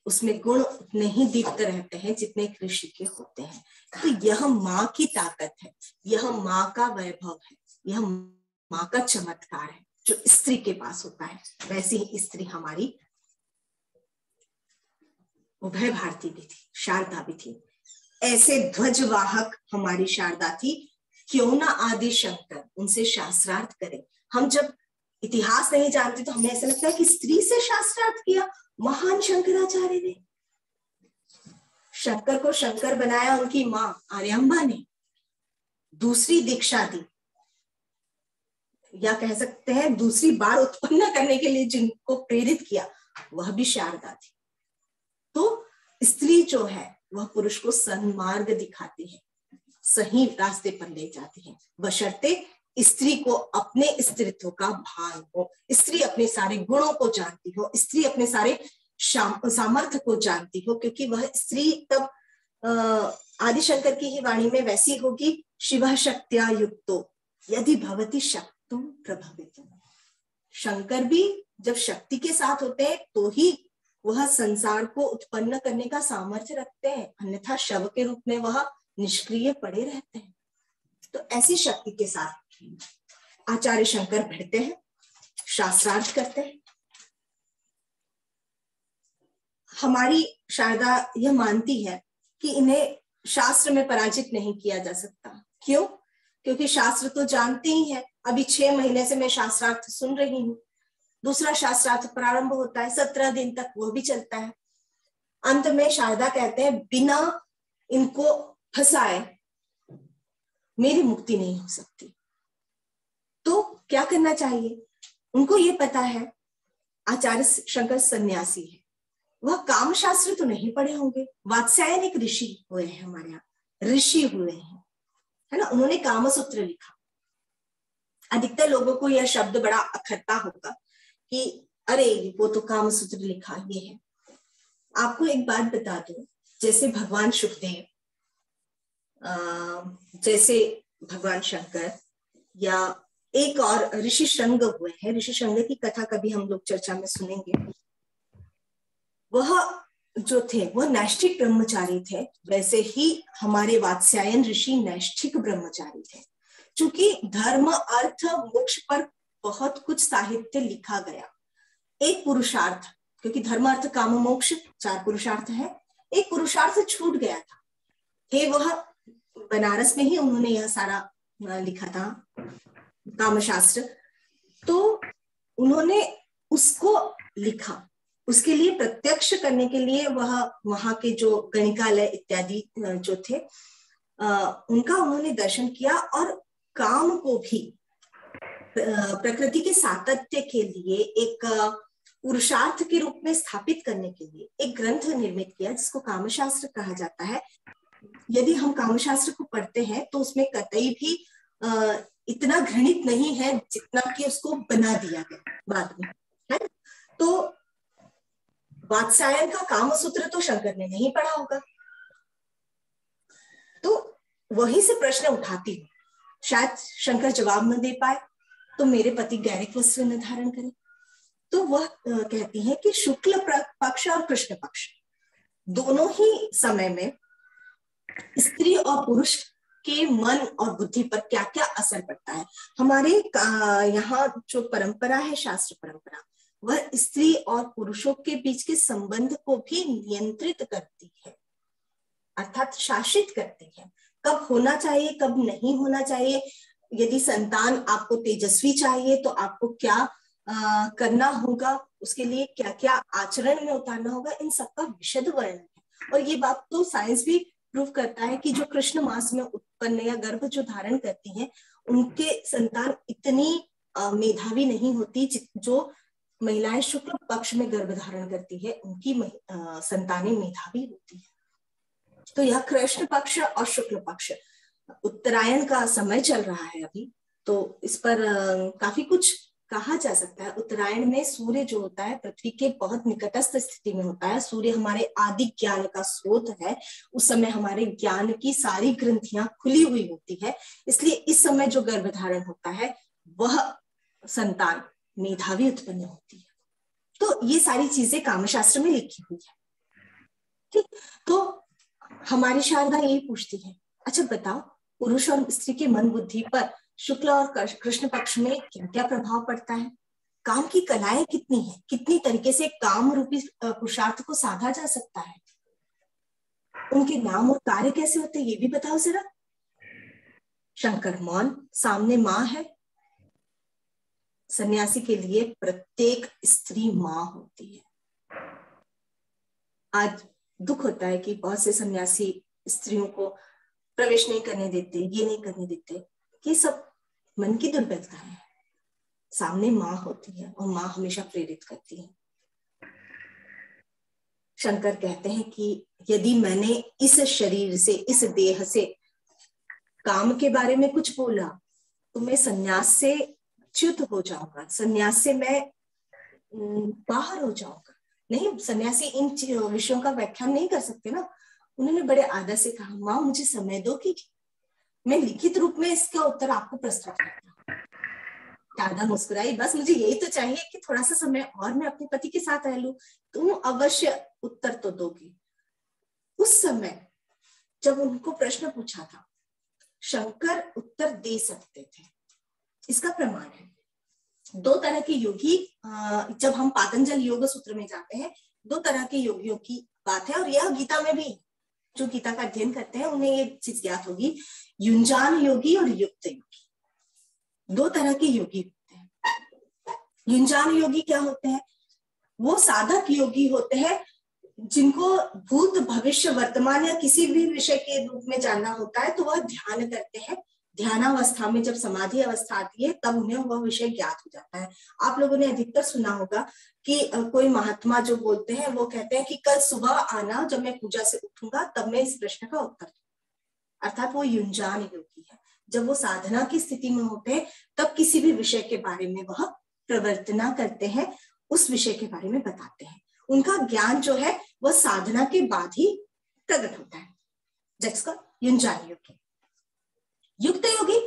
उसमें गुण उतने ही दीप्त रहते हैं जितने ऋषि के होते हैं। तो यह माँ की ताकत है, यह माँ का वैभव है, यह माँ का चमत्कार है जो स्त्री के पास होता है। वैसी ही स्त्री हमारी उभय भारती भी थी, शारदा भी थी। ऐसे ध्वजवाहक हमारी शारदा थी। क्यों ना आदि शंकर उनसे शास्त्रार्थ करें। हम जब इतिहास नहीं जानते तो हमें ऐसा लगता है कि स्त्री से शास्त्रार्थ किया महान शंकराचार्य ने। शंकर को शंकर बनाया उनकी मां आर्यंबा ने, दूसरी दीक्षा दी, या कह सकते हैं दूसरी बार उत्पन्न करने के लिए जिनको प्रेरित किया वह भी शारदा थी। तो स्त्री जो है वह पुरुष को सन्मार्ग दिखाती है, सही रास्ते पर ले जाती है, बशर्ते स्त्री को अपने स्त्रीत्व का भान हो, स्त्री अपने सारे गुणों को जानती हो, स्त्री अपने सारे सामर्थ्य को जानती हो। क्योंकि वह स्त्री तब आदिशंकर की ही वाणी में वैसी होगी, शिवः शक्त्या युक्तो यदि भवति शक्तुम प्रभवितुम। शंकर भी जब शक्ति के साथ होते हैं तो ही वह संसार को उत्पन्न करने का सामर्थ्य रखते हैं, अन्यथा शव के रूप में वह निष्क्रिय पड़े रहते हैं। तो ऐसी शक्ति के साथ आचार्य शंकर भिड़ते हैं, शास्त्रार्थ करते हैं। हमारी शारदा यह मानती है कि इन्हें शास्त्र में पराजित नहीं किया जा सकता। क्यों? क्योंकि शास्त्र तो जानते ही है। अभी 6 महीने से मैं शास्त्रार्थ सुन रही हूँ, दूसरा शास्त्रार्थ प्रारंभ होता है, 17 दिन तक वो भी चलता है। अंत में शारदा कहते हैं बिना इनको फंसाए मेरी मुक्ति नहीं हो सकती। तो क्या करना चाहिए? उनको ये पता है आचार्य शंकर सन्यासी है, वह काम शास्त्र तो नहीं पढ़े होंगे, वात्स्यायन एक ऋषि हुए हैं, हमारे यहाँ ऋषि हुए हैं, है ना। उन्होंने कामसूत्र लिखा। अधिकतर लोगों को यह शब्द बड़ा अखरता होगा कि अरे वो तो कामसूत्र लिखा, ये है। आपको एक बात बता दूं, जैसे भगवान सुखदेव, जैसे भगवान शंकर, या एक और ऋषि शृंग हुए हैं। ऋषि शृंग की कथा कभी हम लोग चर्चा में सुनेंगे। वह जो थे वह नैष्ठिक ब्रह्मचारी थे, वैसे ही हमारे वात्स्यायन ऋषि नैष्ठिक ब्रह्मचारी थे। चूंकि धर्म अर्थ मोक्ष पर बहुत कुछ साहित्य लिखा गया, एक पुरुषार्थ, क्योंकि धर्म अर्थ काम मोक्ष 4 पुरुषार्थ है, एक पुरुषार्थ छूट गया था। हे वह बनारस में ही उन्होंने यह सारा लिखा था, कामशास्त्र। तो उन्होंने उसको लिखा, उसके लिए प्रत्यक्ष करने के लिए वह वहां के जो गणिकालय इत्यादि जो थे उनका उन्होंने दर्शन किया, और काम को भी प्रकृति के सातत्य के लिए एक पुरुषार्थ के रूप में स्थापित करने के लिए एक ग्रंथ निर्मित किया जिसको कामशास्त्र कहा जाता है। यदि हम कामशास्त्र को पढ़ते हैं तो उसमें कतई भी इतना घृणित नहीं है जितना कि उसको बना दिया गया बाद में, है। तो वात्स्यायन का कामसूत्र तो शंकर ने नहीं पढ़ा होगा, तो वहीं से प्रश्न उठाती हूँ शायद शंकर जवाब न दे पाए तो मेरे पति गैरिक वस्त्र न धारण करें। तो वह कहती है कि शुक्ल पक्ष और कृष्ण पक्ष दोनों ही समय में स्त्री और पुरुष के मन और बुद्धि पर क्या क्या असर पड़ता है। हमारे यहाँ जो परंपरा है, शास्त्र परंपरा, वह स्त्री और पुरुषों के बीच के संबंध को भी नियंत्रित करती है, अर्थात शासित करती है। कब होना चाहिए, कब नहीं होना चाहिए, यदि संतान आपको तेजस्वी चाहिए तो आपको क्या करना होगा, उसके लिए क्या क्या आचरण में उतारना होगा, इन सबका विशद वर्णन है। और ये बात तो साइंस भी प्रूव करता है कि जो कृष्ण मास में उत्पन्न या गर्भ जो धारण करती हैं, उनके संतान इतनी मेधावी नहीं होती जो महिलाएं शुक्ल पक्ष में गर्भ धारण करती है, उनकी संतानें मेधावी होती है। तो यह कृष्ण पक्ष और शुक्ल पक्ष, उत्तरायण का समय चल रहा है अभी, तो इस पर काफी कुछ कहा जा सकता है। उत्तरायण में सूर्य जो होता है पृथ्वी के बहुत निकटस्थ स्थिति में होता है। सूर्य हमारे आदि ज्ञान का स्रोत है। उस समय हमारे ज्ञान की सारी ग्रंथियां खुली हुई होती है, इसलिए इस समय जो गर्भधारण होता है वह संतान मेधावी उत्पन्न होती है। तो ये सारी चीजें कामशास्त्र में लिखी हुई है। ठीक, तो हमारी शारदा यही पूछती है, अच्छा बताओ, पुरुष और स्त्री के मन बुद्धि पर शुक्ल और कृष्ण पक्ष में क्या क्या प्रभाव पड़ता है? काम की कलाएं कितनी है, कितनी तरीके से काम रूपी पुरुषार्थ को साधा जा सकता है, उनके नाम और कार्य कैसे होते हैं, ये भी बताओ जरा। शंकर मौन, सामने माँ है। सन्यासी के लिए प्रत्येक स्त्री माँ होती है। आज दुख होता है कि बहुत से सन्यासी स्त्रियों को प्रवेश नहीं करने देते, ये नहीं करने देते। ये सब मन की दुर्बलता है। सामने माँ होती है और माँ हमेशा प्रेरित करती है। शंकर कहते हैं कि यदि मैंने इस शरीर से, इस देह से काम के बारे में कुछ बोला तो मैं संन्यास से च्युत हो जाऊंगा, संन्यास से मैं बाहर हो जाऊंगा। नहीं, सन्यासी इन विषयों का व्याख्यान नहीं कर सकते ना। उन्होंने बड़े आदर से कहा, माँ मुझे समय दो कि मैं लिखित रूप में इसका उत्तर आपको प्रस्तुत करता हूँ। शारदा मुस्कुराई, बस मुझे यही तो चाहिए कि थोड़ा सा समय और मैं अपने पति के साथ रह लूं। तुम अवश्य उत्तर तो दोगे। उस समय जब उनको प्रश्न पूछा था, शंकर उत्तर दे सकते थे। इसका प्रमाण है दो तरह के योगी, जब हम पातंजल योग सूत्र में जाते हैं, दो तरह के योगियों की बात है, और यह गीता में भी, जो गीता का अध्ययन करते हैं उन्हें ये चीज ज्ञात होगी, युंजान योगी और युक्त योगी, दो तरह के योगी होते हैं। युंजान योगी क्या होते हैं? वो साधक योगी होते हैं जिनको भूत भविष्य वर्तमान या किसी भी विषय के रूप में जानना होता है, तो वह ध्यान करते हैं। ध्यानावस्था में जब समाधि अवस्था आती है तब उन्हें वह विषय ज्ञात हो जाता है। आप लोगों ने अधिकतर सुना होगा कि कोई महात्मा जो बोलते हैं वो कहते हैं कि कल सुबह आना, जब मैं पूजा से उठूंगा तब मैं इस प्रश्न का उत्तर दूंगा। अर्थात वो युंजान योगी है। जब वो साधना की स्थिति में होते हैं तब किसी भी विषय के बारे में वह प्रवर्तना करते हैं, उस विषय के बारे में बताते हैं। उनका ज्ञान जो है वह साधना के बाद ही प्रकट होता है, जिसका युंजान योगी। युक्त योगी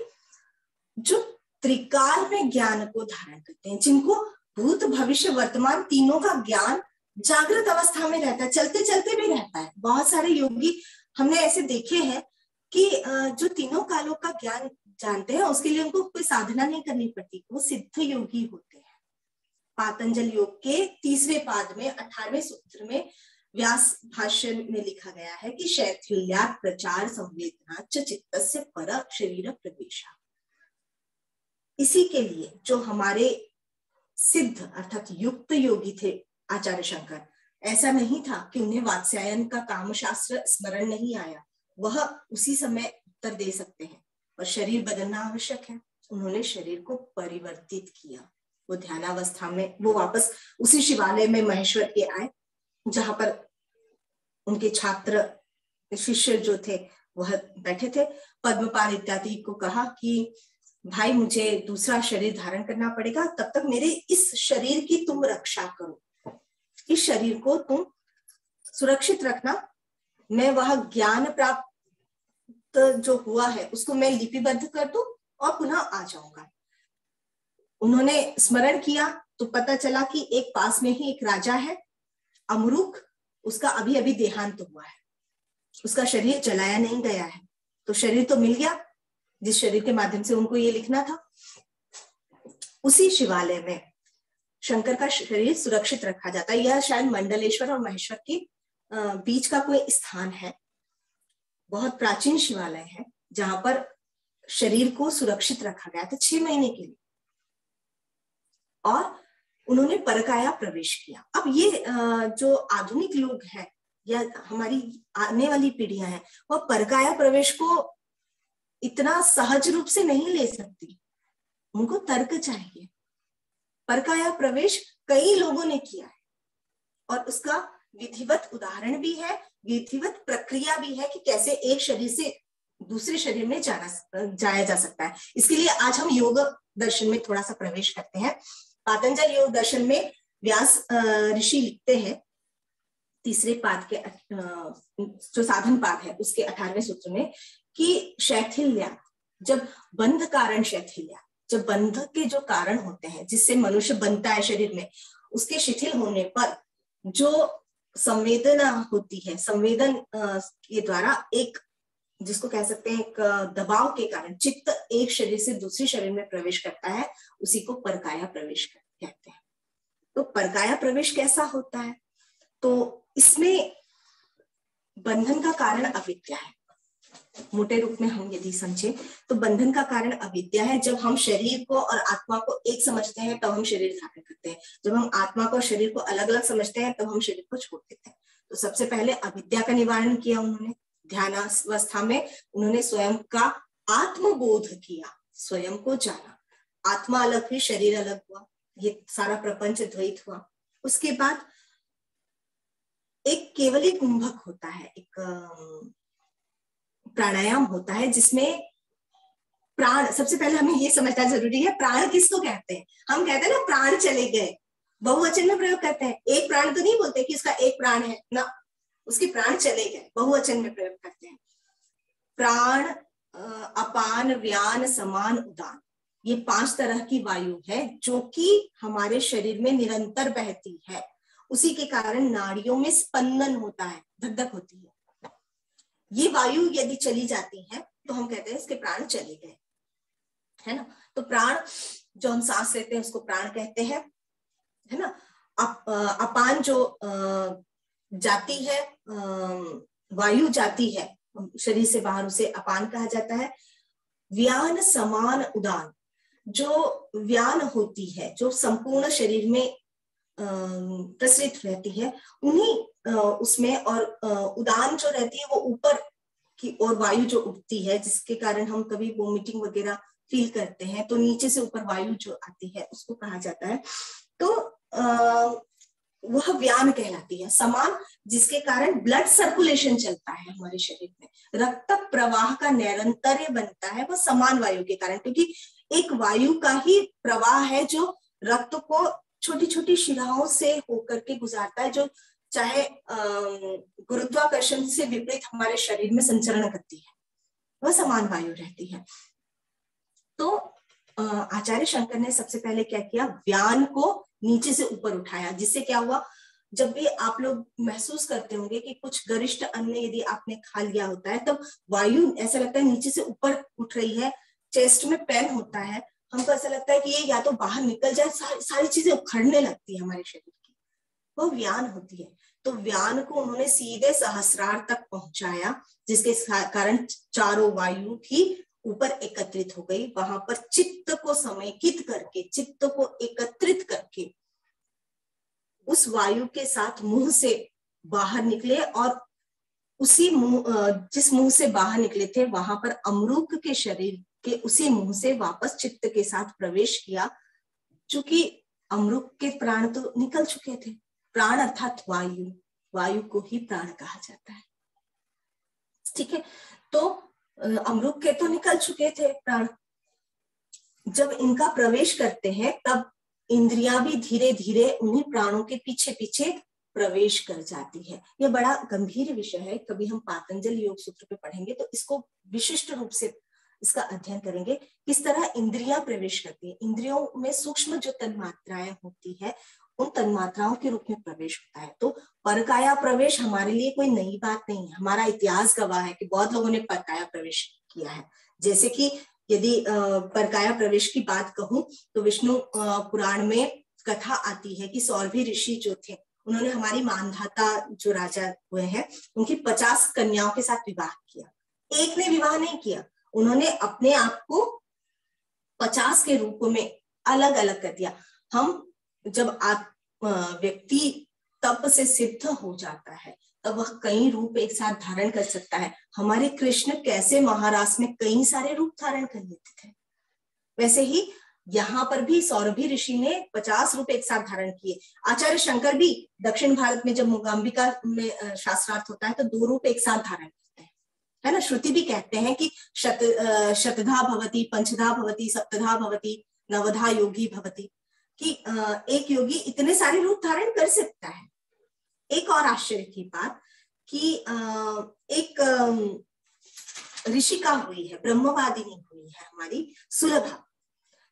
जो त्रिकाल में ज्ञान को धारण करते हैं, जिनको भूत भविष्य वर्तमान तीनों का ज्ञान जागृत अवस्था में रहता है, चलते चलते भी रहता है। बहुत सारे योगी हमने ऐसे देखे हैं कि जो तीनों कालों का ज्ञान जानते हैं, उसके लिए उनको कोई साधना नहीं करनी पड़ती, वो सिद्ध योगी होते हैं। पातंजल योग के 3वें पाद में 18वें सूत्र में व्यास भाष्य में लिखा गया है कि शैथिल्यात् प्रचार संवेदना च चित्तस्य पर शरीर प्रवेशा। इसी के लिए जो हमारे सिद्ध अर्थात युक्त योगी थे आचार्य शंकर, ऐसा नहीं था कि उन्हें वात्स्यायन का कामशास्त्र स्मरण नहीं आया, वह उसी समय उत्तर दे सकते हैं, पर शरीर बदलना आवश्यक है। उन्होंने शरीर को परिवर्तित किया। वो ध्यानावस्था में वो वापस उसी शिवालय में महेश्वर के आए जहां पर उनके छात्र शिष्य जो थे वह बैठे थे। पद्मपाल इत्यादि को कहा कि भाई मुझे दूसरा शरीर धारण करना पड़ेगा, तब तक मेरे इस शरीर की तुम रक्षा करो, इस शरीर को तुम सुरक्षित रखना। मैं वह ज्ञान प्राप्त जो हुआ है उसको मैं लिपिबद्ध कर दूं और पुनः आ जाऊंगा। उन्होंने स्मरण किया तो पता चला कि एक पास में ही एक राजा है अमरुक, उसका अभी अभी देहांत हुआ है, उसका शरीर जलाया नहीं गया है, तो शरीर तो मिल गया जिस शरीर के माध्यम से उनको ये लिखना था। उसी शिवालय में शंकर का शरीर सुरक्षित रखा जाता है। यह शायद मंडलेश्वर और महेश्वर के बीच का कोई स्थान है, बहुत प्राचीन शिवालय है जहां पर शरीर को सुरक्षित रखा गया था 6 महीने के लिए, और उन्होंने परकाया प्रवेश किया। अब ये जो आधुनिक लोग हैं या हमारी आने वाली पीढ़ियां हैं, वह परकाया प्रवेश को इतना सहज रूप से नहीं ले सकती, उनको तर्क चाहिए। परकाया प्रवेश कई लोगों ने किया है और उसका विधिवत उदाहरण भी है, विधिवत प्रक्रिया भी है कि कैसे एक शरीर से दूसरे शरीर में जाया जा सकता है। इसके लिए आज हम योग दर्शन में थोड़ा सा प्रवेश करते हैं। पातंजल योग दर्शन में व्यास ऋषि लिखते हैं तीसरे पाद के जो साधन पाद है उसके 18वें सूत्र में कि शैथिल्य, जब बंध कारण शैथिल्य, जब बंध के जो कारण होते हैं जिससे मनुष्य बनता है शरीर में, उसके शिथिल होने पर जो संवेदना होती है, संवेदन के द्वारा एक जिसको कह सकते हैं एक दबाव के कारण चित्त एक शरीर से दूसरे शरीर में प्रवेश करता है, उसी को परकाया प्रवेश कहते हैं। तो परकाया प्रवेश कैसा होता है? तो इसमें बंधन का कारण अविद्या है। मोटे रूप में हम यदि समझे तो बंधन का कारण अविद्या है। जब हम शरीर को और आत्मा को एक समझते हैं तब हम शरीर धारण करते हैं, जब हम आत्मा को और शरीर को अलग अलग समझते हैं तब हम शरीर को छोड़ देते हैं। तो सबसे पहले अविद्या का निवारण किया उन्होंने, ध्यानावस्था में उन्होंने स्वयं का आत्मबोध किया, स्वयं को जाना, आत्मा अलग हुई, शरीर अलग हुआ, ये सारा प्रपंच द्वैत हुआ। उसके बाद एक केवली कुंभक होता है, एक प्राणायाम होता है जिसमें प्राण, सबसे पहले हमें ये समझना जरूरी है प्राण किसको कहते हैं। हम कहते हैं ना प्राण चले गए, बहुवचन में प्रयोग करते हैं, एक प्राण तो नहीं बोलते कि उसका एक प्राण है ना, उसके प्राण चले गए, बहुवचन में प्रयोग करते हैं। प्राण, अपान, व्यान, समान, उदान, ये 5 तरह की वायु है जो कि हमारे शरीर में निरंतर बहती है। उसी के कारण नाड़ियों में स्पंदन होता है, धक धक होती है। ये वायु यदि चली जाती है तो हम कहते हैं इसके प्राण चले गए, है ना। तो प्राण जो हम सांस लेते हैं उसको प्राण कहते हैं, है ना। अपान जो जाती है, वायु जाती है शरीर से बाहर, उसे अपान कहा जाता है। व्यान, समान, उदान, जो व्यान होती है जो संपूर्ण शरीर में प्रसरित रहती है उन्हीं उसमें, और उदान जो रहती है वो ऊपर की ओर वायु जो उठती है जिसके कारण हम कभी वोमिटिंग वगैरह फील करते हैं, तो नीचे से ऊपर वायु जो आती है उसको कहा जाता है। तो वह व्यान कहलाती है। समान, जिसके कारण ब्लड सर्कुलेशन चलता है हमारे शरीर में, रक्त प्रवाह का निरंतर्य बनता है, वह समान वायु के कारण, क्योंकि एक वायु का ही प्रवाह है जो रक्त को छोटी छोटी शिराओं से होकर के गुजारता है, जो चाहे गुरुत्वाकर्षण से विपरीत हमारे शरीर में संचरण करती है, वह समान वायु रहती है। तो आचार्य शंकर ने सबसे पहले क्या किया, व्यान को नीचे से ऊपर उठाया, जिससे क्या हुआ, जब भी आप लोग महसूस करते होंगे कि कुछ गरिष्ठ अन्न यदि आपने खा लिया होता है तब वायु ऐसा लगता है नीचे से ऊपर उठ रही है, चेस्ट में पेन होता है, हमको ऐसा लगता है कि ये या तो बाहर निकल जाए, सारी चीजें उखड़ने लगती है हमारे शरीर की, वो व्यान होती है। तो व्यान को उन्होंने सीधे सहस्रार तक पहुंचाया, जिसके कारण चारों वायु भी ऊपर एकत्रित हो गई। वहां पर चित्त को समेकित करके, चित्त को एकत्रित करके उस वायु के साथ मुंह से बाहर निकले, और उसी मुंह, जिस मुंह से बाहर निकले थे वहां पर अमरूक के शरीर के उसी मुंह से वापस चित्त के साथ प्रवेश किया। चूंकि अमरूक के प्राण तो निकल चुके थे, प्राण अर्थात वायु, वायु को ही प्राण कहा जाता है, ठीक है। तो अमरूक के तो निकल चुके थे प्राण, जब इनका प्रवेश करते हैं तब इंद्रियां भी धीरे धीरे उन्हीं प्राणों के पीछे पीछे प्रवेश कर जाती है। यह बड़ा गंभीर विषय है, कभी हम पातंजल योग सूत्र पे पढ़ेंगे तो इसको विशिष्ट रूप से इसका अध्ययन करेंगे। किस तरह इंद्रियां प्रवेश करती है, इंद्रियों में सूक्ष्म जो तन्मात्राएं होती है उन तन्मात्राओं के रूप में प्रवेश होता है। तो परकाया प्रवेश हमारे लिए कोई नई बात नहीं है, हमारा इतिहास गवाह है कि बहुत लोगों ने परकाया प्रवेश किया है। जैसे कि यदि परकाया प्रवेश की बात कहूं तो विष्णु पुराण में कथा आती है कि सौरभी ऋषि जो थे उन्होंने हमारी मानधाता जो राजा हुए हैं उनकी 50 कन्याओं के साथ विवाह किया। एक ने विवाह नहीं किया, उन्होंने अपने आप को 50 के रूप में अलग अलग कर दिया। हम जब व्यक्ति तप से सिद्ध हो जाता है तब वह कई रूप एक साथ धारण कर सकता है। हमारे कृष्ण कैसे महाराज में कई सारे रूप धारण कर लेते थे, वैसे ही यहाँ पर भी सौरभी ऋषि ने 50 रूप एक साथ धारण किए। आचार्य शंकर भी दक्षिण भारत में जब मूकांबिका में शास्त्रार्थ होता है तो 2 रूप एक साथ धारण करते हैं, है ना। श्रुति भी कहते हैं कि शतधा भवति, पंचधा भवति, सप्तधा भवति, नवधा योगी भवति, कि एक योगी इतने सारे रूप धारण कर सकता है। एक और आश्चर्य की बात कि एक ऋषिका हुई है, ब्रह्मवादिनी हुई है हमारी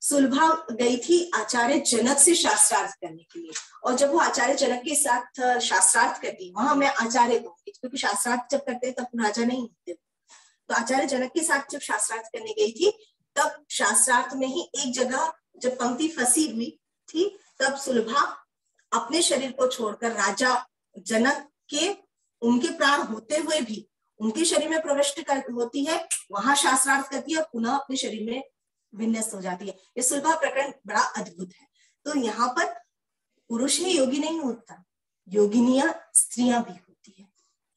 सुलभा गई थी आचार्य जनक से शास्त्रार्थ करने के लिए, और जब वो आचार्य जनक के साथ शास्त्रार्थ करती, वहां मैं आचार्य कहूंगी क्योंकि शास्त्रार्थ जब करते तब राजा नहीं होते, तो आचार्य जनक के साथ जब शास्त्रार्थ करने गई थी तब शास्त्रार्थ में ही एक जगह जब पंक्ति फंसी हुई थी तब सुलभा अपने शरीर को छोड़कर राजा जनक के उनके प्राण होते हुए भी उनके शरीर में प्रविष्ट होती है, वहां शास्त्रार्थ करती है और पुनः अपने शरीर में विन्यस्त हो जाती है। ये सुलभा प्रकरण बड़ा अद्भुत है। तो यहाँ पर पुरुष ही योगी नहीं होता, योगिनियां स्त्रियां भी होती है।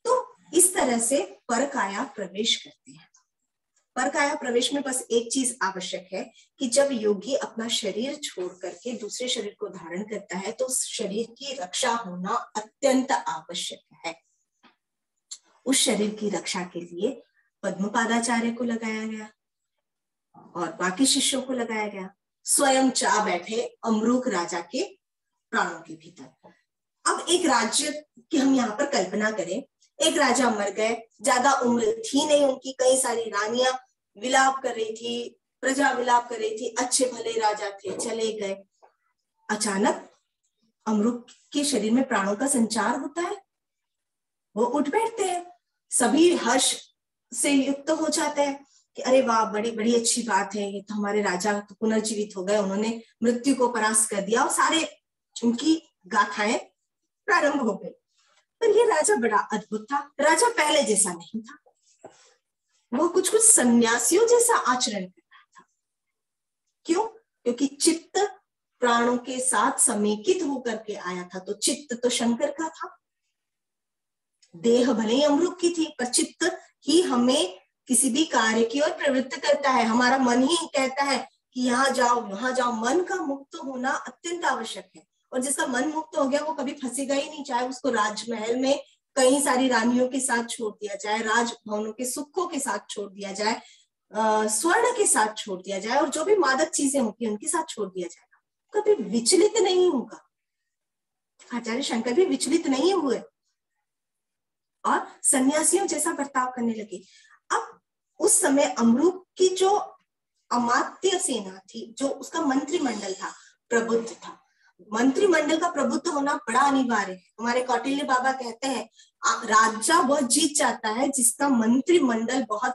तो इस तरह से परकाया प्रवेश करते हैं। परकाया प्रवेश में बस एक चीज आवश्यक है कि जब योगी अपना शरीर छोड़ करके दूसरे शरीर को धारण करता है तो उस शरीर की रक्षा होना अत्यंत आवश्यक है। उस शरीर की रक्षा के लिए पद्मपादाचार्य को लगाया गया और बाकी शिष्यों को लगाया गया, स्वयं जा बैठे अमरूक राजा के प्राणों के भीतर। अब एक राज्य की हम यहाँ पर कल्पना करें, एक राजा मर गए, ज्यादा उम्र थी नहीं उनकी, कई सारी रानियां विलाप कर रही थी, प्रजा विलाप कर रही थी, अच्छे भले राजा थे, चले गए। अचानक अमरूक के शरीर में प्राणों का संचार होता है, वो उठ बैठते हैं, सभी हर्ष से युक्त हो जाते हैं कि अरे वाह, बड़ी बड़ी अच्छी बात है, ये तो हमारे राजा तो पुनर्जीवित हो गए, उन्होंने मृत्यु को परास्त कर दिया, और सारे उनकी गाथाएं प्रारंभ हो गई। पर ये राजा बड़ा अद्भुत था, राजा पहले जैसा नहीं था, वो कुछ कुछ सन्यासियों जैसा आचरण कर रहा था। क्यों? क्योंकि चित्त प्राणों के साथ समेकित होकर के आया था, तो चित्त तो शंकर का था, देह भले ही अमरूक की थी पर चित्त ही हमें किसी भी कार्य की ओर प्रवृत्त करता है। हमारा मन ही कहता है कि यहाँ जाओ वहां जाओ। मन का मुक्त होना अत्यंत आवश्यक है, और जिसका मन मुक्त हो गया वो कभी फंसेगा ही नहीं, चाहे उसको राजमहल में कई सारी रानियों के साथ छोड़ दिया जाए, राजभवनों के सुखों के साथ छोड़ दिया जाए, स्वर्ण के साथ छोड़ दिया जाए, और जो भी मादक चीजें होती है उनके साथ छोड़ दिया जाएगा, कभी विचलित नहीं होगा। आचार्य शंकर भी विचलित नहीं हुए और सन्यासियों जैसा बर्ताव करने लगे। अब उस समय अमरूक की जो अमात्य सेना थी, जो उसका मंत्रिमंडल था, प्रबुद्ध था। मंत्रिमंडल का प्रबुद्ध होना बड़ा अनिवार्य है। हमारे कौटिल्य बाबा कहते हैं राजा वह जीत जाता है जिसका मंत्रिमंडल बहुत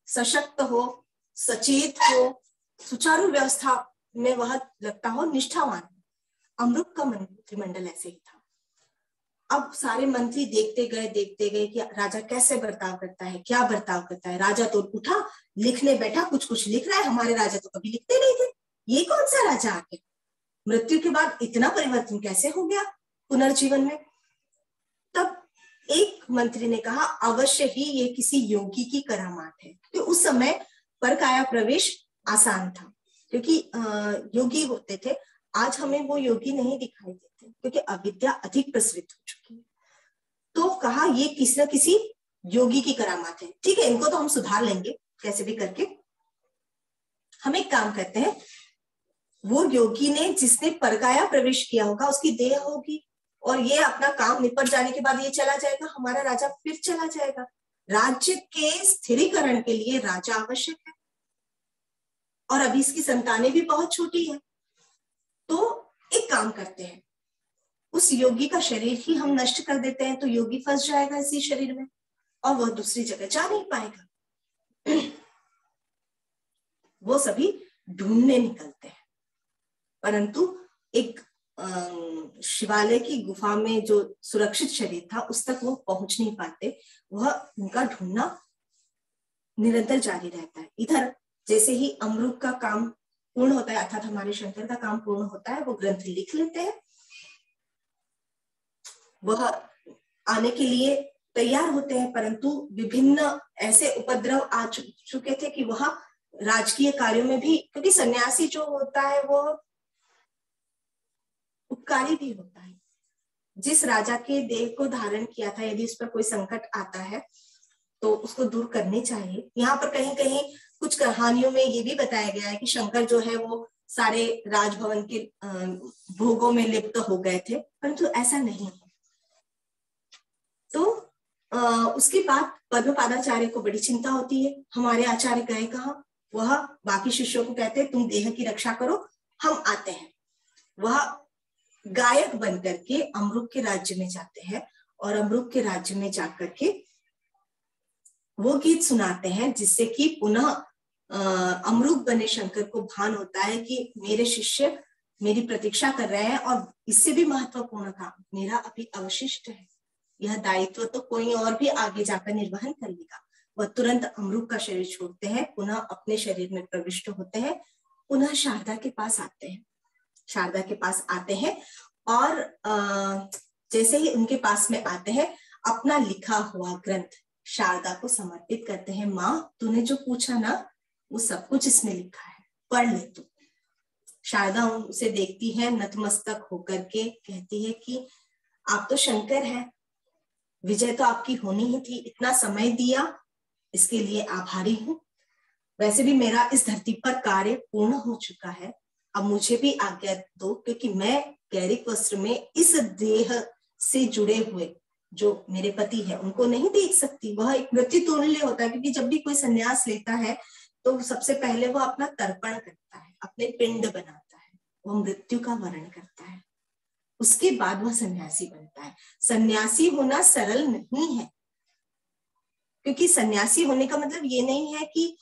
सशक्त हो, सचेत हो, सुचारू व्यवस्था में वह लगता हो, निष्ठावान। अमरूक का मंत्रिमंडल ऐसे ही था। अब सारे मंत्री देखते गए कि राजा कैसे बर्ताव करता है, क्या बर्ताव करता है। राजा तो उठा, लिखने बैठा, कुछ कुछ लिख रहा है। हमारे राजा तो कभी लिखते नहीं थे, ये कौन सा राजा आ गया, मृत्यु के बाद इतना परिवर्तन कैसे हो गया पुनर्जीवन में। तब एक मंत्री ने कहा अवश्य ही ये किसी योगी की करामात है। तो उस समय परकाया प्रवेश आसान था क्योंकि योगी होते थे। आज हमें वो योगी नहीं दिखाई देते क्योंकि अविद्या अधिक प्रसरित हो चुकी है। तो कहा ये किसी न किसी योगी की करामात है। ठीक है, इनको तो हम सुधार लेंगे कैसे भी करके। हम एक काम करते हैं, वो योगी ने जिसने परकाया प्रवेश किया होगा उसकी देह होगी और ये अपना काम निपट जाने के बाद ये चला जाएगा, हमारा राजा फिर चला जाएगा। राज्य के स्थिरीकरण के लिए राजा आवश्यक है। और अभी इसकी संतानें भी बहुत छोटी है। तो एक काम करते हैं, उस योगी का शरीर ही हम नष्ट कर देते हैं, तो योगी फंस जाएगा इसी शरीर में और वह दूसरी जगह जा नहीं पाएगा। वो सभी ढूंढने निकलते हैं, परंतु एक शिवालय की गुफा में जो सुरक्षित शरीर था उस तक वो पहुंच नहीं पाते। वह उनका ढूंढना निरंतर जारी रहता है। इधर जैसे ही अमृत का काम पूर्ण होता है, अर्थात हमारे शंकर का काम पूर्ण होता है, वो ग्रंथ लिख लेते हैं, वह आने के लिए तैयार होते हैं, परंतु विभिन्न ऐसे उपद्रव आ चुके थे कि वह राजकीय कार्यों में भी, क्योंकि सन्यासी जो होता है वो उपकारी भी होता है। जिस राजा के देह को धारण किया था, यदि उस पर कोई संकट आता है तो उसको दूर करने चाहिए। यहाँ पर कहीं कहीं कुछ कहानियों में ये भी बताया गया है कि शंकर जो है वो सारे राजभवन के भोगों में लिप्त हो गए थे, परंतु ऐसा नहीं है। तो उसके बाद पद्मपादाचार्य को बड़ी चिंता होती है, हमारे आचार्य गए कहाँ। वह बाकी शिष्यों को कहते हैं तुम देह की रक्षा करो, हम आते हैं। वह गायक बनकर के अमृत के राज्य में जाते हैं और अमृत के राज्य में जाकर के वो गीत सुनाते हैं, जिससे कि पुनः अमृत बने शंकर को भान होता है कि मेरे शिष्य मेरी प्रतीक्षा कर रहे हैं और इससे भी महत्वपूर्ण काम मेरा अभी अवशिष्ट है। यह दायित्व तो कोई और भी आगे जाकर निर्वहन कर लेगा। वह तुरंत अमृत का शरीर छोड़ते हैं, पुनः अपने शरीर में प्रविष्ट होते हैं, पुनः शारदा के पास आते हैं। शारदा के पास आते हैं और जैसे ही उनके पास में आते हैं, अपना लिखा हुआ ग्रंथ शारदा को समर्पित करते हैं। माँ, तूने जो पूछा ना वो सब कुछ इसमें लिखा है, पढ़ ले तू। शारदा उसे देखती है, नतमस्तक होकर के कहती है कि आप तो शंकर हैं, विजय तो आपकी होनी ही थी, इतना समय दिया इसके लिए आभारी हूं। वैसे भी मेरा इस धरती पर कार्य पूर्ण हो चुका है, अब मुझे भी आज्ञा दो, क्योंकि मैं गैरिक वस्त्र में इस देह से जुड़े हुए जो मेरे पति है उनको नहीं देख सकती। वह एक मृत्यु तुल्य होता है, क्योंकि जब भी कोई संन्यास लेता है तो सबसे पहले वो अपना तर्पण करता है, अपने पिंड बनाता है, वो मृत्यु का वर्ण करता है, उसके बाद वह सन्यासी बनता है। सन्यासी होना सरल नहीं है, क्योंकि सन्यासी होने का मतलब ये नहीं है कि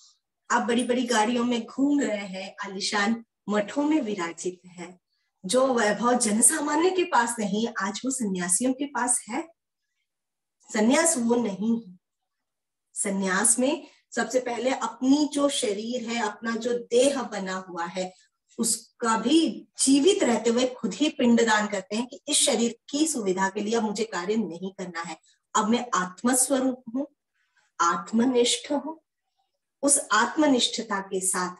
आप बड़ी बड़ी गाड़ियों में घूम रहे हैं, आलिशान मठों में विराजित है। जो वैभव जनसामान्य के पास नहीं, आज वो सन्यासियों के पास है। सन्यास वो नहीं है। सन्यास में सबसे पहले अपनी जो शरीर है, अपना जो देह बना हुआ है, उसका भी जीवित रहते हुए खुद ही पिंडदान करते हैं कि इस शरीर की सुविधा के लिए अब मुझे कार्य नहीं करना है, अब मैं आत्मस्वरूप हूं, आत्मनिष्ठ हूं। उस आत्मनिष्ठता के साथ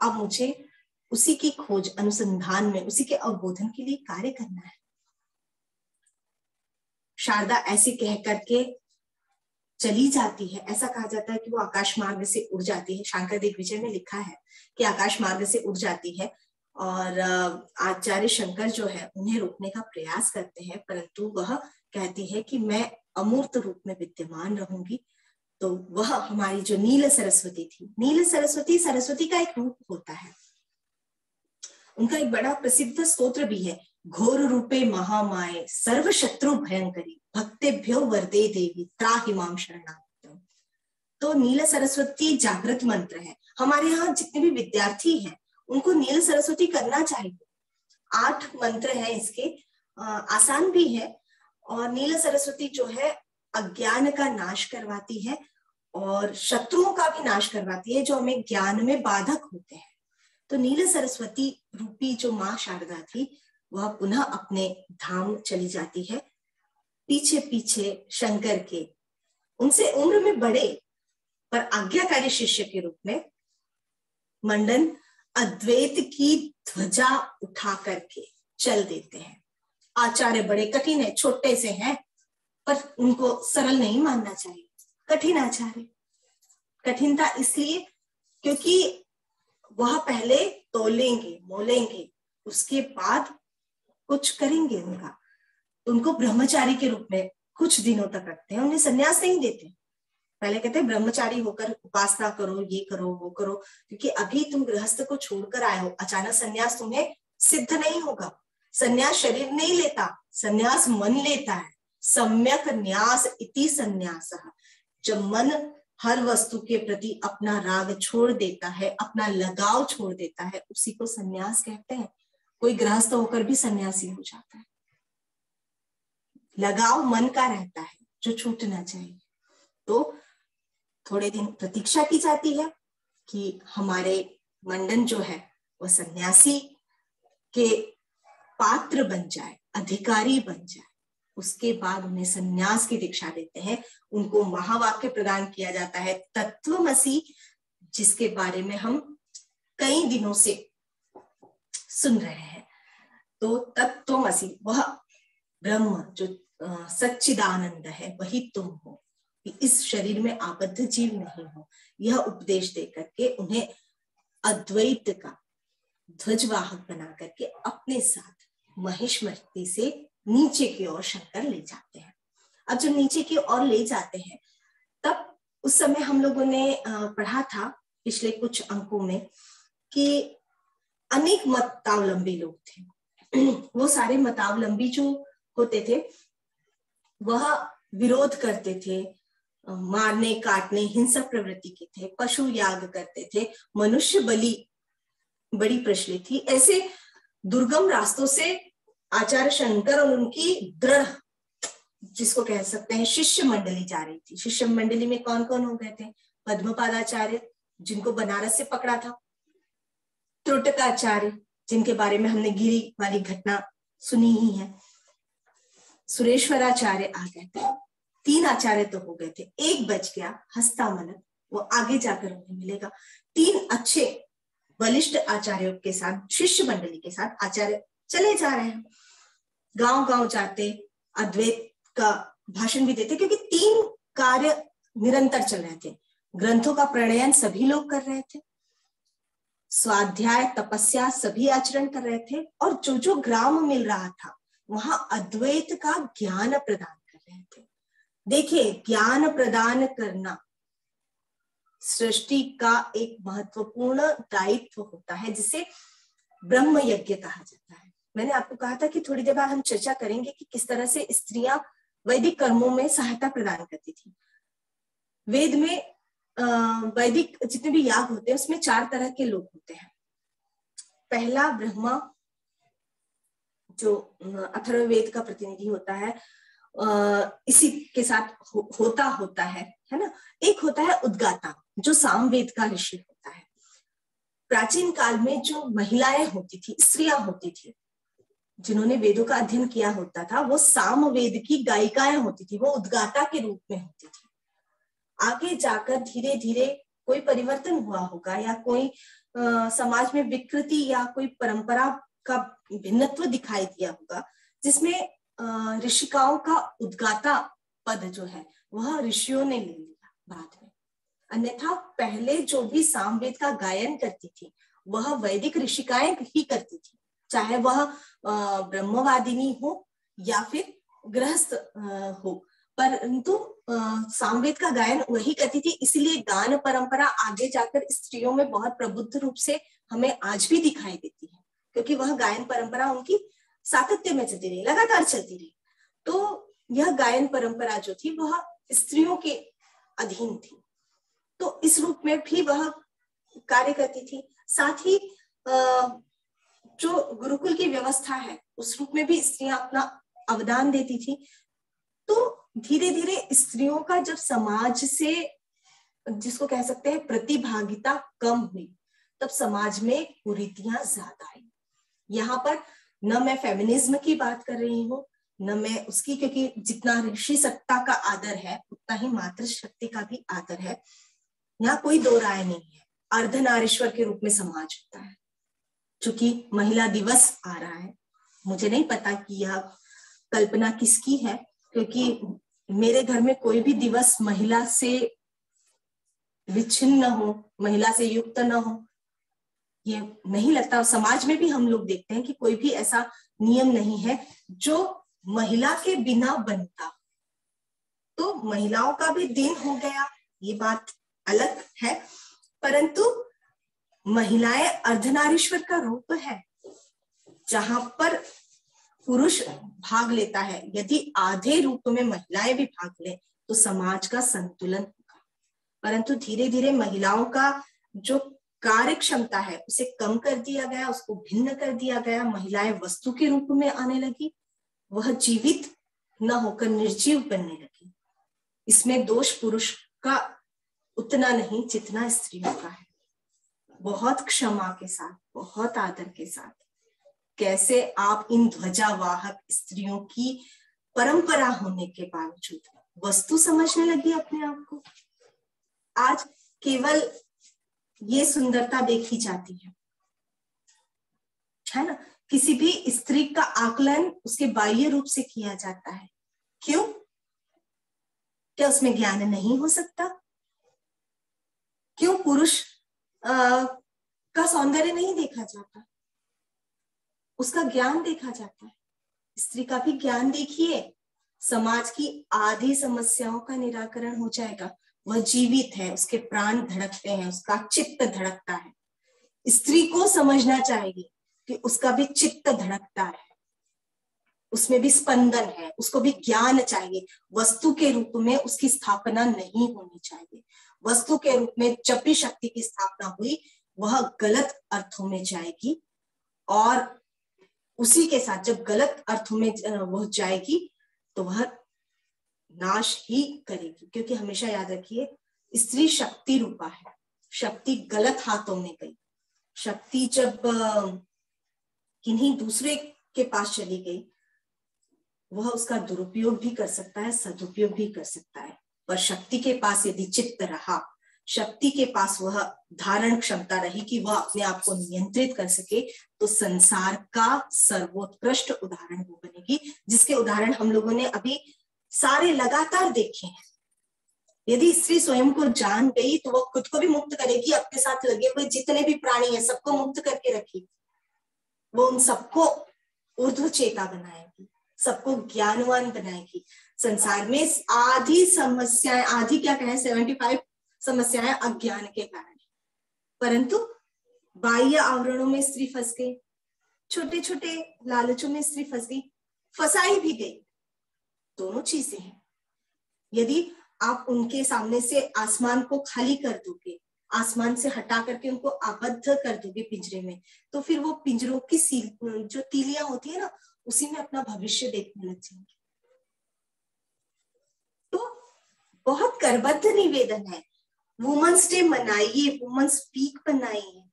अब मुझे उसी की खोज अनुसंधान में, उसी के अवबोधन के लिए कार्य करना है। शारदा ऐसे कह करके चली जाती है। ऐसा कहा जाता है कि वो आकाश मार्ग से उड़ जाती है। शांकर दिग्विजय में लिखा है कि आकाश मार्ग से उड़ जाती है और आचार्य शंकर जो है उन्हें रोकने का प्रयास करते हैं, परंतु वह कहती है कि मैं अमूर्त रूप में विद्यमान रहूंगी। तो वह हमारी जो नील सरस्वती थी, नील सरस्वती सरस्वती का एक रूप होता है। उनका एक बड़ा प्रसिद्ध स्तोत्र भी है, घोर रूपे महामाये सर्व शत्रु भयंकरी भक्तेभ्यो वरदे देवी त्राहि माम शरणागतम्। तो नील सरस्वती जागृत मंत्र है। हमारे यहाँ जितने भी विद्यार्थी हैं उनको नील सरस्वती करना चाहिए। 8 मंत्र हैं इसके, आसान भी है। और नील सरस्वती जो है अज्ञान का नाश करवाती है और शत्रुओं का भी नाश करवाती है, जो हमें ज्ञान में बाधक होते हैं। तो नील सरस्वती रूपी जो माँ शारदा थी वह पुनः अपने धाम चली जाती है, पीछे पीछे शंकर के, उनसे उम्र में बड़े पर आज्ञाकारी शिष्य के रूप में मंडन अद्वैत की ध्वजा उठा करके चल देते हैं। आचार्य बड़े कठिन है, छोटे से हैं, पर उनको सरल नहीं मानना चाहिए। कठिन आचार्य, कठिनता इसलिए क्योंकि वह पहले तोलेंगे मोलेंगे, उसके बाद कुछ करेंगे। उनको ब्रह्मचारी के रूप में कुछ दिनों तक रखते हैं, उन्हें संन्यास नहीं देते। पहले कहते हैं ब्रह्मचारी होकर उपासना करो, ये करो, वो करो, क्योंकि अभी तुम गृहस्थ को छोड़कर आए हो। अचानक संन्यास तुम्हें सिद्ध नहीं होगा। संन्यास शरीर नहीं लेता, संन्यास मन लेता है। सम्यक न्यास इति संन्यासः। जब मन हर वस्तु के प्रति अपना राग छोड़ देता है, अपना लगाव छोड़ देता है, उसी को संन्यास कहते हैं। कोई गृहस्थ होकर भी सन्यासी हो जाता है। लगाव मन का रहता है जो छूटना चाहिए। तो थोड़े दिन प्रतीक्षा की जाती है कि हमारे मंडन जो है वह सन्यासी के पात्र बन जाए, अधिकारी बन जाए। उसके बाद उन्हें सन्यास की दीक्षा देते हैं। उनको महावाक्य प्रदान किया जाता है, तत्वमसि, जिसके बारे में हम कई दिनों से सुन रहे हैं। तो तत्वमसि, वह ब्रह्म जो सच्चिदानंद है, वही तुम हो, इस शरीर में आबद्ध जीव नहीं हो। यह उपदेश दे करके उन्हें अद्वैत का ध्वजवाहक बना करके अपने साथ महिष्मती से नीचे की ओर शंकर ले जाते हैं। अब जब नीचे की ओर ले जाते हैं, तब उस समय हम लोगों ने पढ़ा था पिछले कुछ अंकों में कि अनेक मतावलंबी लोग थे। वो सारे मतावलंबी जो होते थे वह विरोध करते थे, मारने काटने हिंसक प्रवृत्ति के थे, पशु याग करते थे, मनुष्य बलि बड़ी प्रचलित थी। ऐसे दुर्गम रास्तों से आचार्य शंकर और उनकी दृढ़, जिसको कह सकते हैं शिष्य मंडली जा रही थी। शिष्य मंडली में कौन कौन हो गए थे? पद्मपादाचार्य, जिनको बनारस से पकड़ा था, त्रुटकाचार्य, जिनके बारे में हमने गिरी वाली घटना सुनी ही है, सुरेश्वराचार्य आ गए थे। 3 आचार्य तो हो गए थे, एक बच गया हस्तामलक, वो आगे जाकर उन्हें मिलेगा। 3 अच्छे बलिष्ठ आचार्यों के साथ, शिष्य मंडली के साथ आचार्य चले जा रहे हैं। गांव गांव जाते, अद्वैत का भाषण भी देते, क्योंकि 3 कार्य निरंतर चल रहे थे। ग्रंथों का प्रणयन सभी लोग कर रहे थे, स्वाध्याय तपस्या सभी आचरण कर रहे थे, और जो जो ग्राम मिल रहा था वहां अद्वैत का ज्ञान प्रदान कर रहे थे। देखिए, ज्ञान प्रदान करना सृष्टि का एक महत्वपूर्ण दायित्व होता है, जिसे ब्रह्म यज्ञ कहा जाता है। मैंने आपको कहा था कि थोड़ी देर बाद हम चर्चा करेंगे कि किस तरह से स्त्रियां वैदिक कर्मों में सहायता प्रदान करती थी। वेद में वैदिक जितने भी याग होते हैं उसमें 4 तरह के लोग होते हैं। पहला ब्रह्मा, जो अथर्ववेद का प्रतिनिधि होता है, इसी के साथ होता है ना। एक होता है उद्गाता, जो सामवेद का ऋषि होता है। प्राचीन काल में जो महिलाएं होती थी, स्त्रियां होती थी, जिन्होंने वेदों का अध्ययन किया होता था, वो सामवेद की गायिकाएं होती थी, वो उद्गाता के रूप में होती थी। आगे जाकर धीरे धीरे कोई परिवर्तन हुआ होगा, या कोई समाज में विकृति या कोई परंपरा का भिन्नत्व दिखाई दिया होगा, जिसमें ऋषिकाओं का उद्गाता पद जो है वह ऋषियों ने ले लिया बाद में। अन्यथा पहले जो भी सामवेद का गायन करती थी वह वैदिक ऋषिकाएं ही करती थी, चाहे वह ब्रह्मवादिनी हो या फिर गृहस्थ हो, परंतु सामवेद का गायन वही करती थी। इसलिए गान परंपरा आगे जाकर स्त्रियों में बहुत प्रबुद्ध रूप से हमें आज भी दिखाई देती है, क्योंकि वह गायन परंपरा उनकी सातत्य में चलती रही, लगातार चलती रही। तो यह गायन परंपरा जो थी वह स्त्रियों के अधीन थी, तो इस रूप में भी वह कार्य करती थी। साथ ही जो गुरुकुल की व्यवस्था है उस रूप में भी स्त्रियां अपना अवदान देती थी। तो धीरे धीरे स्त्रियों का जब समाज से, जिसको कह सकते हैं प्रतिभागिता कम हुई, तब समाज में कुरीतियां ज्यादा आई। यहाँ पर न मैं फेमिनिज्म की बात कर रही हूँ, न मैं उसकी, क्योंकि जितना ऋषि सत्ता का आदर है उतना ही मातृशक्ति का भी आदर है, यहाँ कोई दो राय नहीं है। अर्धनारीश्वर के रूप में समाज होता है। चूंकि महिला दिवस आ रहा है, मुझे नहीं पता कि यह कल्पना किसकी है, क्योंकि मेरे घर में कोई भी दिवस महिला से विच्छिन्न हो, महिला से युक्त न हो, ये नहीं लगता। और समाज में भी हम लोग देखते हैं कि कोई भी ऐसा नियम नहीं है जो महिला के बिना बनता। तो महिलाओं का भी दिन हो गया, ये बात अलग है, परंतु महिलाएं अर्धनारीश्वर का रूप है। जहां पर पुरुष भाग लेता है, यदि आधे रूप में महिलाएं भी भाग ले तो समाज का संतुलन होगा। परंतु धीरे धीरे महिलाओं का जो कार्य क्षमता है उसे कम कर दिया गया, उसको भिन्न कर दिया गया। महिलाएं वस्तु के रूप में आने लगी, वह जीवित न होकर निर्जीव बनने लगी। इसमें दोष पुरुष का उतना नहीं जितना स्त्रियों का है। बहुत क्षमा के साथ, बहुत आदर के साथ कैसे आप इन ध्वजावाहक स्त्रियों की परंपरा होने के बावजूद वस्तु समझने लगी अपने आप को। आज केवल ये सुंदरता देखी जाती है ना। किसी भी स्त्री का आकलन उसके बाह्य रूप से किया जाता है। क्यों? क्या उसमें ज्ञान नहीं हो सकता? क्यों पुरुष का सौंदर्य नहीं देखा जाता? उसका ज्ञान देखा जाता है। स्त्री का भी ज्ञान देखिए, समाज की आधी समस्याओं का निराकरण हो जाएगा। वह जीवित है, उसके प्राण धड़कते हैं, उसका चित्त धड़कता है। स्त्री को समझना चाहिए कि उसका भी चित्त धड़कता है, उसमें भी स्पंदन है, उसको भी ज्ञान चाहिए। वस्तु के रूप में उसकी स्थापना नहीं होनी चाहिए। वस्तु के रूप में जब भी शक्ति की स्थापना हुई वह गलत अर्थों में जाएगी, और उसी के साथ जब गलत अर्थों में वह जाएगी तो वह नाश ही करेगी। क्योंकि हमेशा याद रखिए, स्त्री शक्ति रूपा है। शक्ति गलत हाथों में गई, शक्ति जब किन्हीं दूसरे के पास चली गई, वह उसका दुरुपयोग भी कर सकता है, सदुपयोग भी कर सकता है। पर शक्ति के पास यदि चित्त रहा, शक्ति के पास वह धारण क्षमता रही कि वह अपने आप को नियंत्रित कर सके, तो संसार का सर्वोत्कृष्ट उदाहरण वो बनेगी, जिसके उदाहरण हम लोगों ने अभी सारे लगातार देखे हैं। यदि स्त्री स्वयं को जान गई तो वह खुद को भी मुक्त करेगी, अपने साथ लगे हुए जितने भी प्राणी हैं सबको मुक्त करके रखेगी। वो उन सबको ऊर्ध्व चेता बनाएगी, सबको ज्ञानवान बनाएगी। संसार में आधी समस्याएं, आधी क्या कहें, 75 समस्याएं अज्ञान के कारण, परंतु बाह्य आवरणों में स्त्री फंस गई, छोटे छोटे लालचों में स्त्री फंस गई, फंसाई भी गई। दोनों चीजें हैं। यदि आप उनके सामने से आसमान को खाली कर दोगे, आसमान से हटा करके उनको आबद्ध कर दोगे पिंजरे में, तो फिर वो पिंजरों की जो तीलियां होती है ना, उसी में अपना भविष्य देखने लग जाएंगे। तो बहुत करबद्ध निवेदन है, वुमेन्स डे मनाइए, वुमेन्स वीक बनाइए,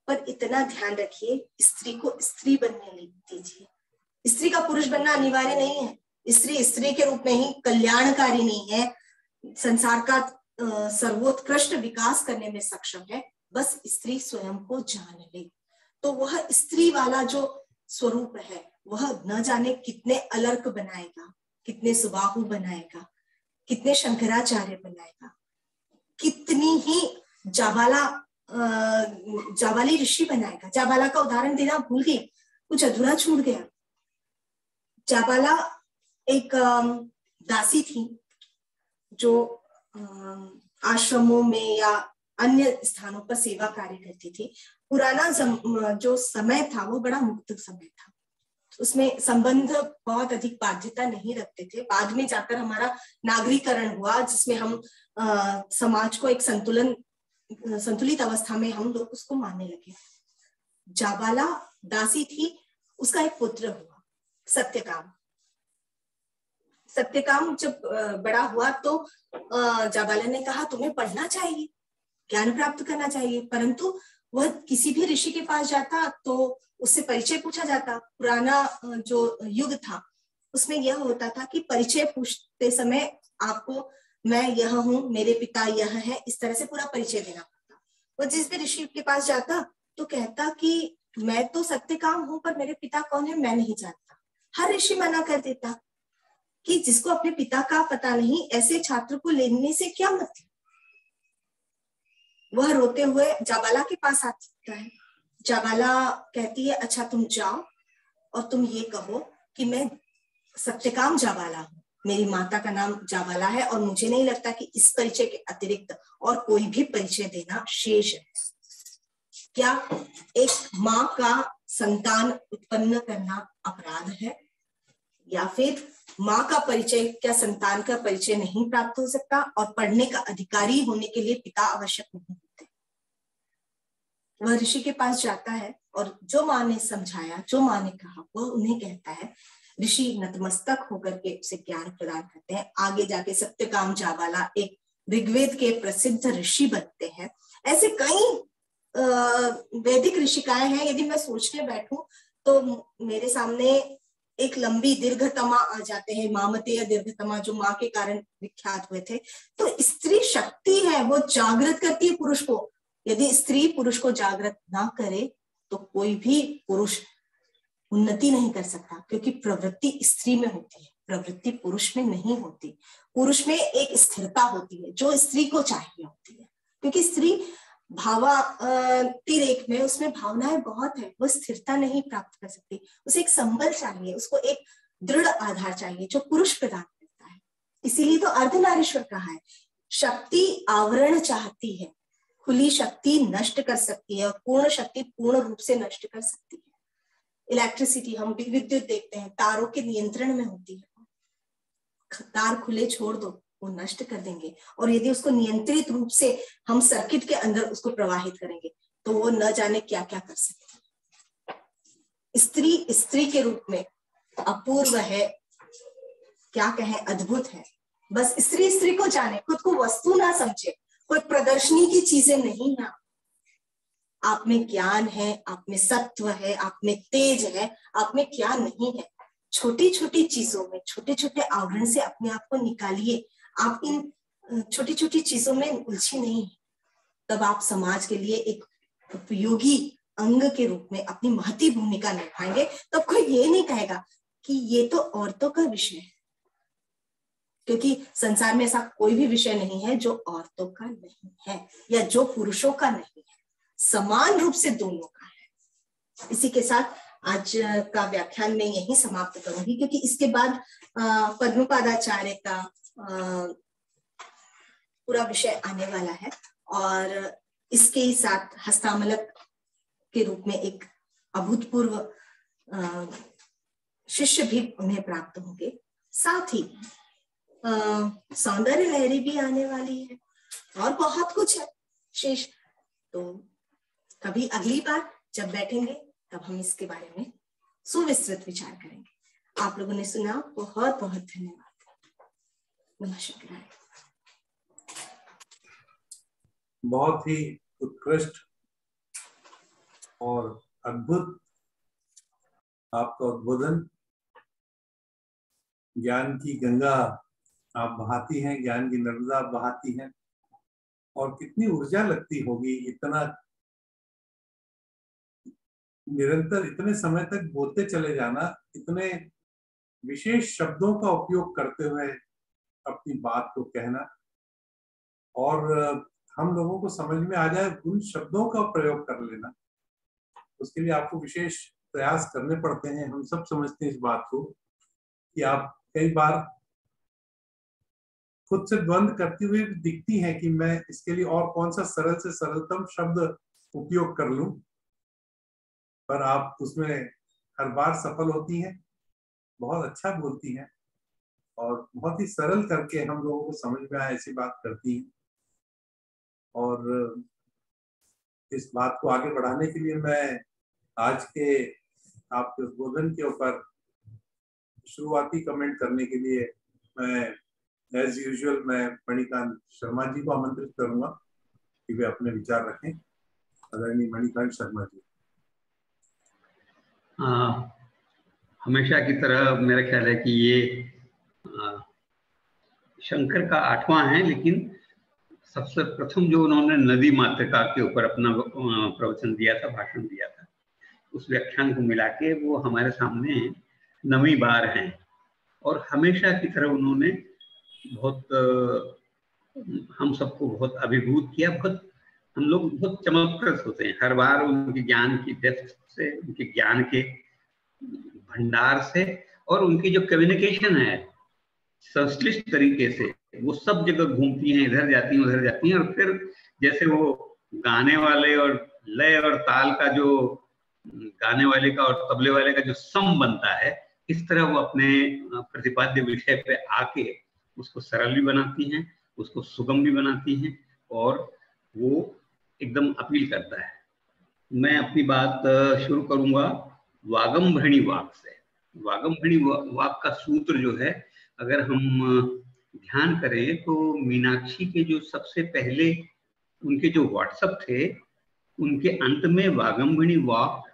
पर इतना ध्यान रखिए स्त्री को स्त्री बनने दीजिए। स्त्री का पुरुष बनना अनिवार्य नहीं है। स्त्री स्त्री के रूप में ही कल्याणकारी नहीं है, संसार का सर्वोत्कृष्ट विकास करने में सक्षम है। बस स्त्री स्वयं को जान ले तो वह स्त्री वाला जो स्वरूप है वह न जाने कितने अलर्क बनाएगा, कितने सुबाहु बनाएगा, कितने शंकराचार्य बनाएगा, कितनी ही जाबाली ऋषि बनाएगा। जाबाला का उदाहरण देना भूल गई, कुछ अधूरा छूट गया। जाबाला एक दासी थी जो आश्रमों में या अन्य स्थानों पर सेवा कार्य करती थी। पुराना जो समय था वो बड़ा मुक्त समय था, उसमें संबंध बहुत अधिक बाध्यता नहीं रखते थे। बाद में जाकर हमारा नागरीकरण हुआ, जिसमें हम समाज को एक संतुलित अवस्था में हम लोग उसको मानने लगे। जाबाला दासी थी, उसका एक पुत्र हुआ सत्यकाम। सत्यकाम जब बड़ा हुआ तो जाबाला ने कहा तुम्हें पढ़ना चाहिए, ज्ञान प्राप्त करना चाहिए, परंतु वह किसी भी ऋषि के पास जाता तो उससे परिचय पूछा जाता। पुराना जो युग था उसमें यह होता था कि परिचय पूछते समय आपको मैं यह हूँ, मेरे पिता यह है, इस तरह से पूरा परिचय देना पड़ता। वो जिस भी ऋषि के पास जाता तो कहता कि मैं तो सत्यकाम हूँ पर मेरे पिता कौन है मैं नहीं जानता। हर ऋषि मना कर देता कि जिसको अपने पिता का पता नहीं, ऐसे छात्र को लेने से क्या मतलब। वह रोते हुए जाबाला के पास आता है। जाबाला कहती है अच्छा तुम जाओ और तुम ये कहो कि मैं सत्यकाम जाबाला हूं। मेरी माता का नाम जाबाला है और मुझे नहीं लगता कि इस परिचय के अतिरिक्त और कोई भी परिचय देना शेष है। क्या एक माँ का संतान उत्पन्न करना अपराध है, या फिर माँ का परिचय क्या संतान का परिचय नहीं प्राप्त हो सकता और पढ़ने का अधिकारी होने के लिए पिता आवश्यक नहीं होते? वह ऋषि के पास जाता है और जो माँ ने समझाया, जो माँ ने कहा, वह उन्हें कहता है। ऋषि नतमस्तक होकर के उसे ज्ञान प्रदान करते हैं। आगे जाके सत्यकाम जाबाला एक ऋग्वेद के प्रसिद्ध ऋषि बनते हैं। ऐसे कई वैदिक ऋषिकाएं हैं। यदि मैं सोचने बैठूं तो मेरे सामने एक लंबी दीर्घतमा आ जाते हैं, मामतेय दीर्घतमा, जो माँ के कारण विख्यात हुए थे। तो स्त्री शक्ति है, वो जागृत करती है पुरुष को। यदि स्त्री पुरुष को जागृत ना करे तो कोई भी पुरुष उन्नति नहीं कर सकता, क्योंकि प्रवृत्ति स्त्री में होती है, प्रवृत्ति पुरुष में नहीं होती। पुरुष में एक स्थिरता होती है जो स्त्री को चाहिए होती है, क्योंकि स्त्री भावातिरेक में, उसमें भावनाएं बहुत है, वो स्थिरता नहीं प्राप्त कर सकती। उसे एक संबल चाहिए, उसको एक दृढ़ आधार चाहिए जो पुरुष प्रदान करता है। इसीलिए तो अर्धनारीश्वर कहा है। शक्ति आवरण चाहती है, खुली शक्ति नष्ट कर सकती है और पूर्ण शक्ति पूर्ण रूप से नष्ट कर सकती है। इलेक्ट्रिसिटी, हम विद्युत देखते हैं, तारों के नियंत्रण में होती है। तार खुले छोड़ दो, वो नष्ट कर देंगे, और यदि उसको नियंत्रित रूप से हम सर्किट के अंदर उसको प्रवाहित करेंगे तो वो न जाने क्या क्या कर सकते हैं। स्त्री स्त्री के रूप में अपूर्व है, क्या कहें, अद्भुत है। बस स्त्री स्त्री को जाने, खुद को वस्तु ना समझे, कोई प्रदर्शनी की चीजें नहीं है। आप में ज्ञान है, आप में सत्व है, आप में तेज है, आप में क्या नहीं है। छोटी छोटी चीजों में, छोटे छोटे आवरण से अपने आप को निकालिए। आप इन छोटी छोटी चीजों में उलझे नहीं है, तब आप समाज के लिए एक उपयोगी अंग के रूप में अपनी महती भूमिका निभाएंगे। तब कोई ये नहीं कहेगा कि ये तो औरतों का विषय है, क्योंकि संसार में ऐसा कोई भी विषय नहीं है जो औरतों का नहीं है या जो पुरुषों का नहीं है, समान रूप से दोनों का है। इसी के साथ आज का व्याख्यान मैं यहीं समाप्त करूंगी, क्योंकि इसके बाद पद्मपादाचार्य का पूरा विषय आने वाला है और इसके ही साथ हस्तामलक के रूप में एक अभूतपूर्व शिष्य भी उन्हें प्राप्त होंगे। साथ ही सौंदर्य लहरी भी आने वाली है और बहुत कुछ है शेष। तो कभी अगली बार जब बैठेंगे तब हम इसके बारे में सुविस्तृत विचार करेंगे। आप लोगों ने सुना, बहुत बहुत धन्यवाद। नमस्कार। बहुत ही उत्कृष्ट और अद्भुत आपका उद्बोधन। ज्ञान की गंगा आप बहाती हैं, ज्ञान की नर्मदा आप बहाती हैं, और कितनी ऊर्जा लगती होगी इतना निरंतर इतने समय तक बोलते चले जाना, इतने विशेष शब्दों का उपयोग करते हुए अपनी बात को कहना, और हम लोगों को समझ में आ जाए उन शब्दों का प्रयोग कर लेना। उसके लिए आपको विशेष प्रयास करने पड़ते हैं। हम सब समझते हैं इस बात को कि आप कई बार खुद से द्वंद करती हुई दिखती हैं कि मैं इसके लिए और कौन सा सरल से सरलतम शब्द उपयोग कर लूं, पर आप उसमें हर बार सफल होती हैं, बहुत अच्छा बोलती हैं और बहुत ही सरल करके हम लोगों को समझ में आए ऐसी बात करती हैं। और इस बात को आगे बढ़ाने के लिए मैं आज के आपके उद्बोधन के ऊपर शुरुआती कमेंट करने के लिए मैं एज यूजुअल मैं मणिकांत शर्मा जी को आमंत्रित करूंगा कि वे अपने विचार रखें। आदरणीय मणिकांत शर्मा जी। हमेशा की तरह मेरा ख्याल है कि ये शंकर का 8वां है, लेकिन सबसे प्रथम जो उन्होंने नदी मातृका के ऊपर अपना प्रवचन दिया था, भाषण दिया था, उस व्याख्यान को मिला के वो हमारे सामने 9वीं बार हैं। और हमेशा की तरह उन्होंने बहुत हम सबको बहुत अभिभूत किया। बहुत हम लोग बहुत चमत्कृत होते हैं हर बार उनके ज्ञान की डेप्थ से, उनके ज्ञान के भंडार से, और उनकी जो कम्युनिकेशन है संश्लिष्ट तरीके से वो सब जगह घूमती हैं, इधर जाती हैं उधर जाती हैं, और फिर जैसे वो गाने वाले और लय और ताल का जो गाने वाले का और तबले वाले का जो सम बनता है, इस तरह वो अपने प्रतिपाद्य विषय पे आके उसको सरल भी बनाती हैं, उसको सुगम भी बनाती हैं, और वो एकदम अपील करता है। मैं अपनी बात शुरू करूंगा वागम्भृणी वाक से। वागम्भृणी वाक का सूत्र जो है, अगर हम ध्यान करें तो मीनाक्षी के जो सबसे पहले उनके जो व्हाट्सएप थे, उनके अंत में वागम्भृणी वाक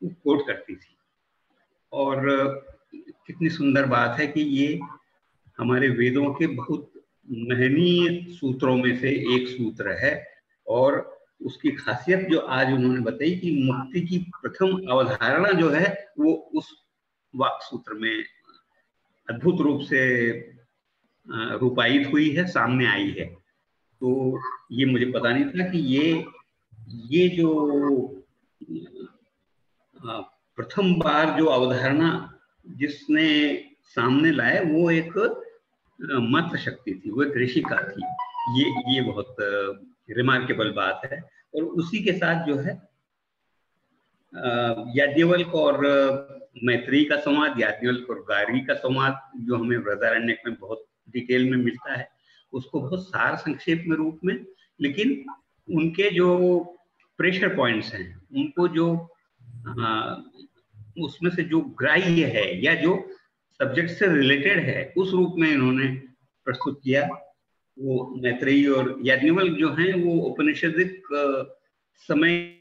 कोट करती थी। और कितनी सुंदर बात है कि ये हमारे वेदों के बहुत महनीय सूत्रों में से एक सूत्र है, और उसकी खासियत जो आज उन्होंने बताई कि मुक्ति की प्रथम अवधारणा जो है वो उस वाक सूत्र में अद्भुत रूप से रूपायित हुई है, सामने आई है। तो ये मुझे पता नहीं था कि ये जो प्रथम बार जो अवधारणा जिसने सामने लाए वो एक मंत्र शक्ति थी, वो एक ऋषिका थी। ये बहुत रिमार्केबल बात है। और उसी के साथ जो है याज्ञवल्क्य और मैत्रेयी का संवाद, याज्ञवल्क्य और गार्गी का संवाद जो हमें बृहदारण्यक में बहुत डिटेल में मिलता है, उसको बहुत सार संक्षेप में रूप में, लेकिन उनके जो प्रेशर पॉइंट्स हैं, उनको जो उसमें से जो ग्राह्य है या जो सब्जेक्ट से रिलेटेड है, उस रूप में इन्होंने प्रस्तुत किया। वो मैत्रेयी और याज्ञवल्क्य जो हैं वो उपनिषदिक समय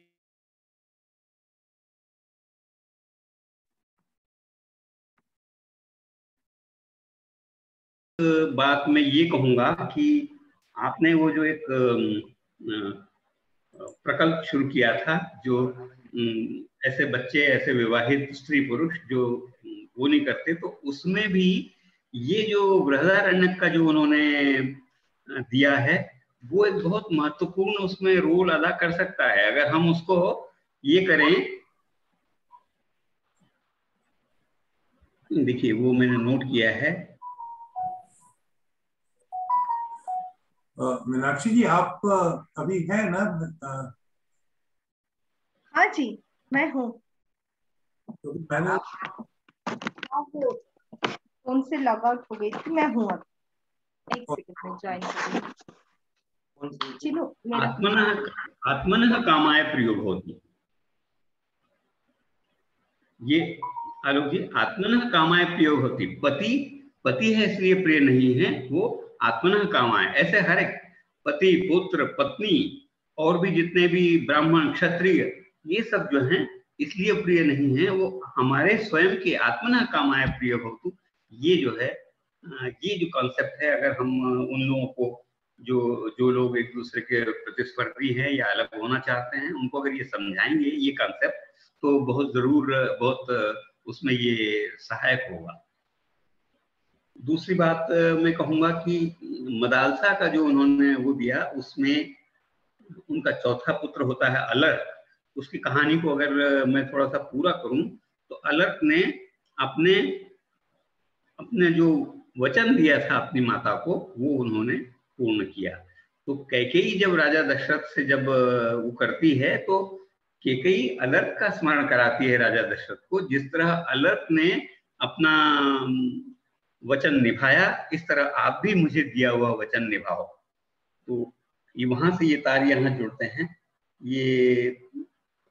बात में ये कहूंगा कि आपने वो जो एक प्रकल्प शुरू किया था, जो ऐसे बच्चे, ऐसे विवाहित स्त्री पुरुष जो वो नहीं करते, तो उसमें भी ये जो बृहदारण्यक का जो उन्होंने दिया है वो एक बहुत महत्वपूर्ण उसमें रोल अदा कर सकता है, अगर हम उसको ये करें। देखिए वो मैंने नोट किया है। मीनाक्षी जी आप अभी है ना? हाँ जी मैं हूँ। तो मैंने फोन से लॉग आउट हो गई थी, मैं हूँ अब। एक सेकंड में ज्वाइन करूँ। चलो आत्मनः कामाय प्रियो भवति। ये आलोक जी, आत्मनः कामाय प्रियो भवति। पति है इसलिए प्रिय नहीं है, वो आत्मनः कामाय। ऐसे हर एक पति, पुत्र, पत्नी और भी जितने भी ब्राह्मण, क्षत्रिय, ये सब जो हैं इसलिए प्रिय नहीं है, वो हमारे स्वयं के आत्मनः कामाय प्रिय भवतु। ये जो है, ये जो कॉन्सेप्ट है, अगर हम उन लोगों को जो लोग एक दूसरे के प्रतिस्पर्धी हैं या अलग होना चाहते हैं, उनको अगर ये समझाएंगे ये कॉन्सेप्ट, तो बहुत जरूर बहुत उसमें ये सहायक होगा। दूसरी बात मैं कहूंगा कि मदालसा का जो उन्होंने वो दिया, उसमें उनका चौथा पुत्र होता है अलर्क। उसकी कहानी को अगर मैं थोड़ा सा पूरा करूं तो अलर्क ने अपने जो वचन दिया था अपनी माता को, वो उन्होंने पूर्ण किया। तो कैकेयी जब राजा दशरथ से जब वो करती है, तो कैकेयी अलर्क का स्मरण कराती है राजा दशरथ को। जिस तरह अलर्क ने अपना वचन निभाया, इस तरह आप भी मुझे दिया हुआ वचन निभाओ। तो ये वहां से ये तार यहाँ जुड़ते हैं। ये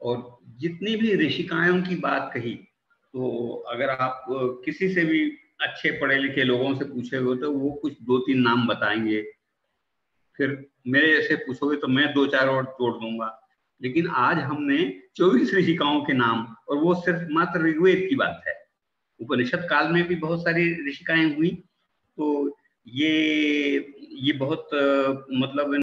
और जितनी भी ऋषिकाओं की बात कही, तो अगर आप किसी से भी अच्छे पढ़े लिखे लोगों से पूछोगे तो वो कुछ 2-3 नाम बताएंगे, फिर मेरे जैसे पूछोगे तो मैं 2-4 और जोड़ दूंगा। लेकिन आज हमने 24 ऋषिकाओं के नाम, और वो सिर्फ मात्र ऋग्वेद की बात है। उपनिषद काल में भी बहुत सारी ऋषिकाएं हुई। तो ये बहुत मतलब